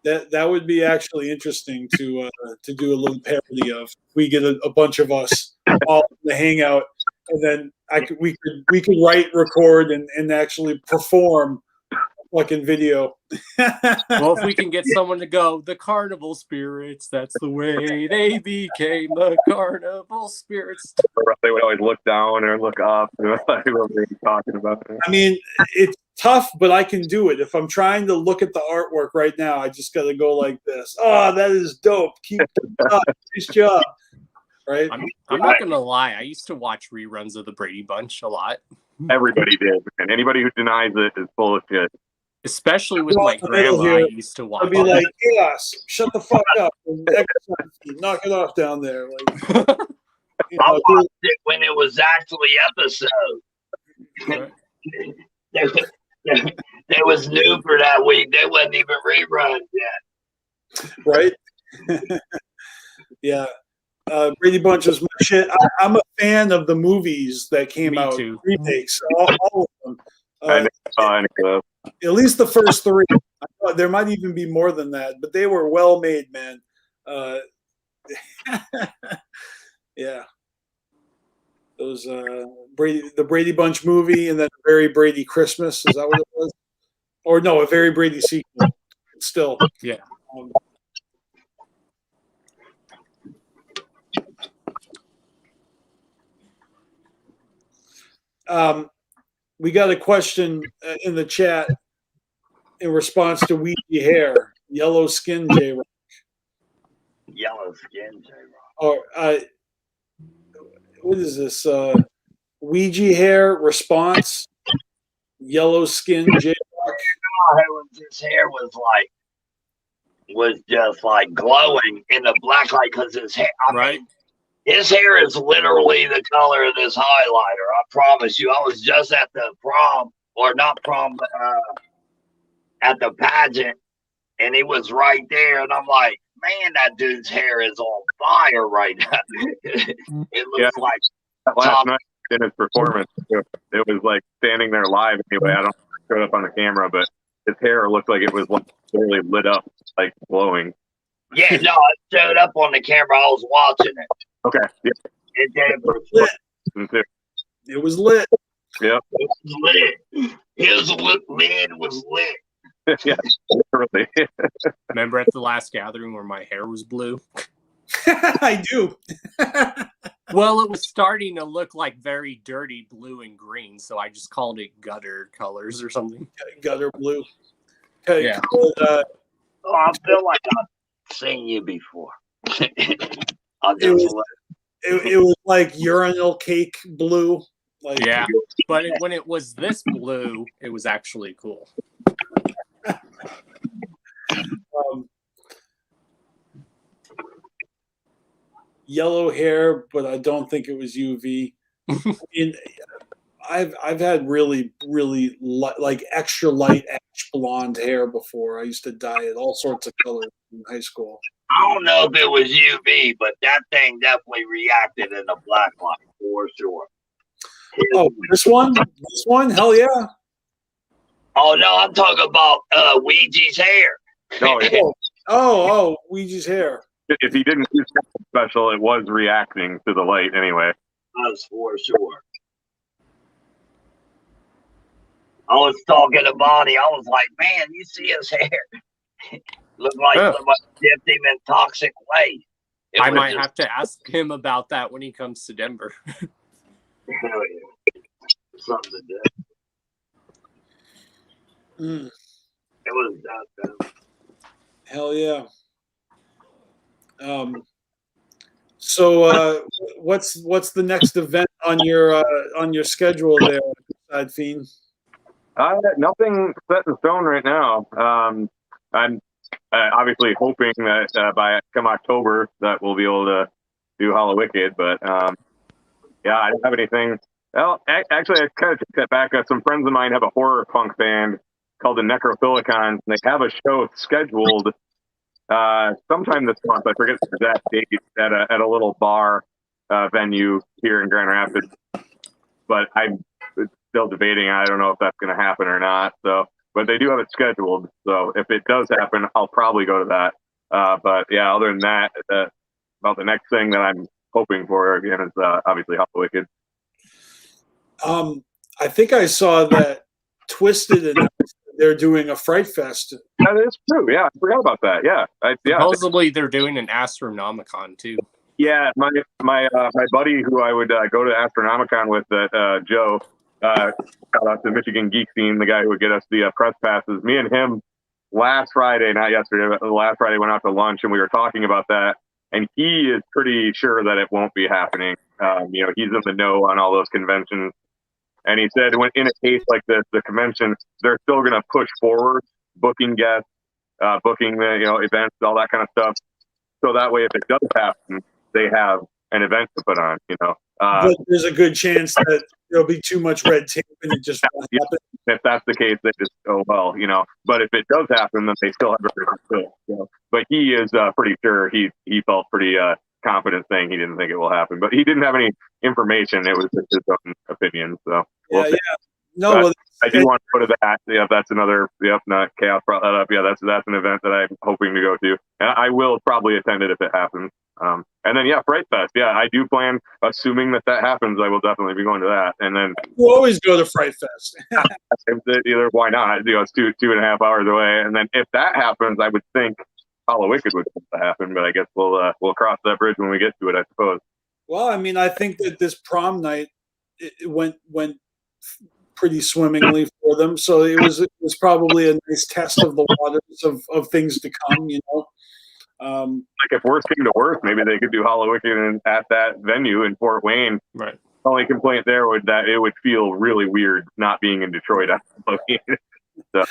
That would be actually interesting to do a little parody of. We get a bunch of us all in the hangout, and then we could write, record, and actually perform a fucking video. Well, if we can get someone to go, the carnival spirits, that's the way they became the carnival spirits. They would always look down or look up. What were they talking about? I mean, it's tough, but I can do it. If I'm trying to look at the artwork right now, I just got to go like this. Oh, that is dope. Keep it up. Nice job. Right? I'm not going to lie. I used to watch reruns of the Brady Bunch a lot. Everybody did. And anybody who denies it is full of shit. Especially with my grandma, I used to watch. I'd be like, Chaos, shut the fuck up. Knock it off down there. Like, I watched it when it was actually episode. They was new for that week. They wasn't even rerun yet. Right? Yeah. Brady Bunch is my shit. I'm a fan of the movies that came out. Too. Remakes. All of them. I never saw any of those. At least the first three. There might even be more than that, but they were well made, man. Yeah. Those the Brady Bunch movie, and then a Very Brady Christmas. Is that what it was? Or no, a Very Brady sequel. Still. Yeah. We got a question in the chat in response to Ouija hair, yellow skin, J-Rock. Yellow skin, J-Rock. Or what is this? Ouija hair response, yellow skin, J-Rock. His hair was just like glowing in the black light because his hair. I mean, his hair is literally the color of this highlighter. I promise you. I was just at the prom, or not prom, but at the pageant, and he was right there, and I'm like, man, that dude's hair is on fire right now. It looks like last night in his performance, it was like standing there live anyway. I don't show it up on the camera, but his hair looked like it was like really lit up, like glowing. Yeah, no, it showed up on the camera. I was watching it. Okay. Yeah. It was lit. Yep. It was lit. His lid was lit. Yeah, literally. Remember at the last gathering where my hair was blue? I do. Well, it was starting to look like very dirty blue and green, so I just called it gutter colors or something. Gutter blue. Okay. Yeah. I feel like I've seen you before. It was like urinal cake blue. Like, yeah, but when it was this blue, it was actually cool. Yellow hair, but I don't think it was UV. I mean, I've had really like extra light ash blonde hair before. I used to dye it all sorts of colors in high school. I don't know if it was UV, but that thing definitely reacted in the black light for sure. Oh, this one? This one? Hell yeah. Oh no, I'm talking about Ouija's hair. Oh, yeah. Oh, Ouija's hair. If he didn't use something special, it was reacting to the light anyway. That's for sure. I was talking to Bonnie. I was like, man, you see his hair? Looked like somebody dipped him in toxic waste. I might have to ask him about that when he comes to Denver. Hell yeah. Something to do. It was that. Hell yeah. So what's the next event on your schedule there, beside Fiend? Nothing set in stone right now. I'm obviously hoping that by come October that we'll be able to do Hollow Wicked, but yeah, I don't have anything. Well, actually, I kind of take that back. Some friends of mine have a horror punk band called the Necrophilicons, and they have a show scheduled sometime this month. I forget the exact date at a little bar venue here in Grand Rapids, but I'm still debating. I don't know if that's going to happen or not. So, but they do have it scheduled. So if it does happen, I'll probably go to that. But yeah, other than that, about the next thing that I'm hoping for again is obviously Hollow Wicked. I think I saw that Twisted and they're doing a Fright Fest. That is true. Yeah, I forgot about that. Yeah, Supposedly they're doing an Astronomicon too. Yeah, my buddy who I would go to Astronomicon with, Joe, shout out to Michigan Geek Scene, the guy who would get us the press passes. Me and him last Friday, not yesterday, but last Friday went out to lunch and we were talking about that. And he is pretty sure that it won't be happening. You know, he's in the know on all those conventions. And he said, when in a case like this, the convention, they're still going to push forward, booking guests, booking the events, all that kind of stuff. So that way, if it does happen, they have an event to put on. But there's a good chance that there'll be too much red tape and it just won't happen. If that's the case, they just well. But if it does happen, then they still have everything to. But he is pretty sure. He felt pretty confident saying he didn't think it will happen, but he didn't have any information. It was just his own opinion. So yeah. No, well, I do want to go to that. Yeah, that's another. Yep, not Chaos brought that up. Yeah, that's an event that I'm hoping to go to, and I will probably attend it if it happens. And then Fright Fest. Yeah, I do plan. Assuming that happens, I will definitely be going to that. And then you always go to Fright Fest. Either why not? It's 2.5 hours away. And then if that happens, I would think Hollow Wicked would happen. But I guess we'll cross that bridge when we get to it, I suppose. Well, I mean, I think that this prom night it went pretty swimmingly for them. So it was probably a nice test of the waters of things to come. Like if worst came to worst, maybe they could do Hollow Wicked at that venue in Fort Wayne. Right. The only complaint there would that it would feel really weird not being in Detroit. That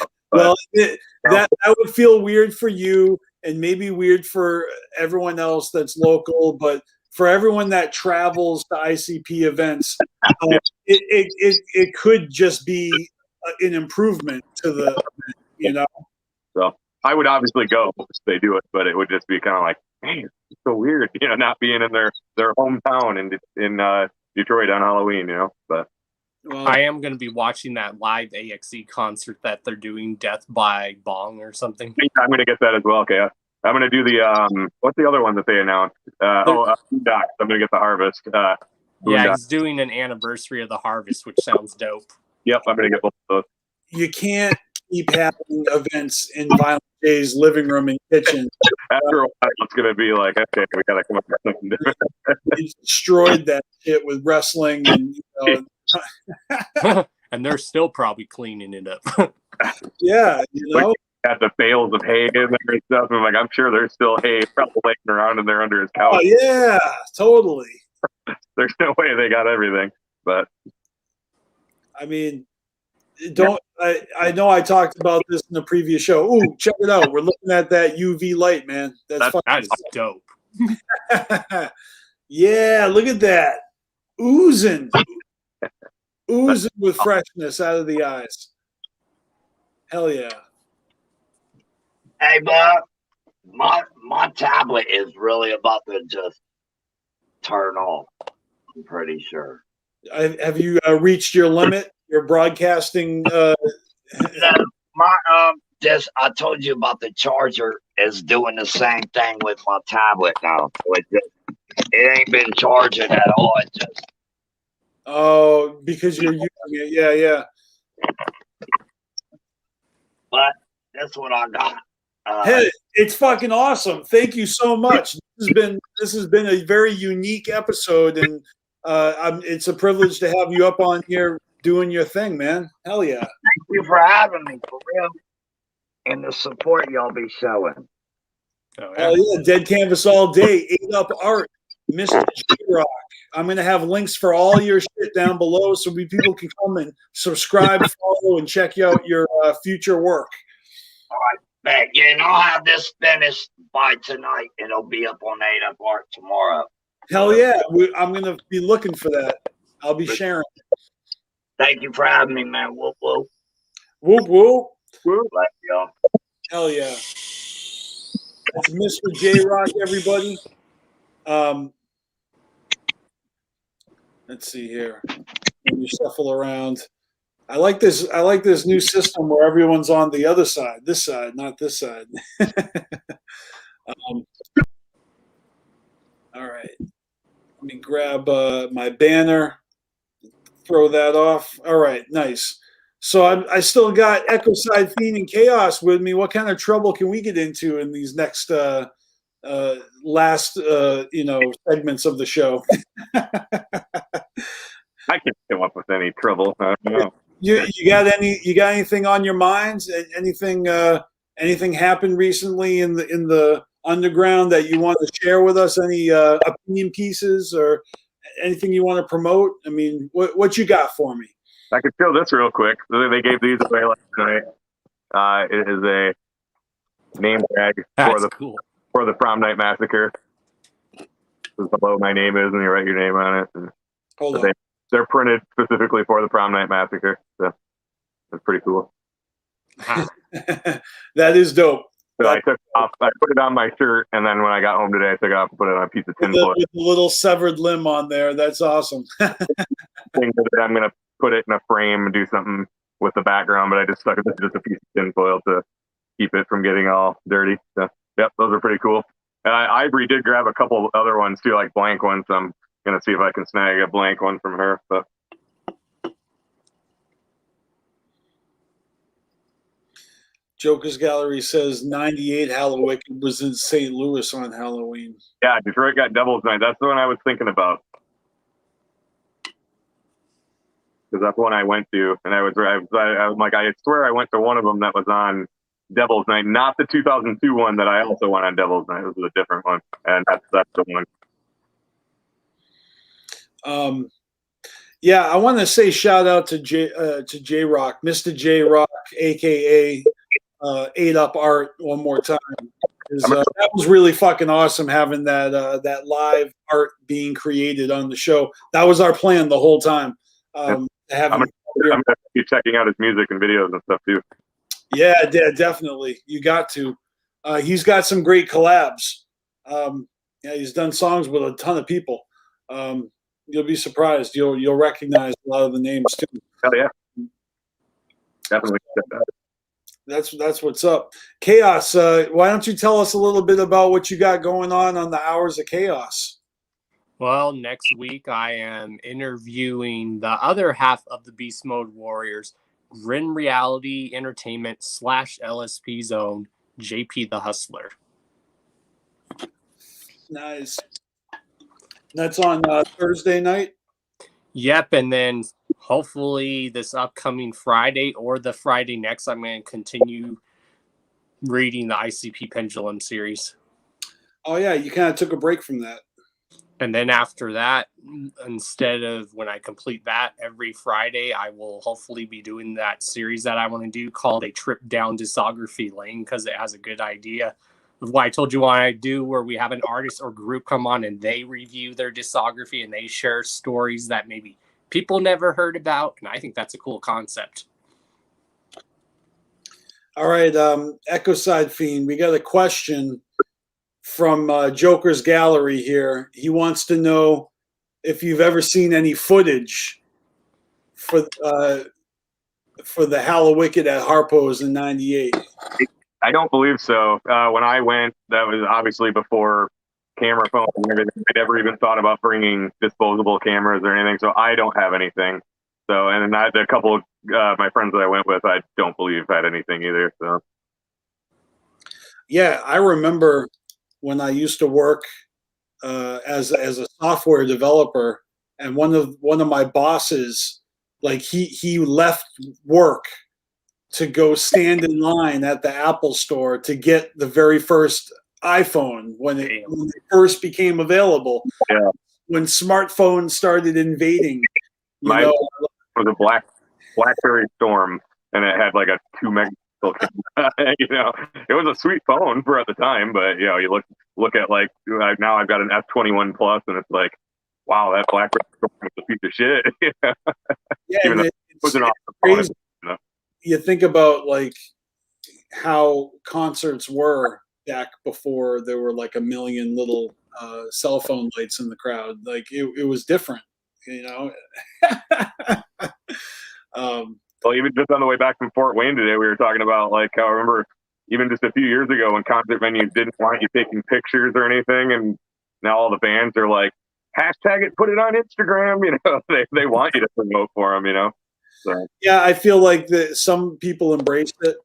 would feel weird for you and maybe weird for everyone else that's local, but for everyone that travels to ICP events, it could just be an improvement to the event, So I would obviously go if they do it, but it would just be kind of like, man, it's so weird, not being in their hometown in Detroit on Halloween, But I am going to be watching that live AXE concert that they're doing, Death by Bong or something. I'm going to get that as well. Okay, I'm going to do the what's the other one that they announced? Docs. I'm going to get the Harvest. He's doing an anniversary of the Harvest, which sounds dope. Yep, I'm going to get both of those. You can't keep having events in Violent J's living room and kitchen. After a while, it's going to be like, okay, we got to come up with something different. He destroyed that shit with wrestling, and and they're still probably cleaning it up. Yeah, got the bales of hay in there and stuff. And I'm sure there's still hay probably laying around in there under his couch. Oh yeah, totally. There's no way they got everything, but I mean, I know I talked about this in the previous show. Ooh, check it out. We're looking at that UV light, man. That is dope. Yeah, look at that. Oozing with freshness out of the eyes. Hell yeah. Hey, Bob. My tablet is really about to just turn off. I'm pretty sure. Have you reached your limit? Your broadcasting? Just I told you about the charger is doing the same thing with my tablet now. So it ain't been charging at all. It just because you're using it. Yeah. But that's what I got. Hey, it's fucking awesome. Thank you so much. This has been a very unique episode, and it's a privilege to have you up on here doing your thing, man. Hell yeah. Thank you for having me, for real. And the support y'all be showing. Oh yeah, Dead Canvas all day, 8 Up Art, Mr. J-Rock. I'm gonna have links for all your shit down below, so people can come and subscribe, follow, and check out your future work. All right, man. Yeah, and I'll have this finished by tonight, and it'll be up on 8 Up Art tomorrow. Hell yeah, I'm gonna be looking for that. I'll be sharing. Thank you for having me, man. Whoop whoop. Whoop whoop. Whoop. Bless y'all. Hell yeah. That's Mr. J-Rock, everybody. Let's see here. Let me shuffle around. I like this new system where everyone's on the other side. This side, not this side. All right. Let me grab my banner. Throw that off. All right, nice. So I still got Echo Side Fiend and Chaos with me. What kind of trouble can we get into in these next last segments of the show? I can't come up with any trouble. I don't know. You got anything on your minds? Anything happened recently in the underground that you want to share with us? Any opinion pieces or anything you want to promote? I mean, what you got for me? I could show this real quick. They gave these away last night. It is a name tag for the Prom Night Massacre. This is below my name is, and you write your name on it. And they're printed specifically for the Prom Night Massacre. So that's pretty cool. That is dope. So I took off. I put it on my shirt, and then when I got home today, I took it off and put it on a piece of tinfoil. With the little severed limb on there. That's awesome. I'm gonna put it in a frame and do something with the background, but I just stuck it with just a piece of tinfoil to keep it from getting all dirty. So, yep, those are pretty cool. And Ivory did grab a couple other ones too, like blank ones. So I'm gonna see if I can snag a blank one from her. But Joker's Gallery says 98 Halloween was in St. Louis on Halloween. Yeah, Detroit got Devil's Night. That's the one I was thinking about. Because that's the one I went to, and I was like, I swear I went to one of them that was on Devil's Night, not the 2002 one that I also went on Devil's Night. This was a different one, and that's the one. Yeah, I want to say shout out to J-Rock, Mr. J-Rock, aka 8 Up Art, one more time. That was really fucking awesome having that live art being created on the show. That was our plan the whole time. I'm gonna be checking out his music and videos and stuff too. Yeah, definitely. You got to. He's got some great collabs. Yeah, he's done songs with a ton of people. You'll be surprised. You'll recognize a lot of the names too. Hell yeah, definitely. That's what's up. Chaos. Why don't you tell us a little bit about what you got going on the Hours of Chaos? Well, next week I am interviewing the other half of the Beast Mode Warriors, Grin Reality Entertainment / LSP Zone, JP the Hustler. Nice. That's on Thursday night? Yep, and then hopefully this upcoming Friday or the Friday next, I'm going to continue reading the ICP Pendulum series. Oh, yeah, you kind of took a break from that. And then after that, instead of when I complete that every Friday, I will hopefully be doing that series that I want to do called A Trip Down Discography Lane, because it has a good idea of what I told you what I do, where we have an artist or group come on and they review their discography and they share stories that maybe people never heard about. And I think that's a cool concept. All right, Echo Side Fiend, we got a question. from Joker's Gallery here. He wants to know if you've ever seen any footage for the Hallowicked at Harpo's in '98. I don't believe so. When I went, that was obviously before camera phones and everything. I never even thought about bringing disposable cameras or anything, so I don't have anything. So, and a couple of my friends that I went with, I don't believe had anything either. So, yeah, I remember when I used to work as a software developer, and one of my bosses, like he left work to go stand in line at the Apple store to get the very first iPhone when it first became available. Yeah. When smartphones started invading, my was a BlackBerry Storm, and it had like a 2 megapixel camera. You know, it was a sweet phone for at the time, but you know, you look at like now I've got an F21 Plus, and it's like, wow, that BlackBerry Storm was a piece of shit. Yeah, even though it was an awesome phone. You know? You think about like how concerts were back before there were like a million little cell phone lights in the crowd. Like it was different, you know. Well, even just on the way back from Fort Wayne today, we were talking about like how I remember even just a few years ago when concert venues didn't want you taking pictures or anything, and now all the bands are like, hashtag it, put it on Instagram. You know, they want you to promote for them. You know. So. Yeah, I feel like that some people embrace it,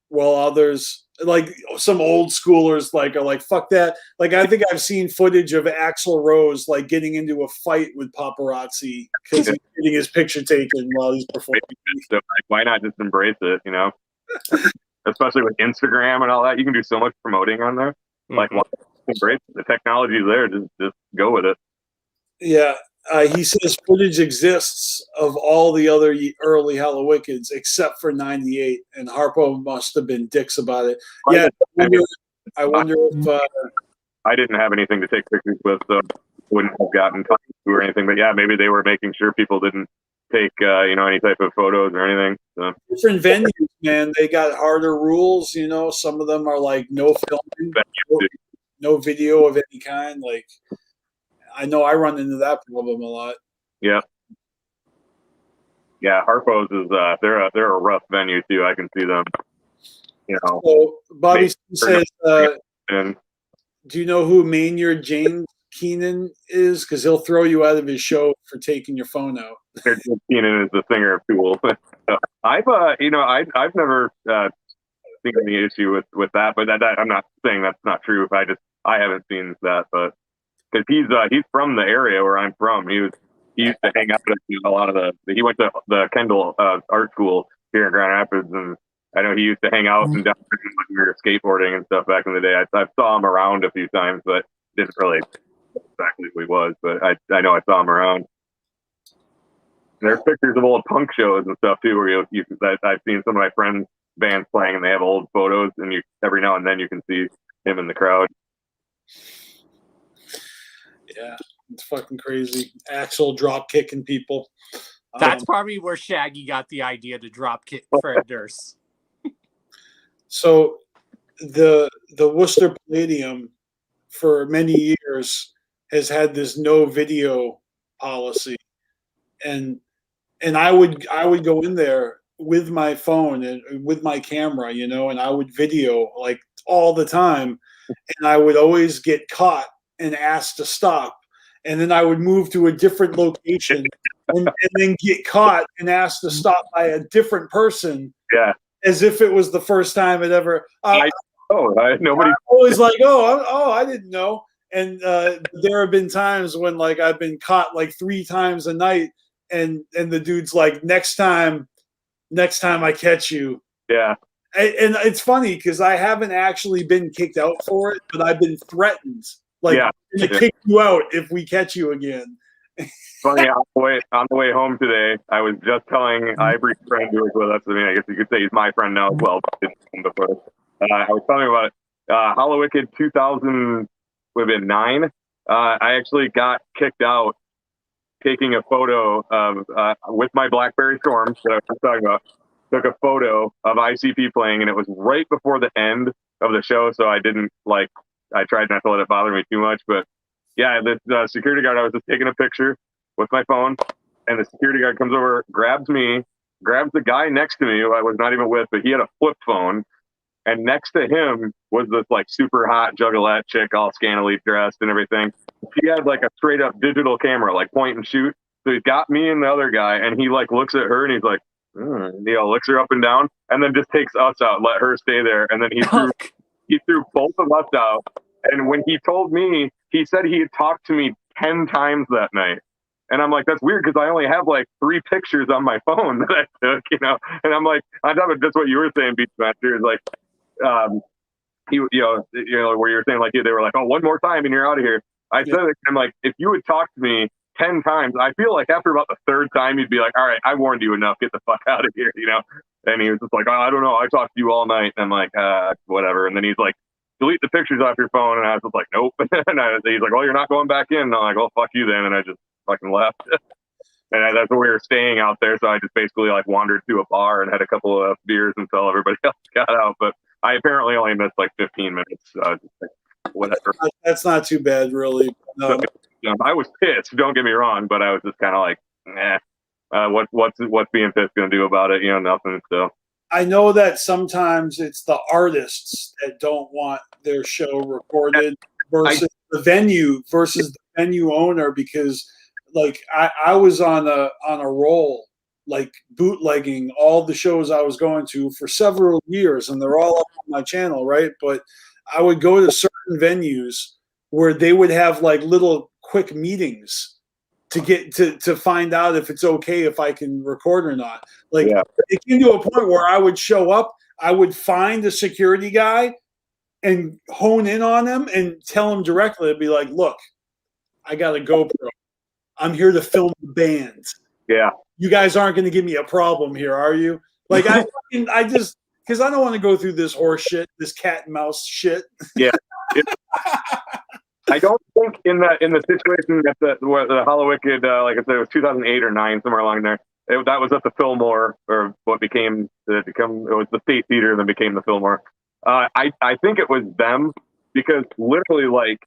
while others, like some old schoolers, like are like, "Fuck that!" Like I think I've seen footage of Axl Rose like getting into a fight with paparazzi because he's getting his picture taken while he's performing. So, like, why not just embrace it? You know, especially with Instagram and all that, you can do so much promoting on there. Like, why not embrace it? The technology's there. Just go with it. Yeah. He says footage exists of all the other early Hallowickeds except for '98, and Harpo must have been dicks about it. Yeah, I wonder if I didn't have anything to take pictures with, so wouldn't have gotten time to or anything. But yeah, maybe they were making sure people didn't take any type of photos or anything. So. Different venues, man, they got harder rules. You know, some of them are like no filming, no video of any kind, like. I know I run into that problem a lot. Yeah. Yeah, Harpo's is they're a rough venue too. I can see them. You know. So Bobby says, do you know who Maynard James Keenan is? Because he'll throw you out of his show for taking your phone out. Keenan is the singer of Tool. I've never seen any issue with that, but I'm not saying that's not true. I haven't seen that, but. Because he's from the area where I'm from. He used to hang out at a lot of he went to the Kendall art school here in Grand Rapids, and I know he used to hang out and down when we were skateboarding and stuff back in the day. I saw him around a few times, but didn't really know exactly who he was. But I know I saw him around. And there's pictures of old punk shows and stuff too, where I've seen some of my friends' bands playing, and they have old photos, and every now and then you can see him in the crowd. Yeah, it's fucking crazy. Axel drop kicking people. That's probably where Shaggy got the idea to drop kick Fred Durst. So the Worcester Palladium for many years has had this no video policy, and I would go in there with my phone and with my camera, you know, and I would video like all the time, and I would always get caught and asked to stop, and then I would move to a different location and then get caught and asked to stop by a different person. Yeah, as if it was the first time it ever. Nobody always like, I didn't know. And there have been times when like I've been caught like 3 times a night, and the dude's like, next time I catch you. Yeah. And it's funny because I haven't actually been kicked out for it, but I've been threatened. Like, to kick you out if we catch you again. Funny, on the way home today, I was just telling Ivory's friend who was with us. I mean, I guess you could say he's my friend now as well. But I didn't know him before. I was telling him about it. Hallowicked 2009. I actually got kicked out taking a photo of with my BlackBerry Storm that I was talking about. Took a photo of ICP playing, and it was right before the end of the show, so I didn't like I tried not to let it bother me too much. But yeah, the security guard, I was just taking a picture with my phone, and the security guard comes over, grabs me, grabs the guy next to me who I was not even with, but he had a flip phone. And next to him was this like super hot juggalette chick, all scantily dressed and everything. She had like a straight up digital camera, like point and shoot. So he's got me and the other guy, and he like looks at her and he's like, looks her up and down, and then just takes us out, let her stay there, and then he threw both of us out. And when he told me, he said he had talked to me 10 times that night. And I'm like, that's weird because I only have like 3 pictures on my phone that I took, And I'm like, on top of just what you were saying, BeastMaster, is like, he, where you were saying like they were like, oh, one more time and you're out of here. I said, I'm like, if you would talk to me 10 times, I feel like after about the 3rd time, you'd be like, all right, I warned you enough, get the fuck out of here, And he was just like, oh, I don't know, I talked to you all night. And I'm like, whatever. And then he's like, delete the pictures off your phone. And I was just like, nope. And he's like, well, you're not going back in. And I'm like, well, fuck you then. And I just fucking left. And that's where we were staying out there. So I just basically like wandered to a bar and had a couple of beers until everybody else got out. But I apparently only missed like 15 minutes. So I was just like, whatever. That's not too bad, really. I was pissed. Don't get me wrong, but I was just kind of like, what's being pissed going to do about it? Nothing. So I know that sometimes it's the artists that don't want their show recorded versus the venue owner, because like I was on a roll, like bootlegging all the shows I was going to for several years, and they're all up on my channel, right? But I would go to certain venues where they would have like little quick meetings to get to find out if it's okay if I can record or not. Like it came to a point where I would show up, I would find a security guy and hone in on him and tell him directly. I'd be like, look, I got a GoPro. I'm here to film the band. Yeah. You guys aren't going to give me a problem here, are you? Like I just, because I don't want to go through this horse shit, this cat and mouse shit. Yeah. I don't think in the situation that the Hollow Wicked, like I said, it was 2008 or 9, somewhere along there. That was at the Fillmore, or what it was the State Theater, then became the Fillmore. I think it was them, because literally like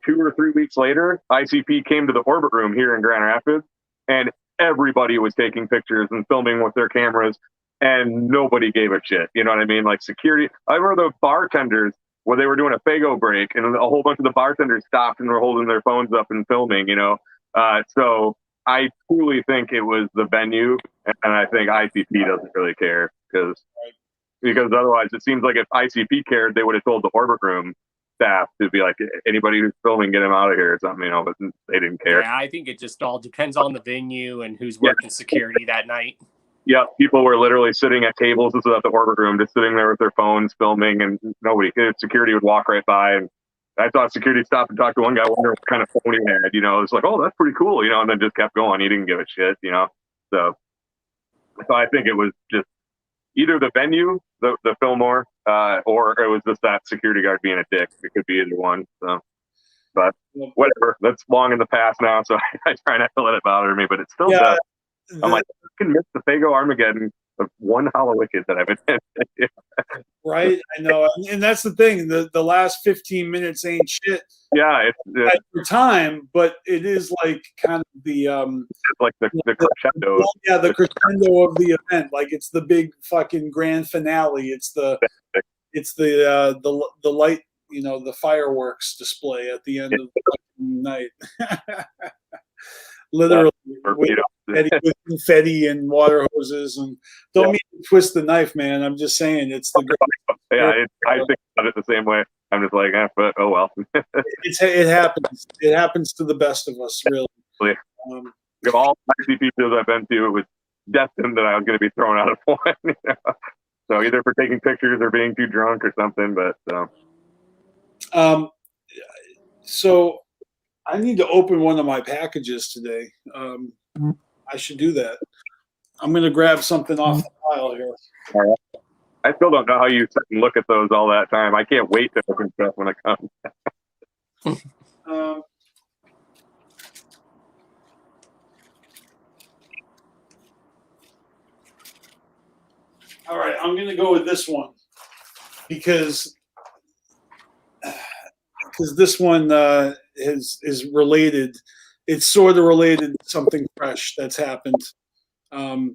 2 or 3 weeks later, ICP came to the Orbit Room here in Grand Rapids, and everybody was taking pictures and filming with their cameras, and nobody gave a shit. You know what I mean? Like security. I remember the bartenders, where they were doing a Faygo break, and a whole bunch of the bartenders stopped and were holding their phones up and filming, So I truly think it was the venue, and I think ICP doesn't really care, because otherwise it seems like if ICP cared, they would have told the Orbit Room staff to be like, anybody who's filming, get him out of here or something, but they didn't care. Yeah, I think it just all depends on the venue and who's working security that night. Yeah, people were literally sitting at tables. This was at the Orbit Room, just sitting there with their phones filming, and security would walk right by. And I thought security stopped and talked to one guy, wondering what kind of phone he had. It's like, oh, that's pretty cool, and then just kept going. He didn't give a shit, So I think it was just either the venue, the Fillmore, or it was just that security guard being a dick. It could be either one. So, but whatever. That's long in the past now, so I try not to let it bother me. But it still does. I'm like, I can miss the Faygo Armageddon of one Hollow Wicked that I've attended. Right, I know, and that's the thing. The last 15 minutes ain't shit. Yeah, it's at the time, but it is like kind of the it's like the crescendo. The crescendo of the event. Like it's the big fucking grand finale. It's the light, the fireworks display at the end of the night. Literally, with confetti and water hoses, and don't mean to twist the knife, man. I'm just saying it's the great. Yeah, I think about it the same way. I'm just like, but oh well. It happens. It happens to the best of us, really. All ICP shows I've been to, it was destined that I was going to be thrown out of one. So either for taking pictures or being too drunk or something. But so I need to open one of my packages today. I should do that. I'm going to grab something off the pile here. All right. I still don't know how you sit and look at those all that time. I can't wait to open stuff when it comes. All right, I'm going to go with this one because because this one is related. It's sort of related to something fresh that's happened. All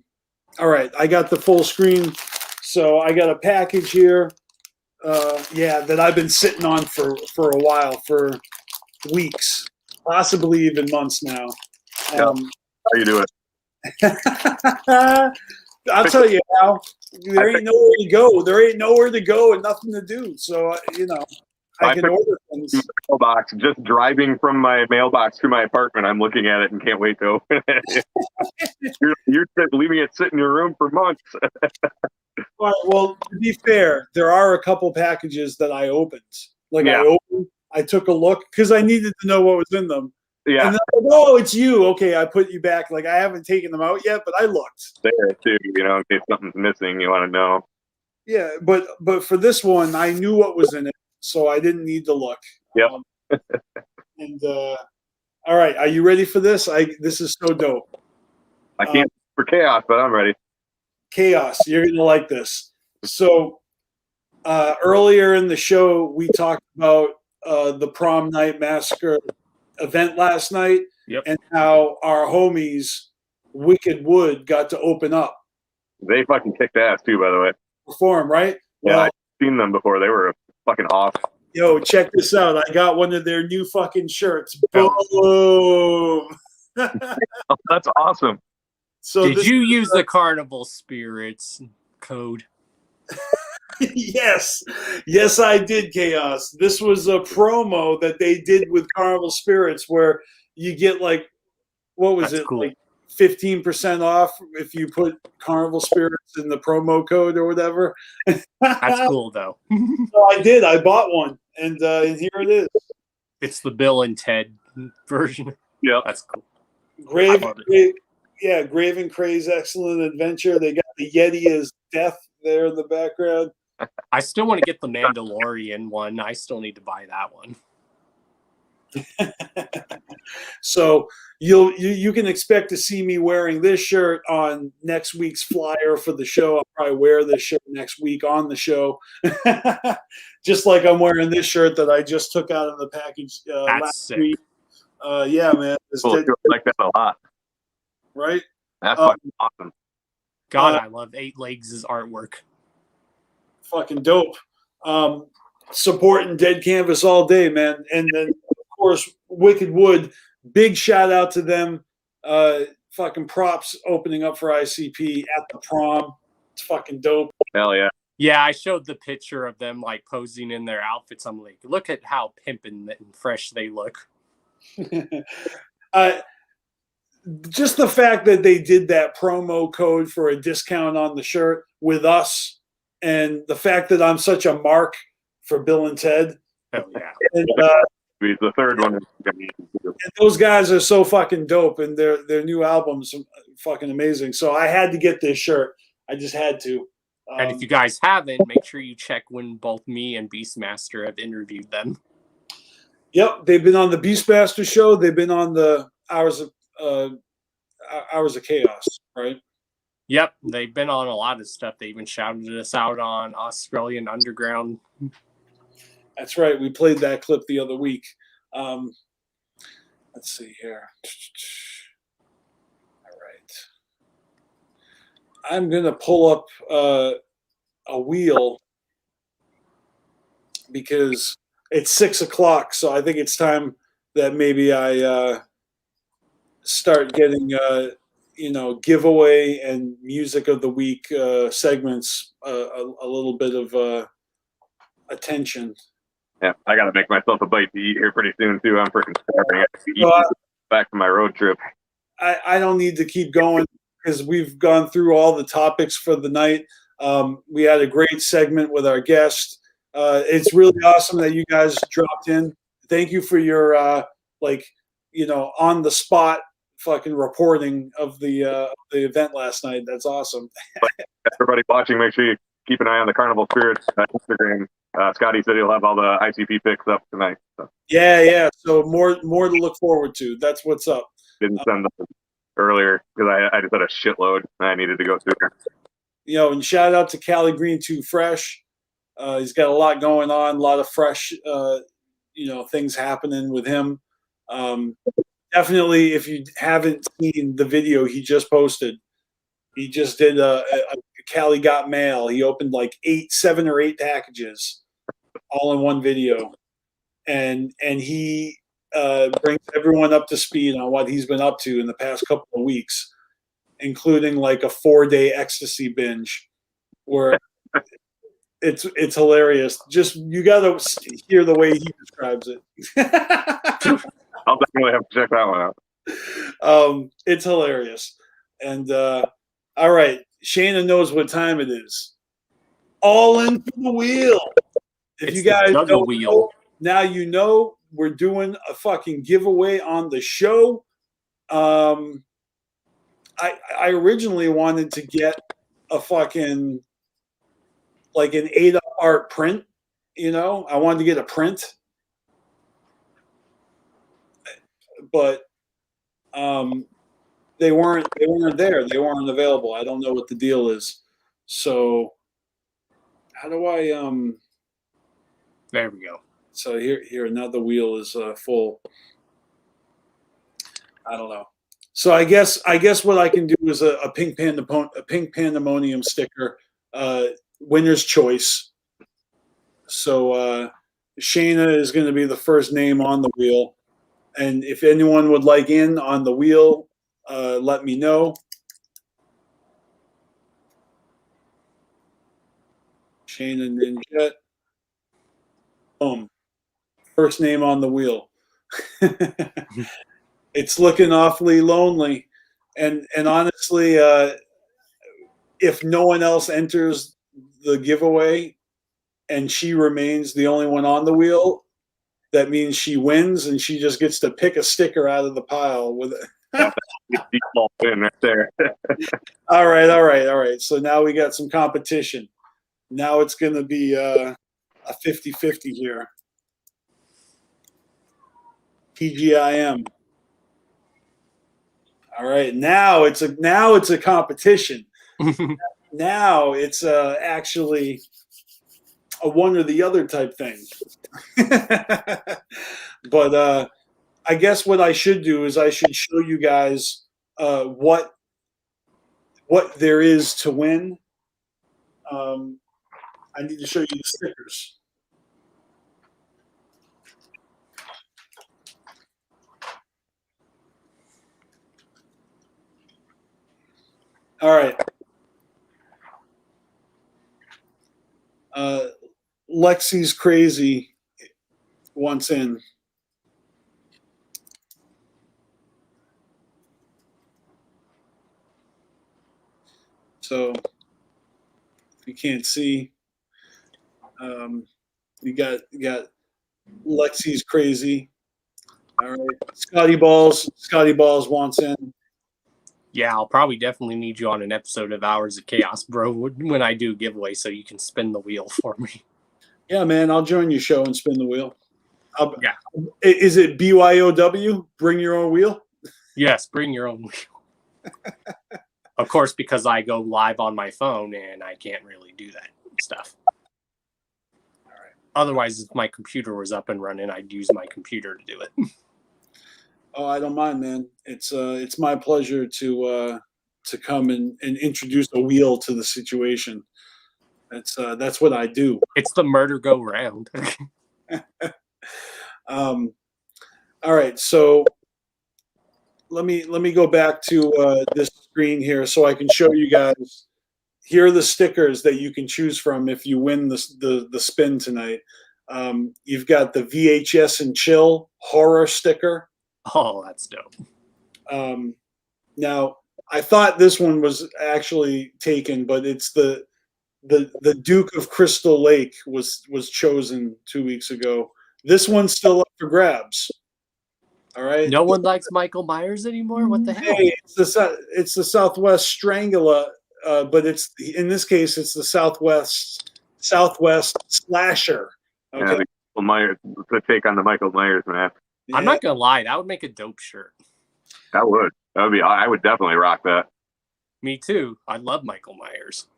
right, I got the full screen. So I got a package here. That I've been sitting on for a while, for weeks, possibly even months now. How you doing? I'll tell you how. There ain't nowhere to go. There ain't nowhere to go and nothing to do. So I can order things. Mailbox. Just driving from my mailbox to my apartment, I'm looking at it and can't wait to open it. you're leaving it sit in your room for months. All right, well, to be fair, there are a couple packages that I opened. I took a look because I needed to know what was in them. Yeah. And then I'm like, oh, it's you. Okay, I put you back. Like, I haven't taken them out yet, but I looked. There too, in case something's missing, you want to know. Yeah, but for this one, I knew what was in it, so I didn't need to look. Yep. All right, are you ready for this? This is so dope. I can't for chaos, but I'm ready. Chaos, you're gonna like this. So earlier in the show, we talked about the prom night massacre event last night, and how our homies Wicked Wood got to open up. They fucking kicked ass too, by the way. Perform, right? Yeah, Well, I've seen them before. They were fucking off. Yo, check this out. I got one of their new fucking shirts. Boom. Oh, that's awesome. So did you use the Carnival Spirits code? Yes, I did, Chaos. This was a promo that they did with Carnival Spirits where you get like, what was it, cool. like 15% off if you put Carnival Spirits in the promo code or whatever. That's cool, though. So I did. I bought one, and here it is. It's the Bill and Ted version. Yeah, that's cool. Graven Cray's Excellent Adventure. They got the Yeti as Death there in the background. I still want to get the Mandalorian one. I still need to buy that one. So you can expect to see me wearing this shirt on next week's flyer for the show. I'll probably wear this shirt next week on the show. Just like I'm wearing this shirt that I just took out of the package last week. Yeah, man. Cool. I like that a lot. Right? That's fucking awesome. God, I love Eight Legs' artwork. Fucking dope. Supporting Dead Canvas all day, man. And then, of course, Wicked Wood. Big shout out to them. Fucking props opening up for ICP at the prom. It's fucking dope. Hell yeah. Yeah, I showed the picture of them like posing in their outfits. I'm like, look at how pimpin' and fresh they look. Just the fact that they did that promo code for a discount on the shirt with us, and the fact that I'm such a mark for Bill and Ted. Oh yeah. And, the third one. And those guys are so fucking dope, and their new album's fucking amazing. So I had to get this shirt. I just had to. And if you guys haven't, make sure you check when both me and BeastMaster have interviewed them. Yep, they've been on the BeastMaster show. They've been on the Hours of Chaos, right? Yep, they've been on a lot of stuff. They even shouted us out on Australian Underground. That's right. We played that clip the other week. Let's see here. All right. I'm going to pull up a wheel because it's 6 o'clock. So I think it's time that maybe I start getting, giveaway and music of the week segments a little bit of attention. Yeah, I got to make myself a bite to eat here pretty soon, too. I'm freaking starving. I have to eat back to my road trip. I don't need to keep going because we've gone through all the topics for the night. We had a great segment with our guest. It's really awesome that you guys dropped in. Thank you for your, on the spot fucking reporting of the event last night. That's awesome. Everybody watching, make sure you keep an eye on the Carnival Spirits Instagram. Scotty said he'll have all the ICP picks up tonight. So. Yeah. So more to look forward to. That's what's up. Didn't send them earlier because I just had a shitload I needed to go through. And shout out to Cali Green Too Fresh. He's got a lot going on, a lot of fresh, things happening with him. Definitely, if you haven't seen the video he just posted, he just did a Cali Got Mail. He opened like 7 or 8 packages all in one video. And he brings everyone up to speed on what he's been up to in the past couple of weeks, including like a 4-day ecstasy binge where it's hilarious. Just you got to hear the way he describes it. I'll definitely have to check that one out. It's hilarious. And all right, Shayna knows what time it is. All in for the wheel. If you guys don't know, now you know we're doing a fucking giveaway on the show. I originally wanted to get a fucking like an 8 art print, I wanted to get a print. But they weren't there. They weren't available. I don't know what the deal is. So how do I There we go. So here now the wheel is full. I don't know. So I guess what I can do is a pink pandemonium sticker, winner's choice. So Shayna is going to be the first name on the wheel, and if anyone would like in on the wheel, let me know. Shayna Ninja. Boom. First name on the wheel. It's looking awfully lonely. And honestly, if no one else enters the giveaway and she remains the only one on the wheel, that means she wins and she just gets to pick a sticker out of the pile with it. Default win right there. All right. So now we got some competition. Now it's going to be a 50-50 here. TGIM. All right, now it's a competition. Now it's actually a one or the other type thing. But I guess what I should do is I should show you guys what there is to win. I need to show you the stickers. All right. Lexi's crazy wants in. So if you can't see, you got Lexi's crazy. All right. Scotty Balls wants in. Yeah, I'll probably definitely need you on an episode of Hours of Chaos, bro, when I do giveaway, so you can spin the wheel for me. Yeah, man, I'll join your show and spin the wheel. Yeah. Is it BYOW? Bring your own wheel? Yes, bring your own wheel. Of course, because I go live on my phone and I can't really do that stuff. All right. Otherwise, if my computer was up and running, I'd use my computer to do it. Oh, I don't mind, man. It's my pleasure to come and introduce a wheel to the situation. That's what I do. It's the murder go round. All right, so let me go back to this screen here so I can show you guys. Here are the stickers that you can choose from if you win the spin tonight. You've got the VHS and Chill horror sticker. Oh, that's dope. Now, I thought this one was actually taken, but it's the Duke of Crystal Lake was chosen 2 weeks ago. This one's still up for grabs. All right. No one likes Michael Myers anymore. What the hell? Hey, it's the Southwest Strangula, but in this case it's the Southwest Slasher. Okay. Yeah, Myers, the take on the Michael Myers mask. Yeah. I'm not gonna lie, that would make a dope shirt. That would be. I would definitely rock that. Me too. I love Michael Myers.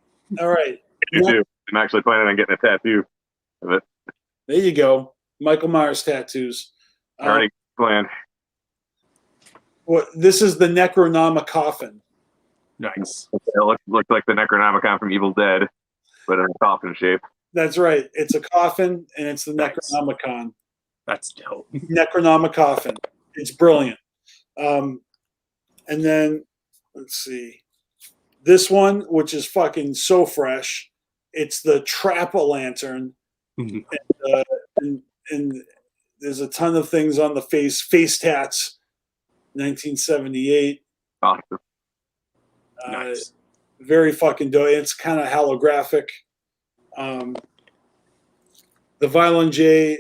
All right. You too. I'm actually planning on getting a tattoo of it. There you go. Michael Myers tattoos. Already planned. This is the Necronomicon. Nice. It looks like the Necronomicon from Evil Dead, but in a coffin shape. That's right. It's a coffin, and it's the Nice. Necronomicon. That's dope. Necronomicon. It's brilliant. And then, let's see. This one, which is fucking so fresh, it's the Trap-a-Lantern. And there's a ton of things on the face tats, 1978. Awesome. Nice. Very fucking dope. It's kind of holographic. The Violent J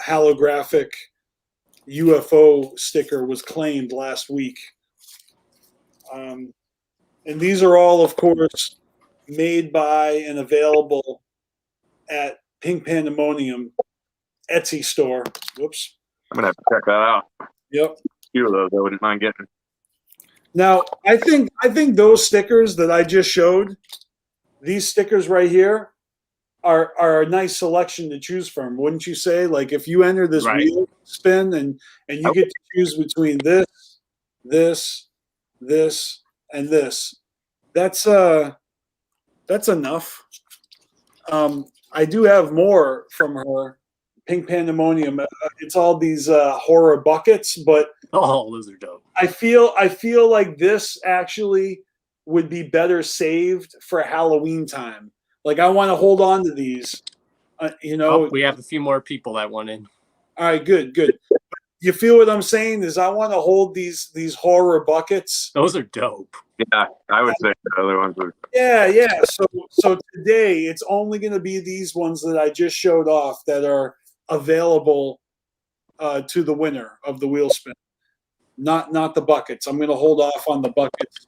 holographic UFO sticker was claimed last week. And these are all, of course, made by and available at Pink Pandemonium Etsy store. Whoops. I'm gonna have to check that out. Yep. A few of those I wouldn't mind getting. Now, I think those stickers that I just showed, these stickers right here, are a nice selection to choose from, wouldn't you say? Like if you enter this wheel spin and you get to choose between this, and this, that's enough. I do have more from her, Pink Pandemonium. It's all these horror buckets, but those are dope. I feel like this actually would be better saved for Halloween time. Like I want to hold on to these, we have a few more people that want in. All right, good. You feel what I'm saying? Is I want to hold these horror buckets. Those are dope. Yeah, I would say the other ones are. Yeah. So today it's only going to be these ones that I just showed off that are available to the winner of the wheel spin. Not the buckets. I'm going to hold off on the buckets.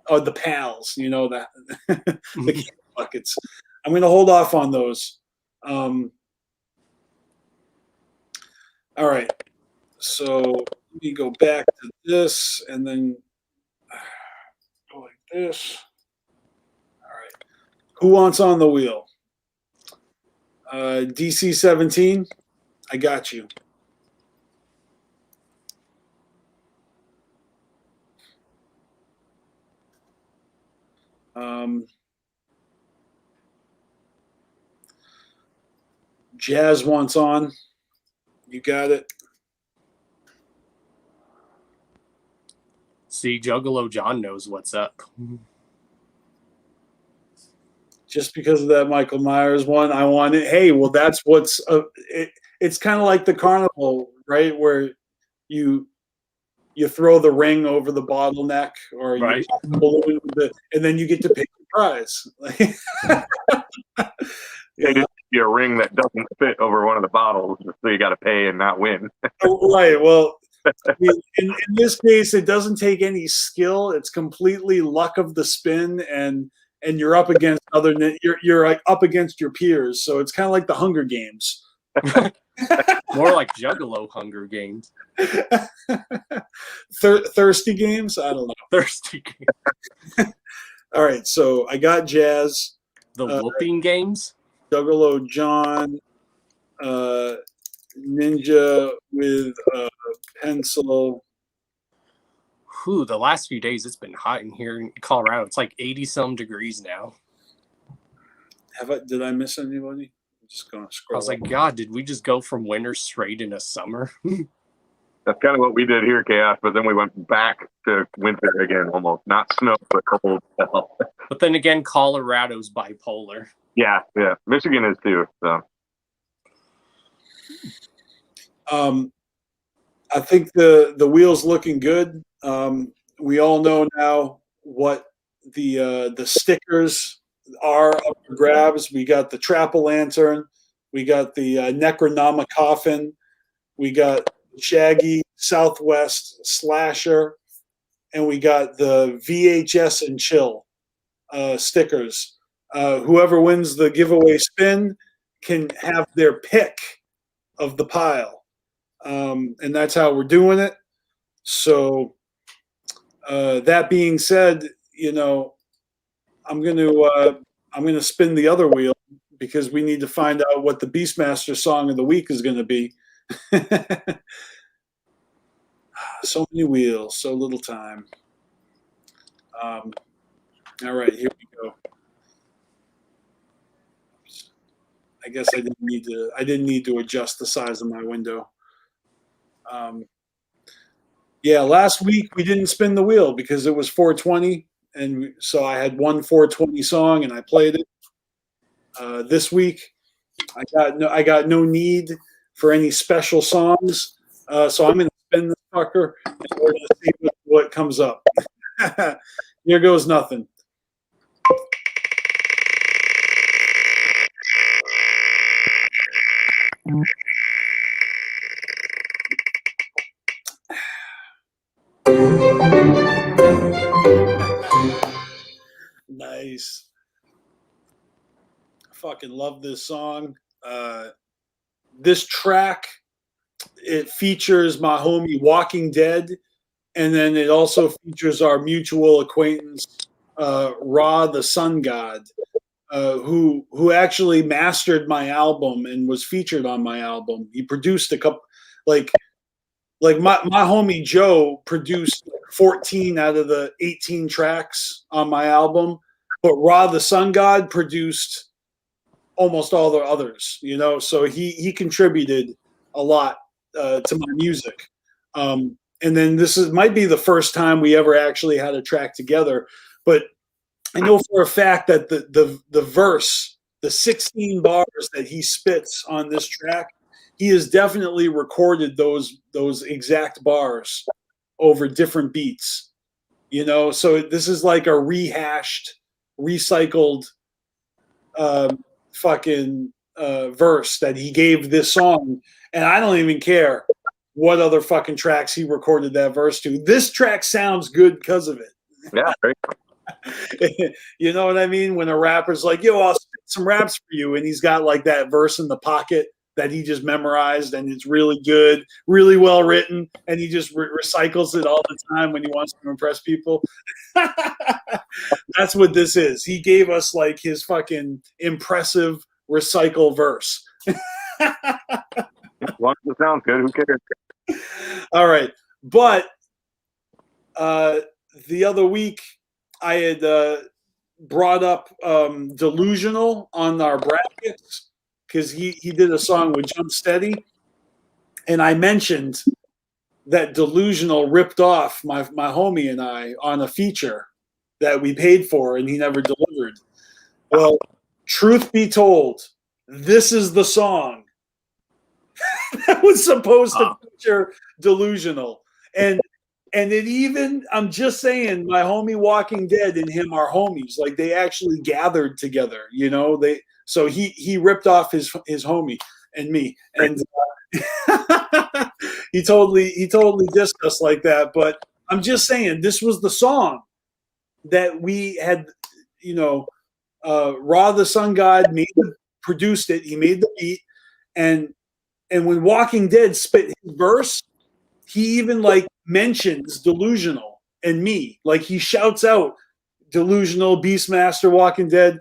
Or the pals, that the buckets. I'm going to hold off on those. All right. So let me go back to this and then go like this. All right. Who wants on the wheel? DC 17. I got you. Jazz wants on. You got it. See, Juggalo John knows what's up. Just because of that Michael Myers one, I want it. Hey, well, that's what's it's kind of like the carnival, right? Where you throw the ring over the bottleneck, or you pop the balloon and then you get to pick the prize. They just give you a ring that doesn't fit over one of the bottles, so you got to pay and not win. Right. Well, in this case, it doesn't take any skill. It's completely luck of the spin, and you're up against you're like up against your peers. So it's kind of like the Hunger Games. More like Juggalo Hunger Games. Thirsty games? I don't know. Thirsty games. All right, so I got Jazz. The whooping games? Juggalo John. Ninja with a pencil. Whew, the last few days it's been hot in here in Colorado. It's like 80-some degrees now. Did I miss anybody? I'm just going to scroll. I was like, God, did we just go from winter straight into summer? That's kind of what we did here, Chaos, but then we went back to winter again, almost. Not snow, but cold. But then again, Colorado's bipolar. Yeah. Michigan is too, so. I think the wheel's looking good. We all know now what the stickers are up for grabs. We got the Trap-a-Lantern, we got the Necronomicon, we got Shaggy Southwest Slasher, and we got the VHS and Chill stickers. Whoever wins the giveaway spin can have their pick of the pile. And that's how we're doing it. So that being said, I'm going to spin the other wheel because we need to find out what the BeastMaster song of the week is going to be. So many wheels, so little time. All right, here we go. I guess I didn't need to adjust the size of my window. Yeah, last week we didn't spin the wheel because it was 420, and so I had one 420 song and I played it. This week I got no need for any special songs, so I'm going to spin this fucker and we're going to see what comes up. Here goes nothing. Nice. I fucking love this song. This track, it features my homie Walking Dead, and then it also features our mutual acquaintance Ra the Sun God, who actually mastered my album and was featured on my album. He produced a couple, like my homie Joe produced 14 out of the 18 tracks on my album, but Ra the Sun God produced almost all the others, you know, so he contributed a lot to my music. And then might be the first time we ever actually had a track together, but I know for a fact that the verse, the 16 bars that he spits on this track, he has definitely recorded those exact bars over different beats, you know, so this is like a rehashed, recycled fucking verse that he gave this song, and I don't even care what other fucking tracks he recorded that verse to. This track sounds good because of it. Yeah, right. You know what I mean? When a rapper's like, yo, I'll spit some raps for you, and he's got like that verse in the pocket that he just memorized, and it's really good, really well written, and he just recycles it all the time when he wants to impress people. That's what this is. He gave us like his fucking impressive recycle verse. As long as it sounds good, who cares? All right. But the other week I had brought up Delusional on our brackets because he did a song with Jump Steady, and I mentioned that Delusional ripped off my homie and I on a feature that we paid for, and he never delivered. Well, truth be told, this is the song that was supposed to feature Delusional. And it even, I'm just saying, my homie Walking Dead and him are homies. Like, they actually gathered together, you know? So he ripped off his homie and me. And he totally dissed us like that. But I'm just saying, this was the song that we had, you know, Ra the Sun God produced it. He made the beat. And when Walking Dead spit his verse, he even like mentions Delusional and me. Like, he shouts out Delusional, BeastMaster, Walking Dead.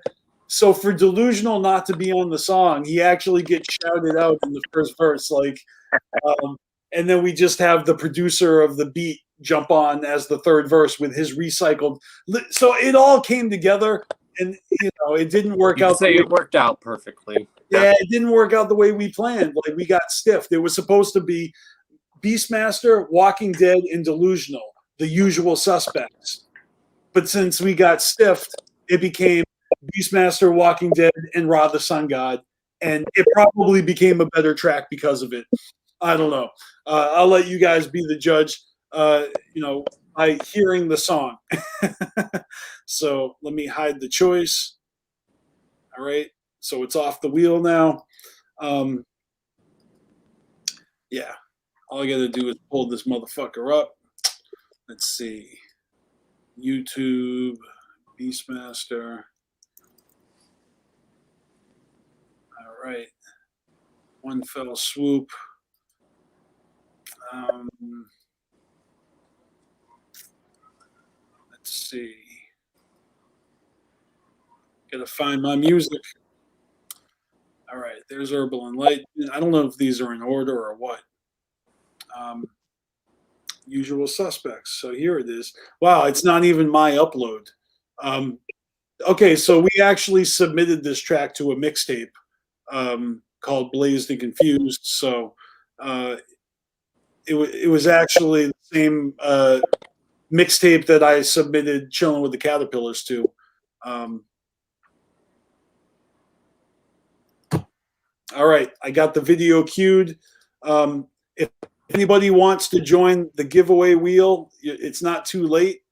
So for Delusional not to be on the song, he actually gets shouted out in the first verse. Like, and then we just have the producer of the beat jump on as the third verse with his recycled. So it all came together, and you know, it didn't work out. It worked out perfectly. Yeah, it didn't work out the way we planned. Like, we got stiffed. It was supposed to be BeastMaster, Walking Dead, and Delusional, the usual suspects. But since we got stiffed, it became BeastMaster, Walking Dead, and Ra the Sun God, and it probably became a better track because of it. I don't know. I'll let you guys be the judge, you know, by hearing the song. So let me hide the choice. All right. So it's off the wheel now. Yeah. All I got to do is pull this motherfucker up. Let's see. YouTube, BeastMaster. All right. One fell swoop. Let's see. Gotta find my music. All right, there's Herbal and Light. I don't know if these are in order or what. Usual Suspects. So here it is. Wow, it's not even my upload. Okay, so we actually submitted this track to a mixtape called Blazed and Confused. So it was actually the same mixtape that I submitted Chilling with the Caterpillars to. All right, I got the video queued. If anybody wants to join the giveaway wheel, it's not too late.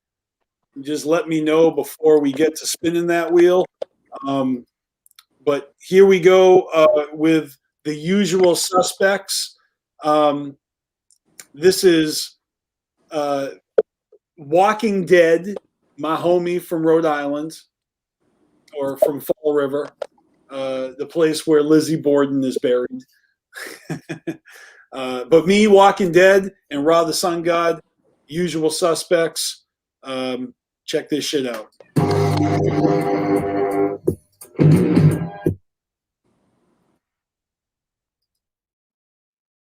Just let me know before we get to spinning that wheel. But here we go with the Usual Suspects. This is Walking Dead, my homie from Rhode Island, or from Fall River, the place where Lizzie Borden is buried. But me, Walking Dead, and Ra the Sun God, Usual Suspects. Check this shit out.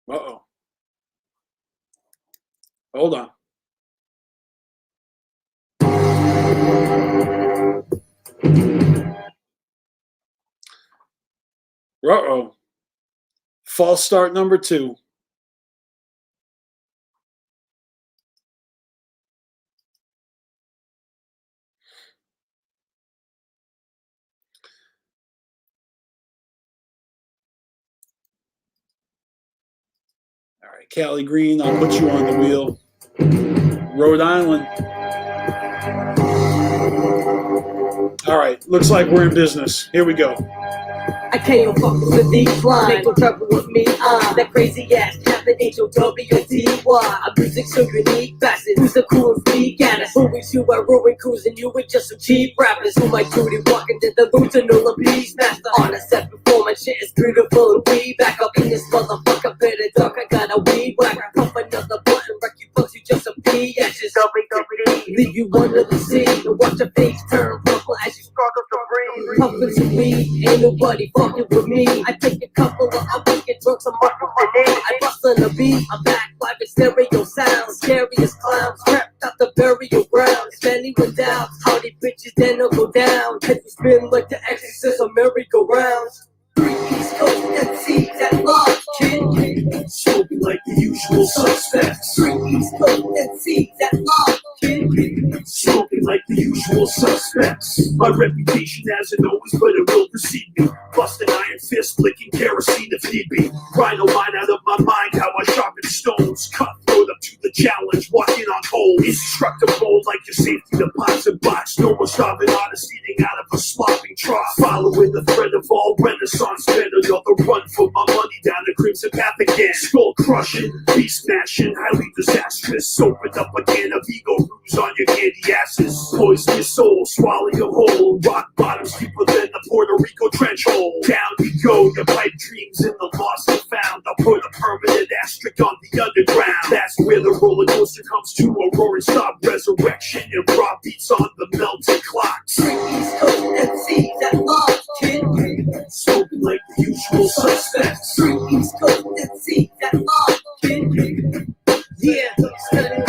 Uh-oh. Hold on. Uh-oh. False start number 2. All right, Callie Green, I'll put you on the wheel. Rhode Island. All right, looks like we're in business. Here we go. I can't fuck with these lines. Make no trouble with me. I'm that crazy ass Captain H-O-W-D-Y. I'm music so unique, facet. Who's the cool freak? And it's always you are ruin cruising. You with just some cheap rappers. Who might truly walk into the roots and know the BeastMaster. On a set performance, shit is beautiful. And we back up in this motherfucker. Better dark, I got a weed whack. Pump another button, wreck you bugs, you just a pee. Ashes, leave you under the sea. And watch your face turn purple as you struggle to breathe. Pumping some weed, ain't nobody fucking with me. I take a couple of weekend drugs, I'm up with my name. I bust on the beat, I'm back live in stereo sound. Scary as clowns, crept out the burial ground. Many with doubts, how these bitches then will go down. Head will spin like the exorcist on merry-go-rounds. East Coast MCs at large, kid. Smoking like the Usual Suspects. East Coast MCs at large, kid. Smoking like the Usual Suspects. My reputation hasn't always, but it will precede me. Busting iron fist, flicking kerosene if need be. Rhino line out of my mind, how I sharpen stones. Cutthroat up to the challenge, walking on cold. Indestructible like your safety deposit box. No more starving artists eating out of a slopping trough. Following the thread of all Renaissance men. Another run for my money down the crimson path again. Skull crushing, beast smashing, highly disastrous. Open up a can of ego ruse on your candy asses. Poison your soul, swallow your whole. Rock bottoms deeper than the Puerto Rico trench hole. Down you go, your pipe dreams in the lost and found. I'll put a permanent asterisk on the underground. That's where the roller coaster comes to a roaring stop. Resurrection and raw beats on the melting clocks. East Coast MCs at large, kid. Smoking like the Usual Suspects. East Coast MCs at large, kid. Yeah, studying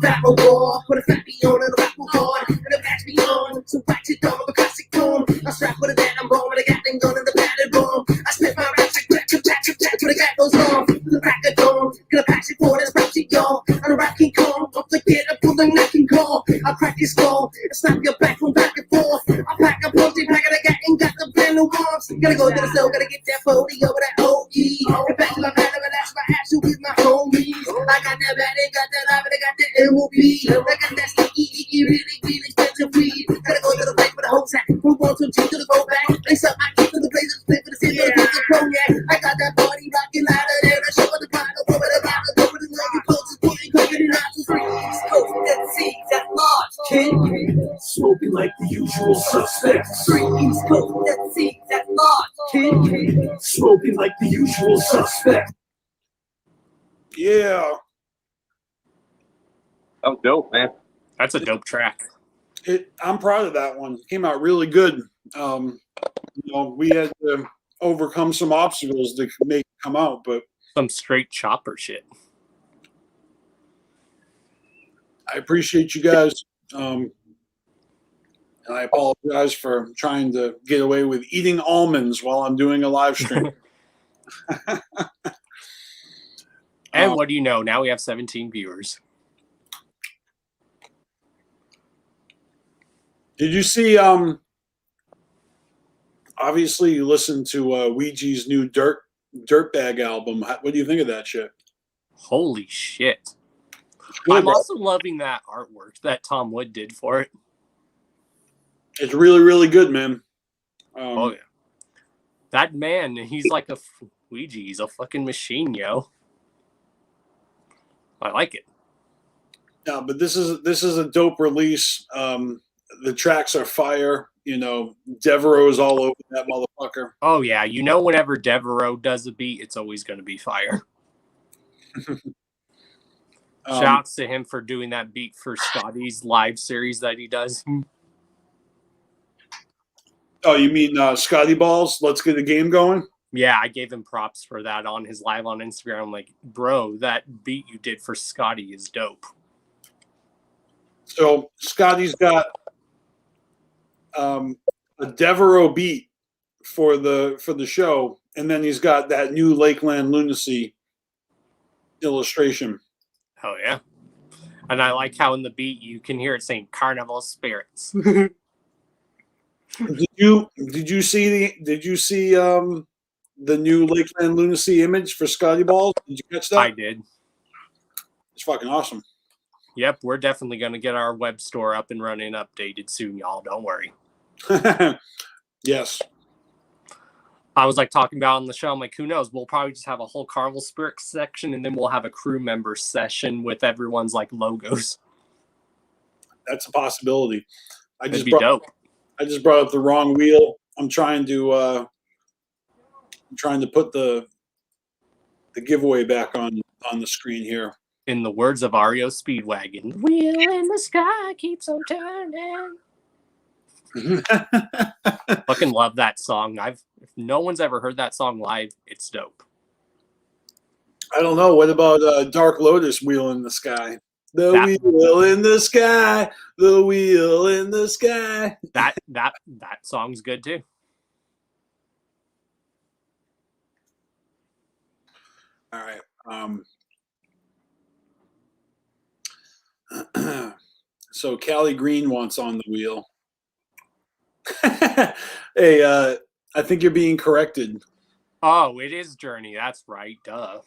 battle war. Put a fat beat on and a rap hard. And a match me on. So wax it down with a classic tone. I strap with a dead, I'm born with a Gatling gun and the battered bomb. I spit my raps like crack, till the cat goes off. The crack of dawn, gonna pass it for this rap shit, y'all. And a rap King Kong, up to get up for the neck and call. I crack your skull and snap your back from back and forth. I pack a punch, pack of the gat and got the plan of arms. Gotta go to the cell, gotta get that 40 over that OE. And back to my pad, and that's my ass with my homies. I got that bad, I got that live, and I got that MOB. I got that sticky, really expensive weed. Gotta go to the bank for the whole sack. Move on to G to the go back. Lace up, I keep to the blazers, play for the city, for the cognac. I got that party rocking louder than a show of the crowd. Over the bottle, over the leg, your poses, putting cooking and out to free. East Coast MCs at large, kid. Smoking like the Usual Suspects. East Coast MCs at large, kid. Smoking like the Usual Suspects. Yeah. Oh, dope, man. That's a dope track. I'm proud of that one. It came out really good. We had to overcome some obstacles to make it come out. But some straight chopper shit. I appreciate you guys. And I apologize for trying to get away with eating almonds while I'm doing a live stream. And what do you know? Now we have 17 viewers. Did you see, obviously you listened to Ouija's new DIRTBAG album. What do you think of that shit? Holy shit. Good, I'm bro. also loving that artwork that Tom Wood did for it. It's really, really good, man. Oh, yeah. That man, he's like a Ouija. He's a fucking machine, yo. I like it. Yeah, but this is a dope release. The tracks are fire. You know, Devereaux's all over that motherfucker. Oh, yeah. You know, whenever Devereaux does a beat, it's always going to be fire. Shouts to him for doing that beat for Scotty's live series that he does. Oh, you mean Scotty Balls? Let's get a game going? Yeah, I gave him props for that on his live on Instagram. I'm like, bro, that beat you did for Scotty is dope. So Scotty's got a Devereaux beat for the show, and then he's got that new Lakeland Lunacy illustration. Oh yeah, and I like how in the beat you can hear it saying "Carnival Spirits." Did you see the new Lakeland Lunacy image for Scotty Balls? Did you catch that? I did. It's fucking awesome. Yep, we're definitely going to get our web store up and running updated soon, y'all. Don't worry. Yes. I was like talking about on the show, I'm like, who knows? We'll probably just have a whole Carnival Spirits section, and then we'll have a crew member session with everyone's like logos. That's a possibility. That'd be dope. I just brought up the wrong wheel. I'm trying to put the giveaway back on the screen here. In the words of Ario Speedwagon, wheel in the sky keeps on turning. Fucking love that song. If no one's ever heard that song live, it's dope. I don't know. What about Dark Lotus, Wheel in the Sky? Wheel in the sky, the wheel in the sky. That song's good too. All right. So Callie Green wants on the wheel. Hey, I think you're being corrected. Oh, it is Journey. That's right. Duh.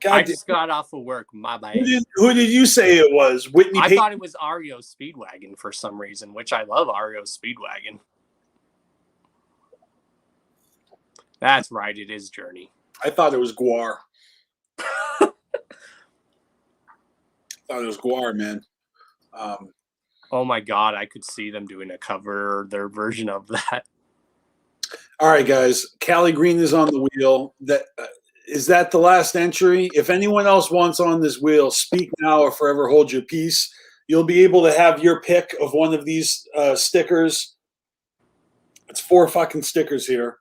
I just got off of work. My bad. Who did you say it was? Whitney I Payton? thought it was Ario Speedwagon for some reason, which I love Ario Speedwagon. That's right. It is Journey. I thought it was Guar. Thought it was Guar, man. Oh my God, I could see them doing a cover or their version of that. All right, guys. Callie Green is on the wheel. Is that the last entry? If anyone else wants on this wheel, speak now or forever hold your peace. You'll be able to have your pick of one of these stickers. It's 4 fucking stickers here.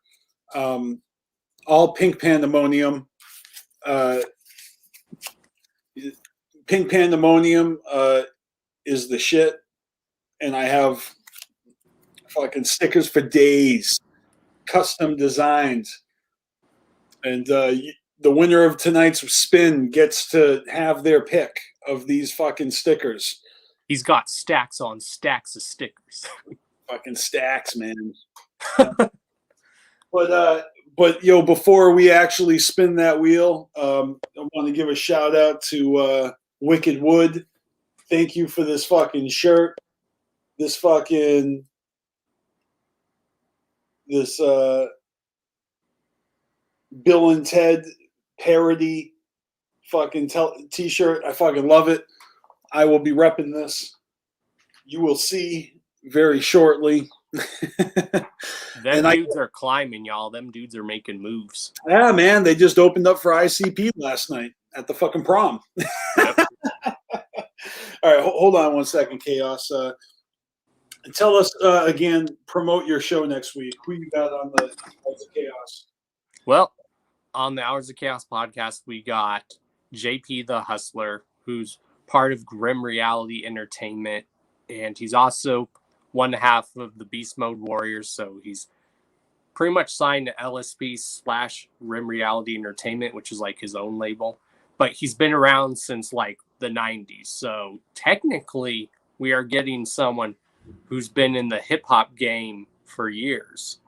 All pink pandemonium. Pink pandemonium is the shit. And I have fucking stickers for days. Custom designed. And the winner of tonight's spin gets to have their pick of these fucking stickers. He's got stacks on stacks of stickers. Fucking stacks, man. But yo, before we actually spin that wheel, I want to give a shout out to Wicked Wood. Thank you for this fucking shirt. This Bill and Ted parody fucking t-shirt. I fucking love it. I will be repping this. You will see very shortly. Them dudes are climbing, y'all. Them dudes are making moves. Yeah, man. They just opened up for ICP last night at the fucking prom. Yep. All right, hold on one second, Chaos. Tell us again, promote your show next week. Who you got on the Hours of Chaos? Well, on the Hours of Chaos podcast, we got JP the Hustler, who's part of Grim Reality Entertainment, and he's also one half of the Beast Mode Warriors, so he's pretty much signed to LSP / Grim Reality Entertainment, which is like his own label. But he's been around since like the 90s, so technically we are getting someone who's been in the hip-hop game for years.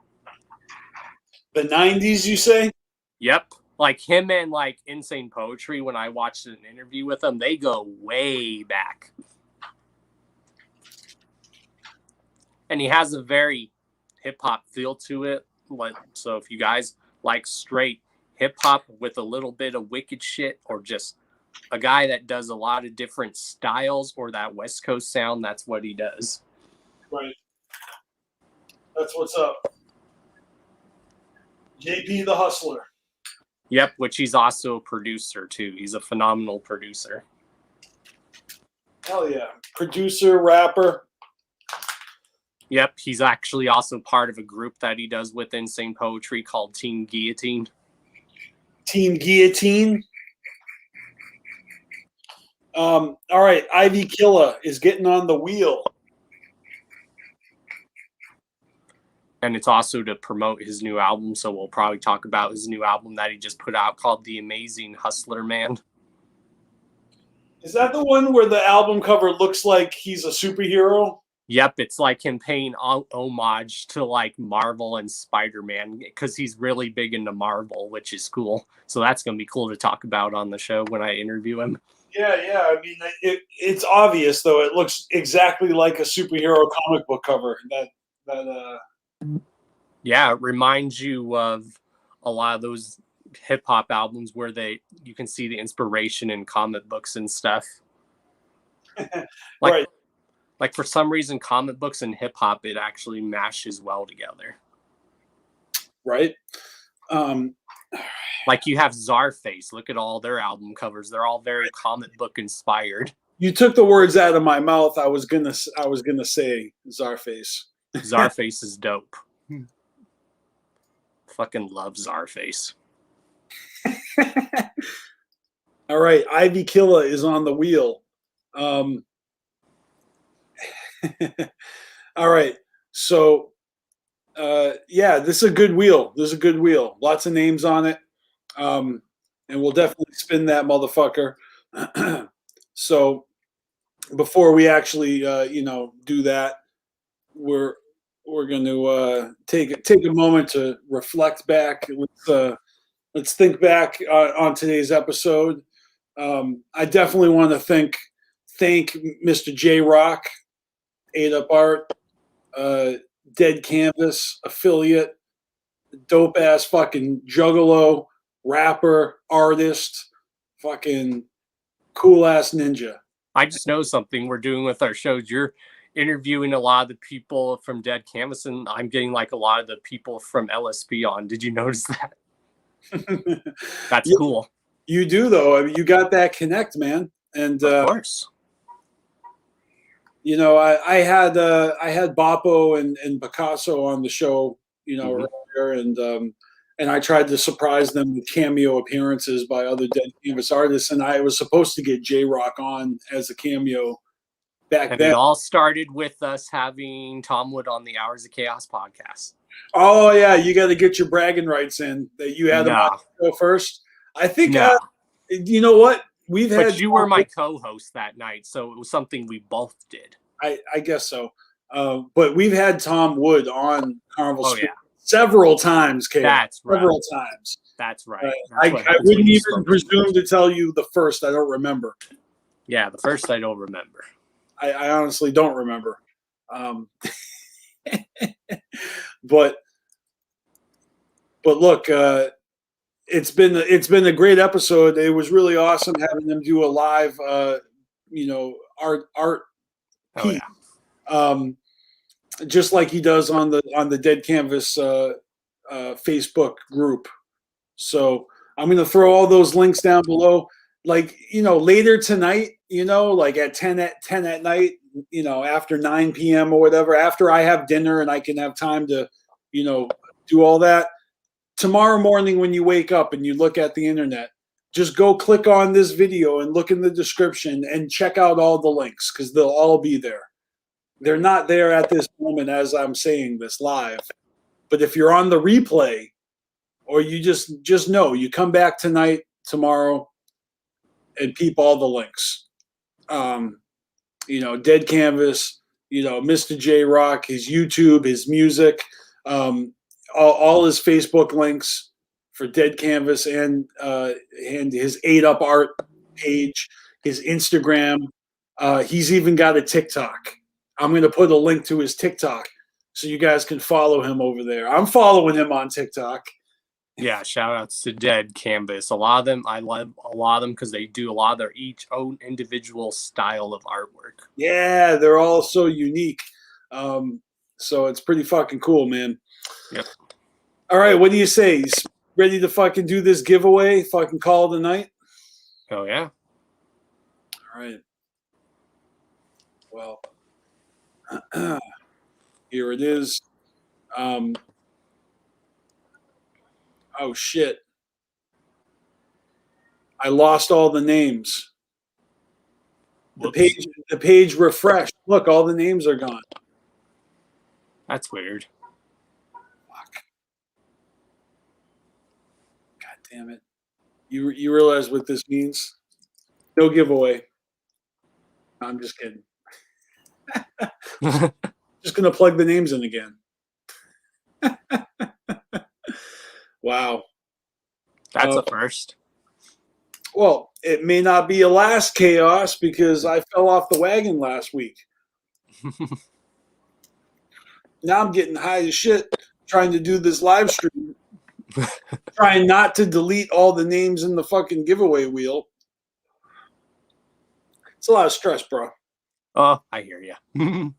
The 90s, you say? Yep. Like him and like Insane Poetry, when I watched an interview with them, they go way back. And he has a very hip-hop feel to it. So if you guys like straight hip-hop with a little bit of wicked shit, or just a guy that does a lot of different styles or that West Coast sound, that's what he does. Right. That's what's up. JP the Hustler. Yep, which he's also a producer too. He's a phenomenal producer. Hell yeah. Producer, rapper. Yep, he's actually also part of a group that he does with Insane Poetry called Team Guillotine. Team Guillotine. All right, Ivy Killa is getting on the wheel. And it's also to promote his new album, so we'll probably talk about his new album that he just put out called The Amazing Hustler Man. Is that the one where the album cover looks like he's a superhero? Yep, it's like him paying homage to like Marvel and Spider-Man, because he's really big into Marvel, which is cool. So that's going to be cool to talk about on the show when I interview him. Yeah. I mean, it's obvious, though. It looks exactly like a superhero comic book cover. Yeah, it reminds you of a lot of those hip hop albums where you can see the inspiration in comic books and stuff. Right. Like for some reason, comic books and hip hop, it actually mashes well together. Right. Like you have Czarface. Look at all their album covers. They're all very comic book inspired. You took the words out of my mouth. I was gonna say Czarface. Czarface is dope. Fucking love Czarface. All right, Ivy Killa is on the wheel. All right, so yeah, this is a good wheel. Lots of names on it, and we'll definitely spin that motherfucker. So before we actually do that, we're going to take a moment to reflect back. Let's think back on today's episode. I definitely want to thank Mr. J Rock, 8up Art, Dead Canvas affiliate, dope ass fucking juggalo, rapper, artist, fucking cool ass ninja. I just know something we're doing with our shows. You're interviewing a lot of the people from Dead Canvas, and I'm getting like a lot of the people from LSP on. Did you notice that? That's cool. You do, though. I mean, you got that connect, man. And of course. You know, I had Boppo and Picasso on the show, earlier, and I tried to surprise them with cameo appearances by other Dead Canvas artists, and I was supposed to get J Rock on as a cameo back then. It all started with us having Tom Wood on the Hours of Chaos podcast. Oh yeah, you got to get your bragging rights in that you had him on the show first. I think you know what? But you were my co-host that night, so it was something we both did. I guess so. But we've had Tom Wood on Carnival several times, Kate. That's right. Several times. That's right. I wouldn't even presume to tell you the first. I don't remember. Yeah, the first I don't remember. I honestly don't remember. But look, it's been a great episode. It was really awesome having them do a live, art piece, just like he does on the Dead Canvas Facebook group. So I'm going to throw all those links down below. Like, later tonight, like at 10 at night, after 9 p.m. or whatever, after I have dinner and I can have time to, do all that. Tomorrow morning when you wake up and you look at the internet, just go click on this video and look in the description and check out all the links because they'll all be there. They're not there at this moment as I'm saying this live. But if you're on the replay or you just know, you come back tonight, tomorrow, and peep all the links. Dead Canvas, Mr. J Rock, his YouTube, his music, all his Facebook links for Dead Canvas and his 8up art page, his Instagram. He's even got a TikTok. I'm going to put a link to his TikTok so you guys can follow him over there. I'm following him on TikTok. Yeah, shout outs to Dead Canvas. A lot of them, I love a lot of them because they do a lot of their each own individual style of artwork. Yeah, they're all so unique. So it's pretty fucking cool, man. Yep. All right, what do you say? He's ready to fucking do this giveaway? Fucking call it a night? Oh, yeah. All right. Well, here it is. Oh, shit. I lost all the names. The page refreshed. Look, all the names are gone. That's weird. Fuck. God damn it. You realize what this means? No giveaway. I'm just kidding. Just going to plug the names in again. Wow. That's a first. Well, it may not be a last chaos because I fell off the wagon last week. Now I'm getting high as shit trying to do this live stream. Trying not to delete all the names in the fucking giveaway wheel. It's a lot of stress, bro. Oh, I hear you.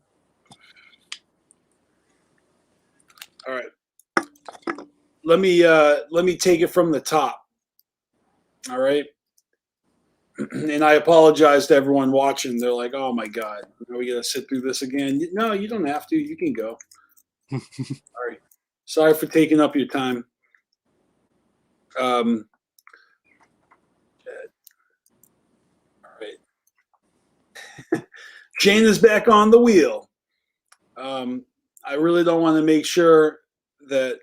All right. Let me take it from the top. All right. And I apologize to everyone watching. They're like, "Oh my God, are we gonna sit through this again?" No, you don't have to. You can go. All right. Sorry for taking up your time. All right. Jane is back on the wheel. I really don't want to make sure that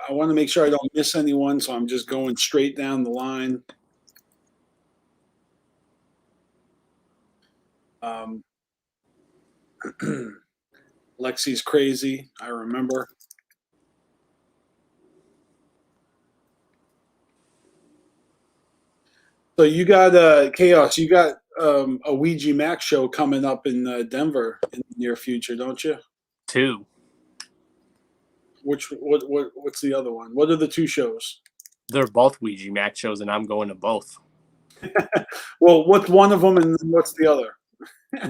I want to make sure I don't miss anyone, so I'm just going straight down the line. Lexi's crazy. I remember. So you got Chaos. You got a Ouija Mac show coming up in Denver in the near future, don't you? 2. What's the other one? What are the 2 shows? They're both Ouija Mac shows, and I'm going to both. Well, what's one of them, and what's the other?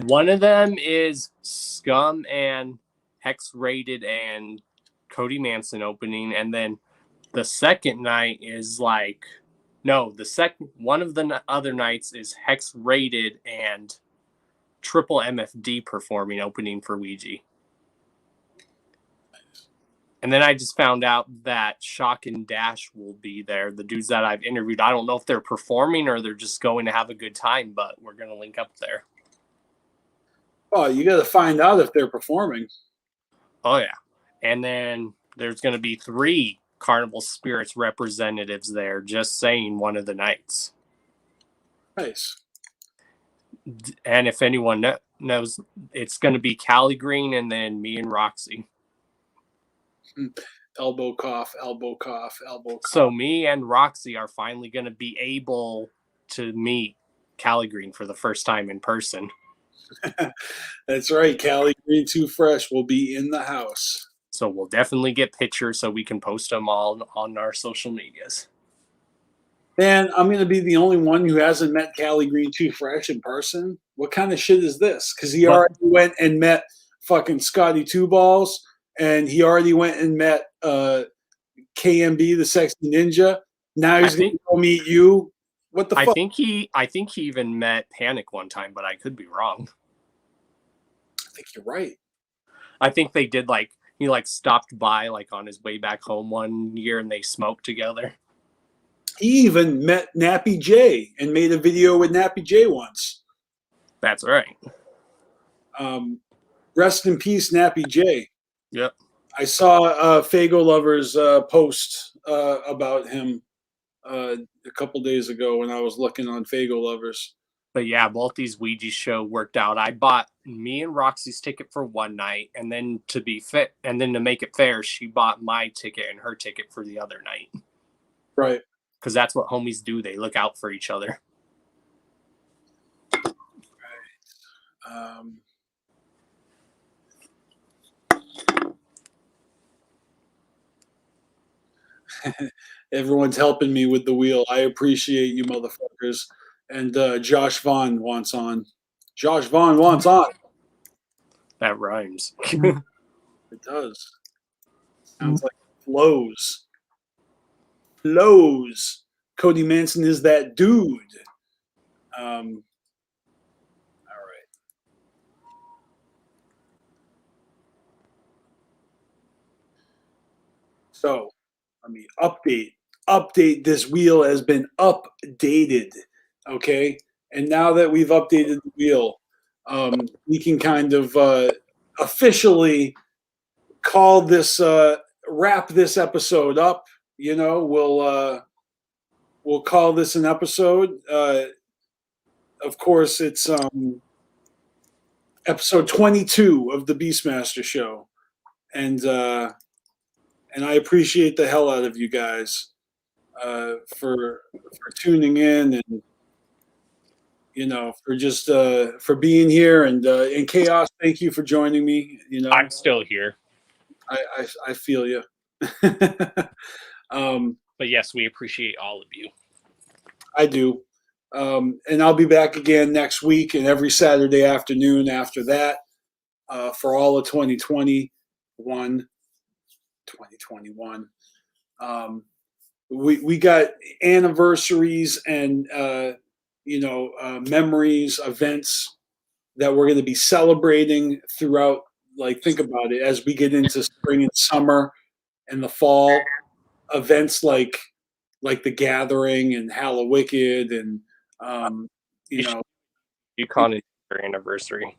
One of them is Scum and Hex Rated and Cody Manson opening, and then the second night is one of the other nights is Hex Rated and Triple MFD performing opening for Ouija. And then I just found out that Shock and Dash will be there. The dudes that I've interviewed, I don't know if they're performing or they're just going to have a good time, but we're going to link up there. Oh, you got to find out if they're performing. Oh, yeah. And then there's going to be 3 Carnival Spirits representatives there, just saying one of the nights. Nice. And if anyone knows, it's going to be Callie Green and then me and Roxy. Elbow cough, elbow cough, elbow cough. So me and Roxy are finally going to be able to meet Callie Green for the first time in person. That's right. Callie Green Too Fresh will be in the house. So we'll definitely get pictures so we can post them all on our social medias. Man, I'm going to be the only one who hasn't met Callie Green Too Fresh in person. What kind of shit is this? Because he already went and met fucking Scotty Two Balls, and he already went and met KMB, the Sexy Ninja. Now he's going to go meet you. What the fuck? I think he even met Panic one time, but I could be wrong. think you're right. I think they did like he like stopped by like on his way back home one year and they smoked together. He even met Nappy J and made a video with Nappy J once. That's right. Rest in peace, Nappy J. Yep. I saw Fago Lovers post about him a couple days ago when I was looking on Fago Lovers. But yeah, both these Ouija show worked out. I bought me and Roxy's ticket for one night, and then to be fit, and then to make it fair, she bought my ticket and her ticket for the other night. Right. Because that's what homies do. They look out for each other. Right. Everyone's helping me with the wheel. I appreciate you, motherfuckers. And Josh Vaughn wants on. Josh Vaughn wants on. That rhymes. It does. Sounds like flows. Flows. Cody Manson is that dude. All right. So let me update. This wheel has been updated. Okay. And now that we've updated the wheel, we can kind of officially call this, wrap this episode up. You know, we'll call this an episode. Of course, it's episode 22 of the BeastMasteR show, and I appreciate the hell out of you guys for tuning in and for just for being here and Chaos. Thank you for joining me. I'm still here. I feel you. But yes, we appreciate all of you. I do. And I'll be back again next week and every Saturday afternoon after that for all of 2021. We got anniversaries and memories, events that we're going to be celebrating throughout. Like, think about it as we get into spring and summer and the fall. Events like the Gathering and Hallowicked and UConn anniversary.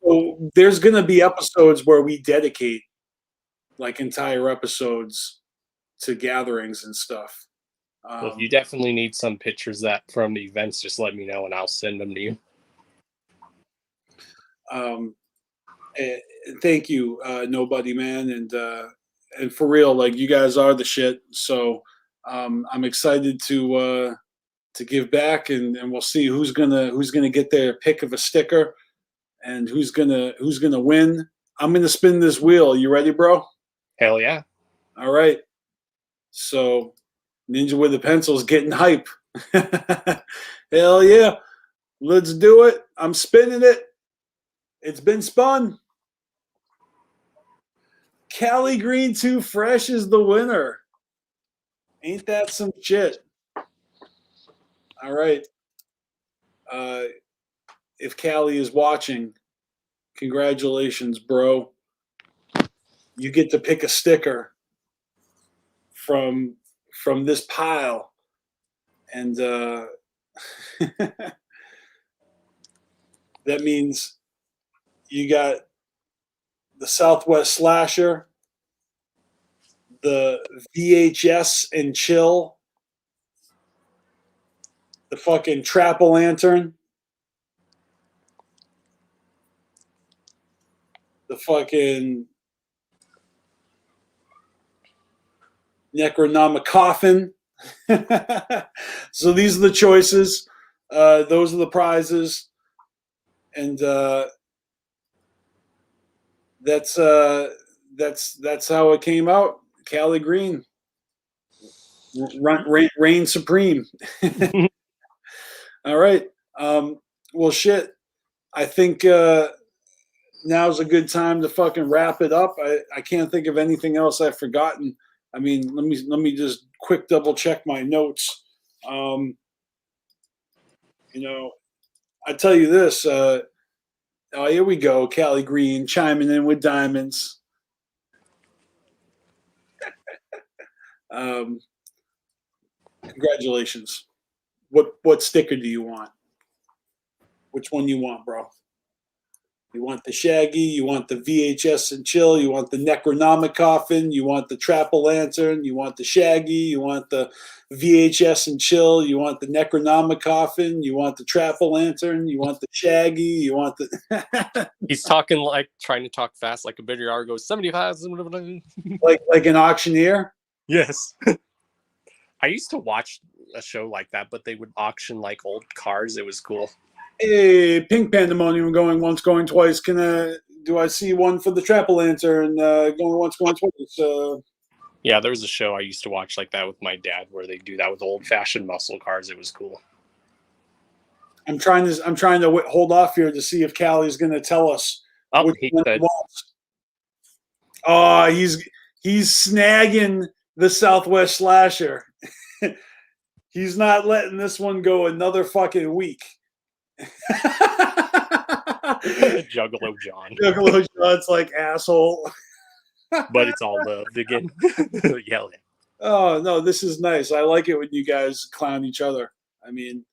So there's going to be episodes where we dedicate like entire episodes to gatherings and stuff. Well, if you definitely need some pictures from the events, just let me know and I'll send them to you. Thank you, Nobody Man, and for real, like, you guys are the shit. So I'm excited to give back, and we'll see who's gonna get their pick of a sticker, and who's gonna win. I'm gonna spin this wheel. You ready, bro? Hell yeah! All right. So Ninja with the Pencil's getting hype. Hell yeah! Let's do it. I'm spinning it. It's been spun. Cali Green 2 Fresh is the winner. Ain't that some shit? All right. If Callie is watching, congratulations, bro. You get to pick a sticker from this pile. And that means you got the Southwest Slasher, the VHS and Chill, the fucking Trap-O-Lantern, the fucking Necronomicon. So these are the choices. Those are the prizes. And that's how it came out. Cali Green, reign supreme. All right. Well, shit. I think now's a good time to fucking wrap it up. I can't think of anything else I've forgotten. I mean, let me just quick double check my notes. I tell you this. Oh, here we go. Callie Green chiming in with diamonds. Congratulations. What sticker do you want? Which one you want, bro? You want the Shaggy, you want the VHS and Chill, you want the Necronomicon, you want the Trap-O-Lantern, you want the Shaggy, you want the VHS and Chill, you want the Necronomicon, you want the Trap-O-Lantern, you want the Shaggy, you want the He's talking like trying to talk fast like a bidder yard goes 75. like an auctioneer. Yes. I used to watch a show like that, but they would auction like old cars. It was cool. Hey, Pink Pandemonium going once, going twice. Do I see one for the Trap-O-Lantern going once, going twice? Yeah, there was a show I used to watch like that with my dad where they do that with old-fashioned muscle cars. It was cool. I'm trying to hold off here to see if Callie's going to tell us. Oh, which one he wants. Oh, he's snagging the Southwest Slasher. He's not letting this one go another fucking week. Juggalo John. Juggalo John's like asshole. But it's all loved again. Yelling. Oh no, this is nice. I like it when you guys clown each other. I mean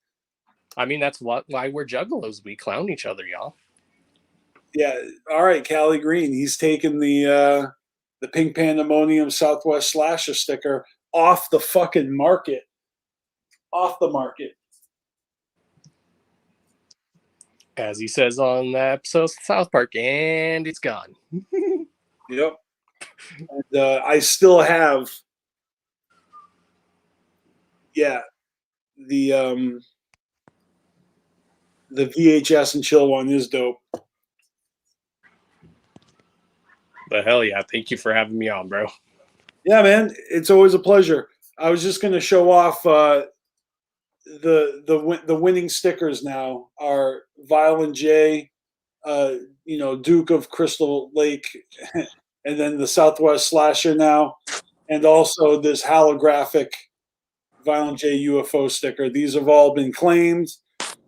that's why we're juggalos. We clown each other, y'all. Yeah. All right, Callie Green. He's taking the Pink Pandemonium Southwest Slasher sticker off the fucking market. Off the market. As he says on that episode of South Park, and it's gone. Yep. And I still have, the VHS and Chill one is dope. But hell yeah, thank you for having me on, bro. Yeah, man, it's always a pleasure. I was just going to show off the winning stickers now are Violent J, Duke of Crystal Lake, and then the Southwest Slasher now, and also this holographic Violent J UFO sticker. These have all been claimed.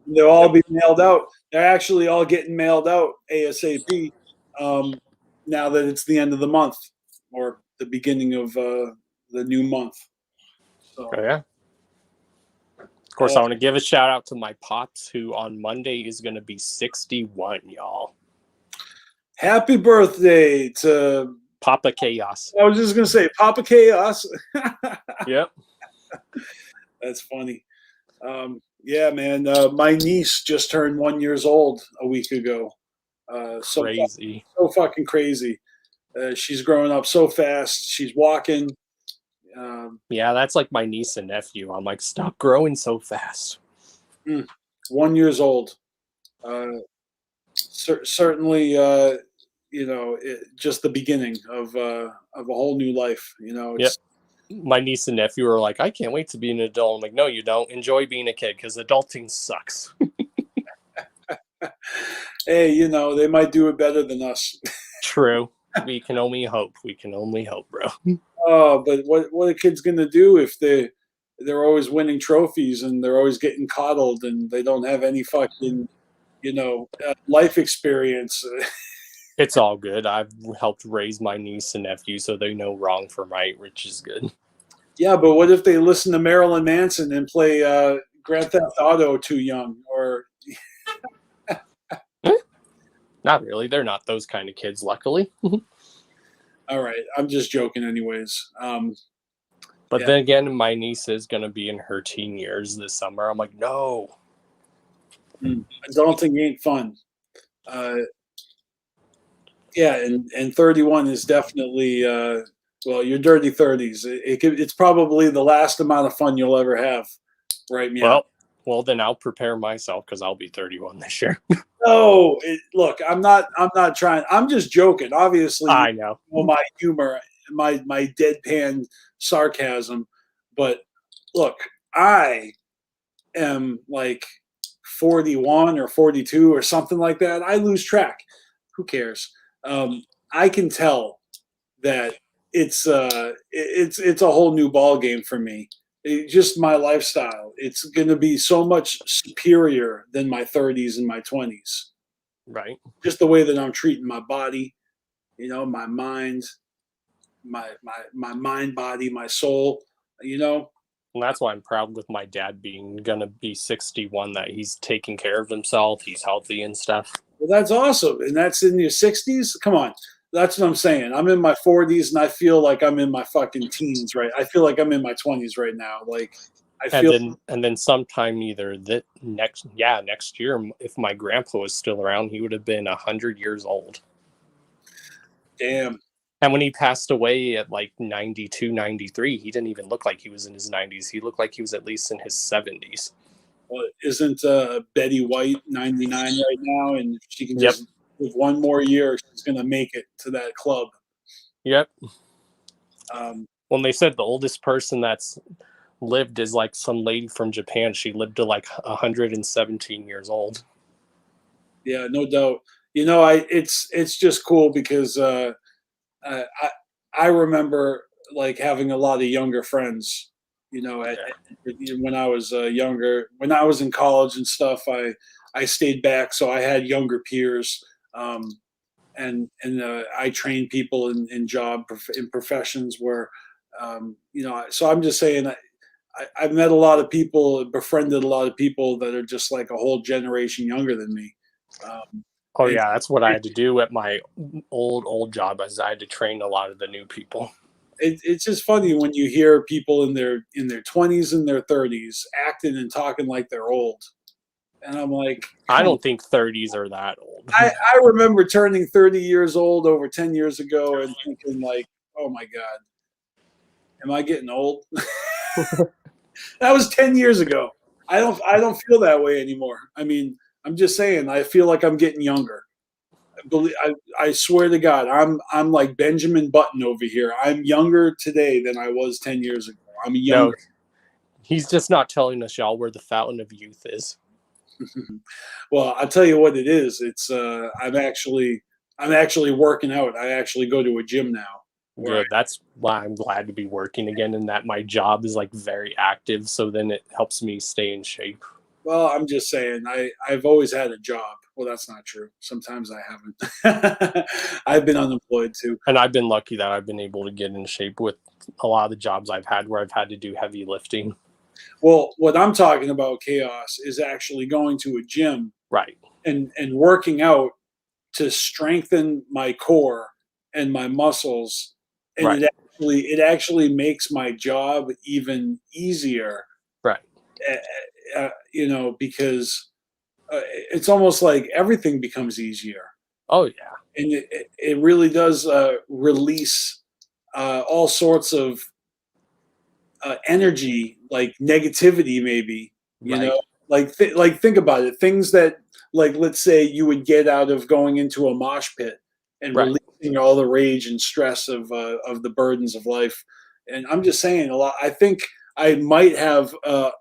They'll all be mailed out. They're actually all getting mailed out ASAP now that it's the end of the month or the beginning of the new month. So, oh, yeah. Of course, I want to give a shout out to my pops, who on Monday is going to be 61, y'all. Happy birthday to Papa Chaos. I was just going to say Papa Chaos. Yep. That's funny. Yeah, man. My niece just turned 1 year old a week ago. So crazy. So fucking crazy. She's growing up so fast. She's walking. Yeah, that's like my niece and nephew. I'm like, stop growing so fast. 1 year old. Certainly, just the beginning of a whole new life. It's, my niece and nephew are like, I can't wait to be an adult. I'm like, no, you don't. Enjoy being a kid because adulting sucks. Hey, they might do it better than us. True. We can only hope. We can only hope, bro. Oh, but what a kid's gonna do if they're always winning trophies and they're always getting coddled and they don't have any fucking life experience. It's all good. I've helped raise my niece and nephew so they know wrong from right, which is good. Yeah, but what if they listen to Marilyn Manson and play Grand Theft Auto too young? Or not really. They're not those kind of kids, luckily. All right, I'm just joking, anyways. But then again, my niece is going to be in her teen years this summer. I'm like, no. Adulting ain't fun. And 31 is definitely your dirty 30s. It's probably the last amount of fun you'll ever have, right? Well, then I'll prepare myself because I'll be 31 this year. No, look, I'm not trying. I'm just joking. Obviously, I know. My humor, my deadpan sarcasm, but look, I am like 41 or 42 or something like that. I lose track. Who cares? I can tell that it's a whole new ball game for me. Just my lifestyle. It's going to be so much superior than my 30s and my 20s. Right. Just the way that I'm treating my body, you know, my mind, my mind, body, my soul, you know. And that's why I'm proud with my dad being gonna be 61 that he's taking care of himself, he's healthy and stuff. Well, that's awesome. And that's in your 60s? Come on. That's what I'm saying. I'm in my 40s and I feel like I'm in my fucking teens, right? I feel like I'm in my 20s right now. Like I feel And then sometime either that next year, if my grandpa was still around, he would have been 100 years old. Damn. And when he passed away at like 92, 93, he didn't even look like he was in his 90s. He looked like he was at least in his 70s. Well, isn't Betty White 99 right now? And she can just, with one more year, she's going to make it to that club. Yep. When they said the oldest person that's lived is like some lady from Japan. She lived to like 117 years old. Yeah, no doubt. You know, it's just cool because I remember like having a lot of younger friends. You know, when I was younger, when I was in college and stuff, I stayed back, so I had younger peers, and I trained people in professions where, you know. So I'm just saying, I've met a lot of people, befriended a lot of people that are just like a whole generation younger than me. Oh yeah, that's what I had to do at my old job. As I had to train a lot of the new people. It's just funny when you hear people in their 20s and their 30s acting and talking like they're old, and I'm like, I don't think 30s are that old. I remember turning 30 years old over 10 years ago and thinking like, oh my god, am I getting old? That was 10 years ago. I don't feel that way anymore. I mean, I'm just saying, I feel like I'm getting younger. I swear to God, I'm like Benjamin Button over here. I'm younger today than I was 10 years ago. I'm younger. No, he's just not telling us, y'all, where the fountain of youth is. Well, I'll tell you what it is. It's I'm actually working out. I actually go to a gym now. Good. That's why I'm glad to be working again, and that my job is like very active. So then it helps me stay in shape. Well, I'm just saying, I've always had a job. Well, that's not true. Sometimes I haven't. I've been unemployed too. And I've been lucky that I've been able to get in shape with a lot of the jobs I've had where I've had to do heavy lifting. Well, what I'm talking about, Chaos, is actually going to a gym, right, and working out to strengthen my core and my muscles, and right. it actually makes my job even easier. Right. You know, because it's almost like everything becomes easier. Oh yeah, and it really does release all sorts of energy, like negativity, maybe. You know, like think about it. Things that, like, let's say you would get out of going into a mosh pit and releasing all the rage and stress of the burdens of life. And I'm just saying, I think I might have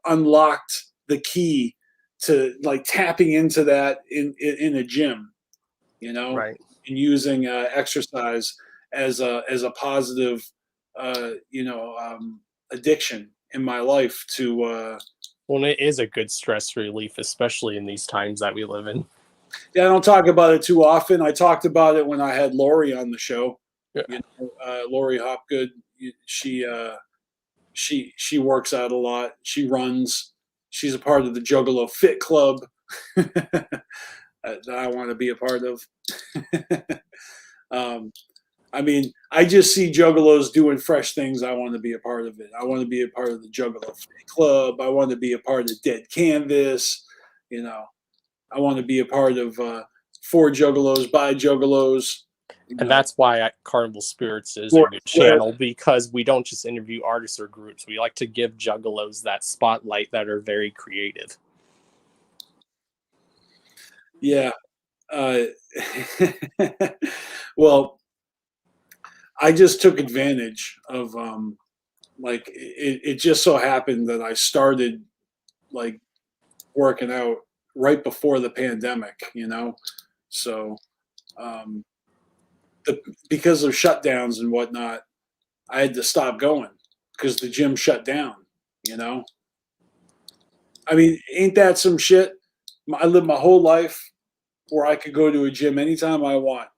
unlocked the key to like tapping into that in a gym, you know, right, and using exercise as a positive, you know, addiction in my life to. Well, it is a good stress relief, especially in these times that we live in. Yeah, I don't talk about it too often. I talked about it when I had Lori on the show. Yeah. You know, Lori Hopgood, she works out a lot. She runs. She's a part of the Juggalo Fit Club that I want to be a part of. I mean, I just see Juggalos doing fresh things. I want to be a part of it. I want to be a part of the Juggalo Fit Club. I want to be a part of Dead Canvas. You know, I want to be a part of For Juggalos, by Juggalos. And that's why Carnival Spirits is a good channel, because we don't just interview artists or groups. We like to give juggalos that spotlight that are very creative. Yeah. Well, I just took advantage of, like, it just so happened that I started, like, working out right before the pandemic, you know? So, because of shutdowns and whatnot, I had to stop going because the gym shut down, you know? I mean, ain't that some shit? I lived my whole life where I could go to a gym anytime I want.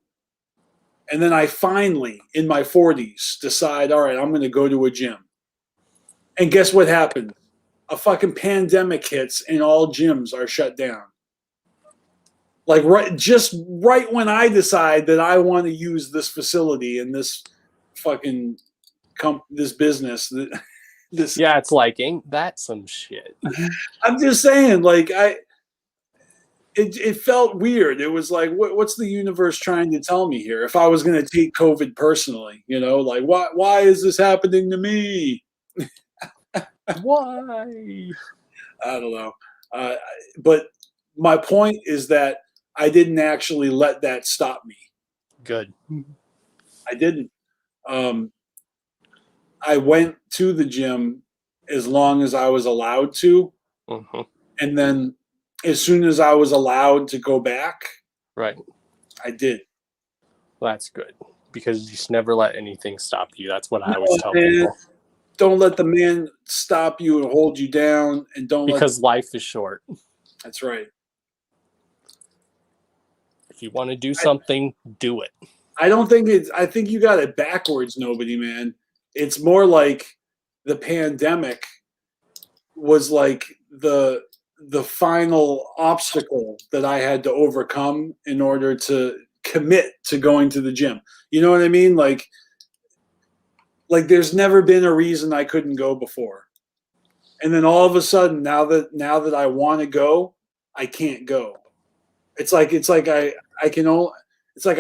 And then I finally, in my 40s, decide, all right, I'm going to go to a gym. And guess what happened? A fucking pandemic hits and all gyms are shut down. Like right when I decide that I want to use this facility and this fucking this business, this Yeah, it's like, ain't that some shit? I'm just saying, like it felt weird. It was like, what's the universe trying to tell me here? If I was going to take COVID personally, you know, like why is this happening to me? Why? I don't know. But my point is that I didn't actually let that stop me. Good. I didn't. I went to the gym as long as I was allowed to. And then as soon as I was allowed to go back, right, I did. Well, that's good, because you just never let anything stop you. That's what I always tell people. Don't let the man stop you and hold you down, and because life is short. That's right. If you want to do something, do it. I don't think it's. I think you got it backwards, nobody, man. It's more like the pandemic was like the final obstacle that I had to overcome in order to commit to going to the gym. You know what I mean? Like there's never been a reason I couldn't go before. And then all of a sudden, now that I want to go, I can't go. It's like I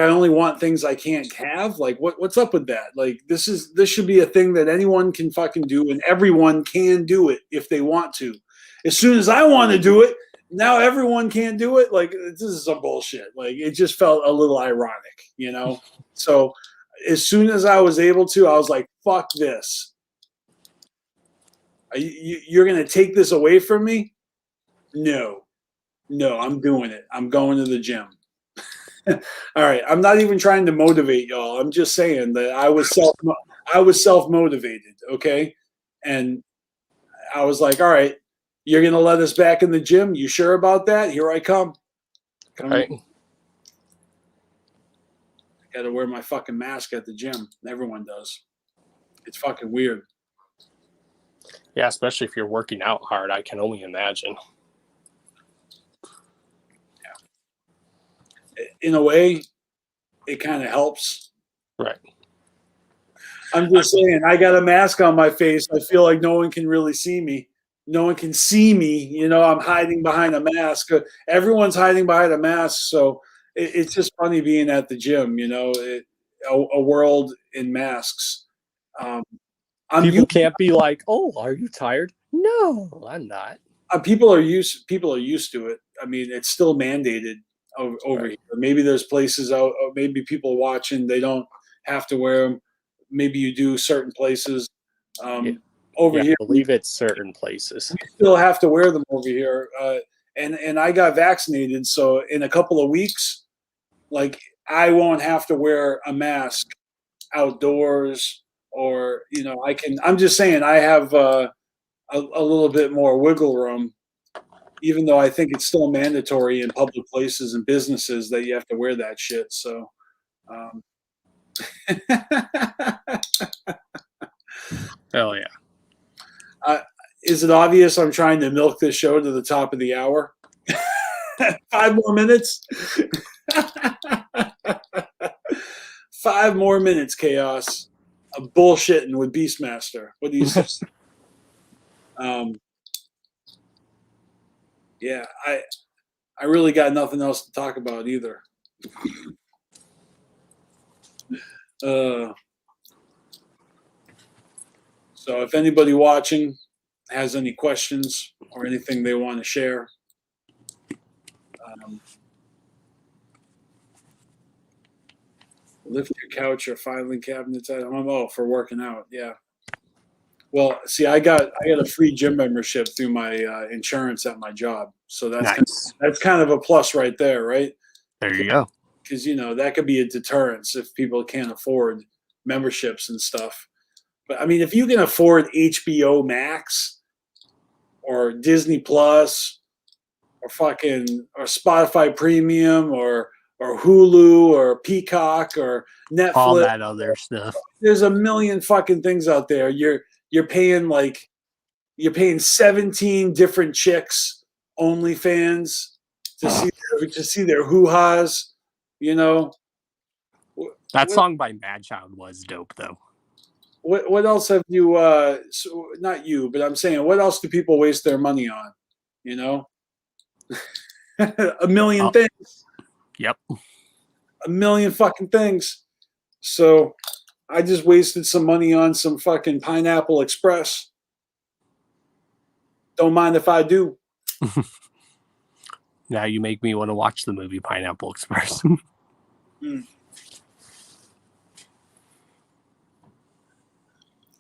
only want things I can't have. Like what's up with that? Like this should be a thing that anyone can fucking do, and everyone can do it if they want to. As soon as I want to do it, now everyone can't do it. Like this is some bullshit. Like it just felt a little ironic, you know? So as soon as I was able to, I was like, fuck this. You're going to take this away from me? No, I'm doing it. I'm going to the gym. All right. I'm not even trying to motivate y'all. I'm just saying that I was self-motivated. Okay. And I was like, all right, you're going to let us back in the gym? You sure about that? Here I come. All right. I got to wear my fucking mask at the gym. Everyone does. It's fucking weird. Yeah, especially if you're working out hard. I can only imagine. Yeah. In a way, it kind of helps. Right. I'm just saying, I got a mask on my face. I feel like no one can really see me. No one can see me. You know, I'm hiding behind a mask. Everyone's hiding behind a mask. So it's just funny being at the gym, you know, a world in masks. People can't be like, "Oh, are you tired?" No, I'm not. People are used to it. I mean, it's still mandated over here. Maybe there's places out. Maybe people watching, they don't have to wear them. Maybe you do certain places. Over here, I believe it's certain places. We still have to wear them over here. And I got vaccinated, so in a couple of weeks, like I won't have to wear a mask outdoors. Or, you know, I'm just saying I have a little bit more wiggle room, even though I think it's still mandatory in public places and businesses that you have to wear that shit. So, Hell yeah. Is it obvious I'm trying to milk this show to the top of the hour? 5 more minutes? 5 more minutes, chaos. Bullshitting with BeastMaster. What do you say? Yeah, I really got nothing else to talk about either. So if anybody watching has any questions or anything they want to share, lift your couch or filing cabinets at home. Oh, for working out, yeah. Well, see, I got a free gym membership through my insurance at my job, so that's kind of a plus right there, right? There you go. Because you know that could be a deterrence if people can't afford memberships and stuff. But I mean, if you can afford HBO Max or Disney Plus or Spotify Premium or Hulu or Peacock or Netflix. All that other stuff. There's a million fucking things out there. You're paying 17 different chicks OnlyFans to see their hoo-has, you know. That song by Madchild was dope though. What else have you not you, but I'm saying what else do people waste their money on? You know? A million things. Yep. A million fucking things. So I just wasted some money on some fucking Pineapple Express. Don't mind if I do. Now you make me want to watch the movie Pineapple Express.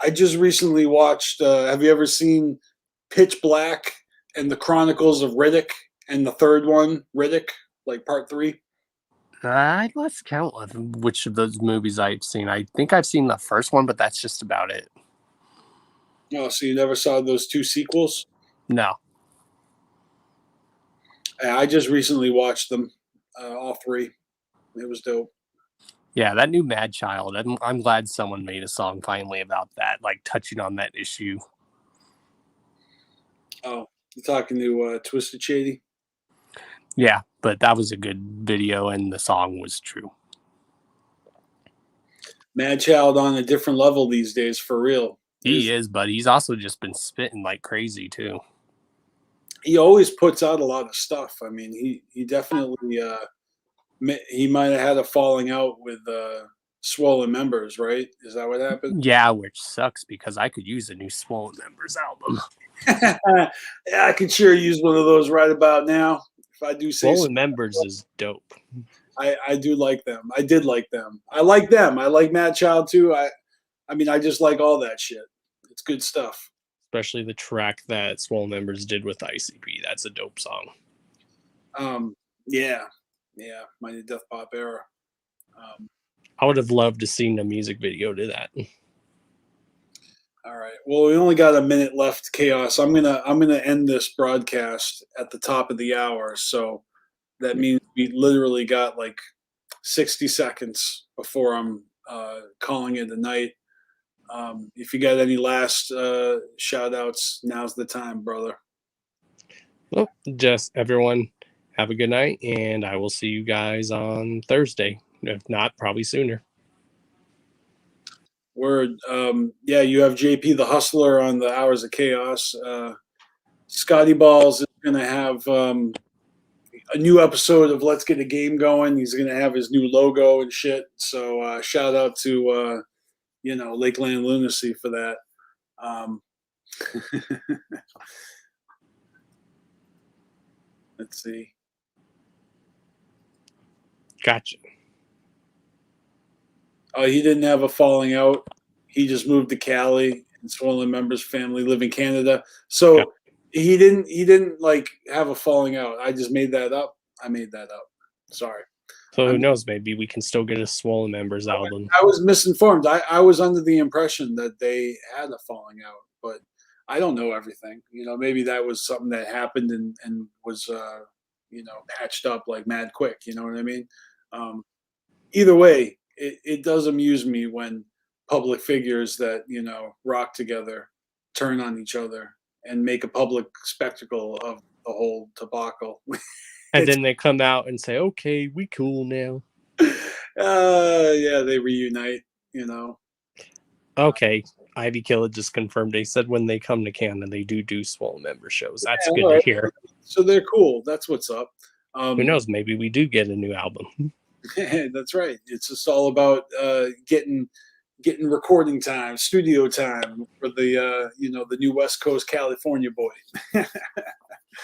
I just recently watched, have you ever seen Pitch Black and the Chronicles of Riddick and the third one, Riddick, like part 3? I lost count of which of those movies I've seen. I think I've seen the first one, but that's just about it. Oh, so you never saw those 2 sequels? No. I just recently watched them, all 3. It was dope. Yeah, that new Madchild. I'm glad someone made a song finally about that, like touching on that issue. Oh, you talking to Twisted Shady? Yeah, but that was a good video, and the song was true. Madchild on a different level these days, for real. He is, but he's also just been spitting like crazy too. He always puts out a lot of stuff. I mean, he definitely he might have had a falling out with Swollen Members, right? Is that what happened? Yeah, which sucks because I could use a new Swollen Members album. Yeah, I could sure use one of those right about now. If I do say Swollen Members is dope. I do like them. I did like them. I like them. I like Madchild too. I mean, I just like all that shit. It's good stuff. Especially the track that Swollen Members did with ICP. That's a dope song. Yeah, Mighty Death Pop era. I would have loved to seen a music video to that. All right. Well, we only got a minute left, Chaos. I'm gonna end this broadcast at the top of the hour. So that means we literally got like 60 seconds before I'm calling it a night. If you got any last shout outs, now's the time, brother. Well, just everyone have a good night, and I will see you guys on Thursday. If not, probably sooner. Word. Yeah, you have JP the Hustler on the Hours of Chaos. Scotty Balls is going to have a new episode of Let's Get a Game Going. He's going to have his new logo and shit. So shout out to, Lakeland Lunacy for that. Let's see. Gotcha. Oh, he didn't have a falling out. He just moved to Cali, and Swollen Members' family live in Canada. So he didn't like have a falling out. I just made that up. I made that up. Sorry. So who knows? Maybe we can still get a Swollen Members album. I was misinformed. I was under the impression that they had a falling out, but I don't know everything. Maybe that was something that happened and was patched up like mad quick. You know what I mean? Either way, it does amuse me when public figures that rock together turn on each other and make a public spectacle of the whole debacle. And then they come out and say, okay, we cool now. Yeah, they reunite, Okay. Ivy Killer just confirmed. They said when they come to Canada, they do Swollen Member shows. That's Yeah, good right. to hear. So they're cool. That's what's up. Who knows? Maybe we do get a new album. That's right. It's just all about getting recording time, studio time for the the new West Coast California boy.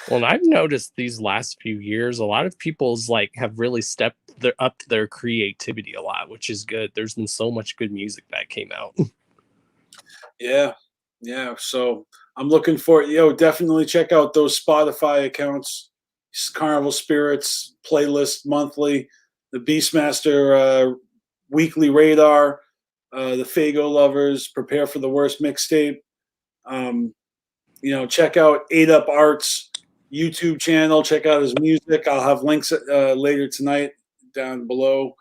Well, I've noticed these last few years, a lot of people's have really stepped up their creativity a lot, which is good. There's been so much good music that came out. Yeah. So I'm looking for definitely check out those Spotify accounts, Carnival Spirits playlist monthly, the BeastMasteR weekly radar, the Fago Lovers Prepare for the Worst mixtape. Check out 8 Up Arts YouTube channel. Check out his music. I'll have links later tonight down below.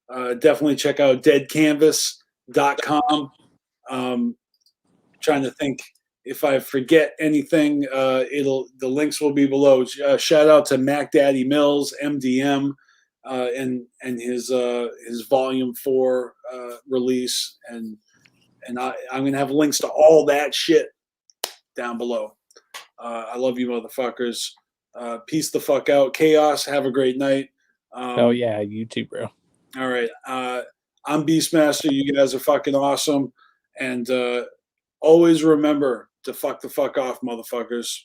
Definitely check out deadcanvas.com. Trying to think if I forget anything, the links will be below. Shout out to Mac Daddy Mills, MDM, and his Volume 4 release, and I'm gonna have links to all that shit down below. I love you, motherfuckers. Peace the fuck out. Chaos. Have a great night. Oh yeah, you too, bro. All right. I'm BeastMaster. You guys are fucking awesome, and always remember to fuck the fuck off, motherfuckers.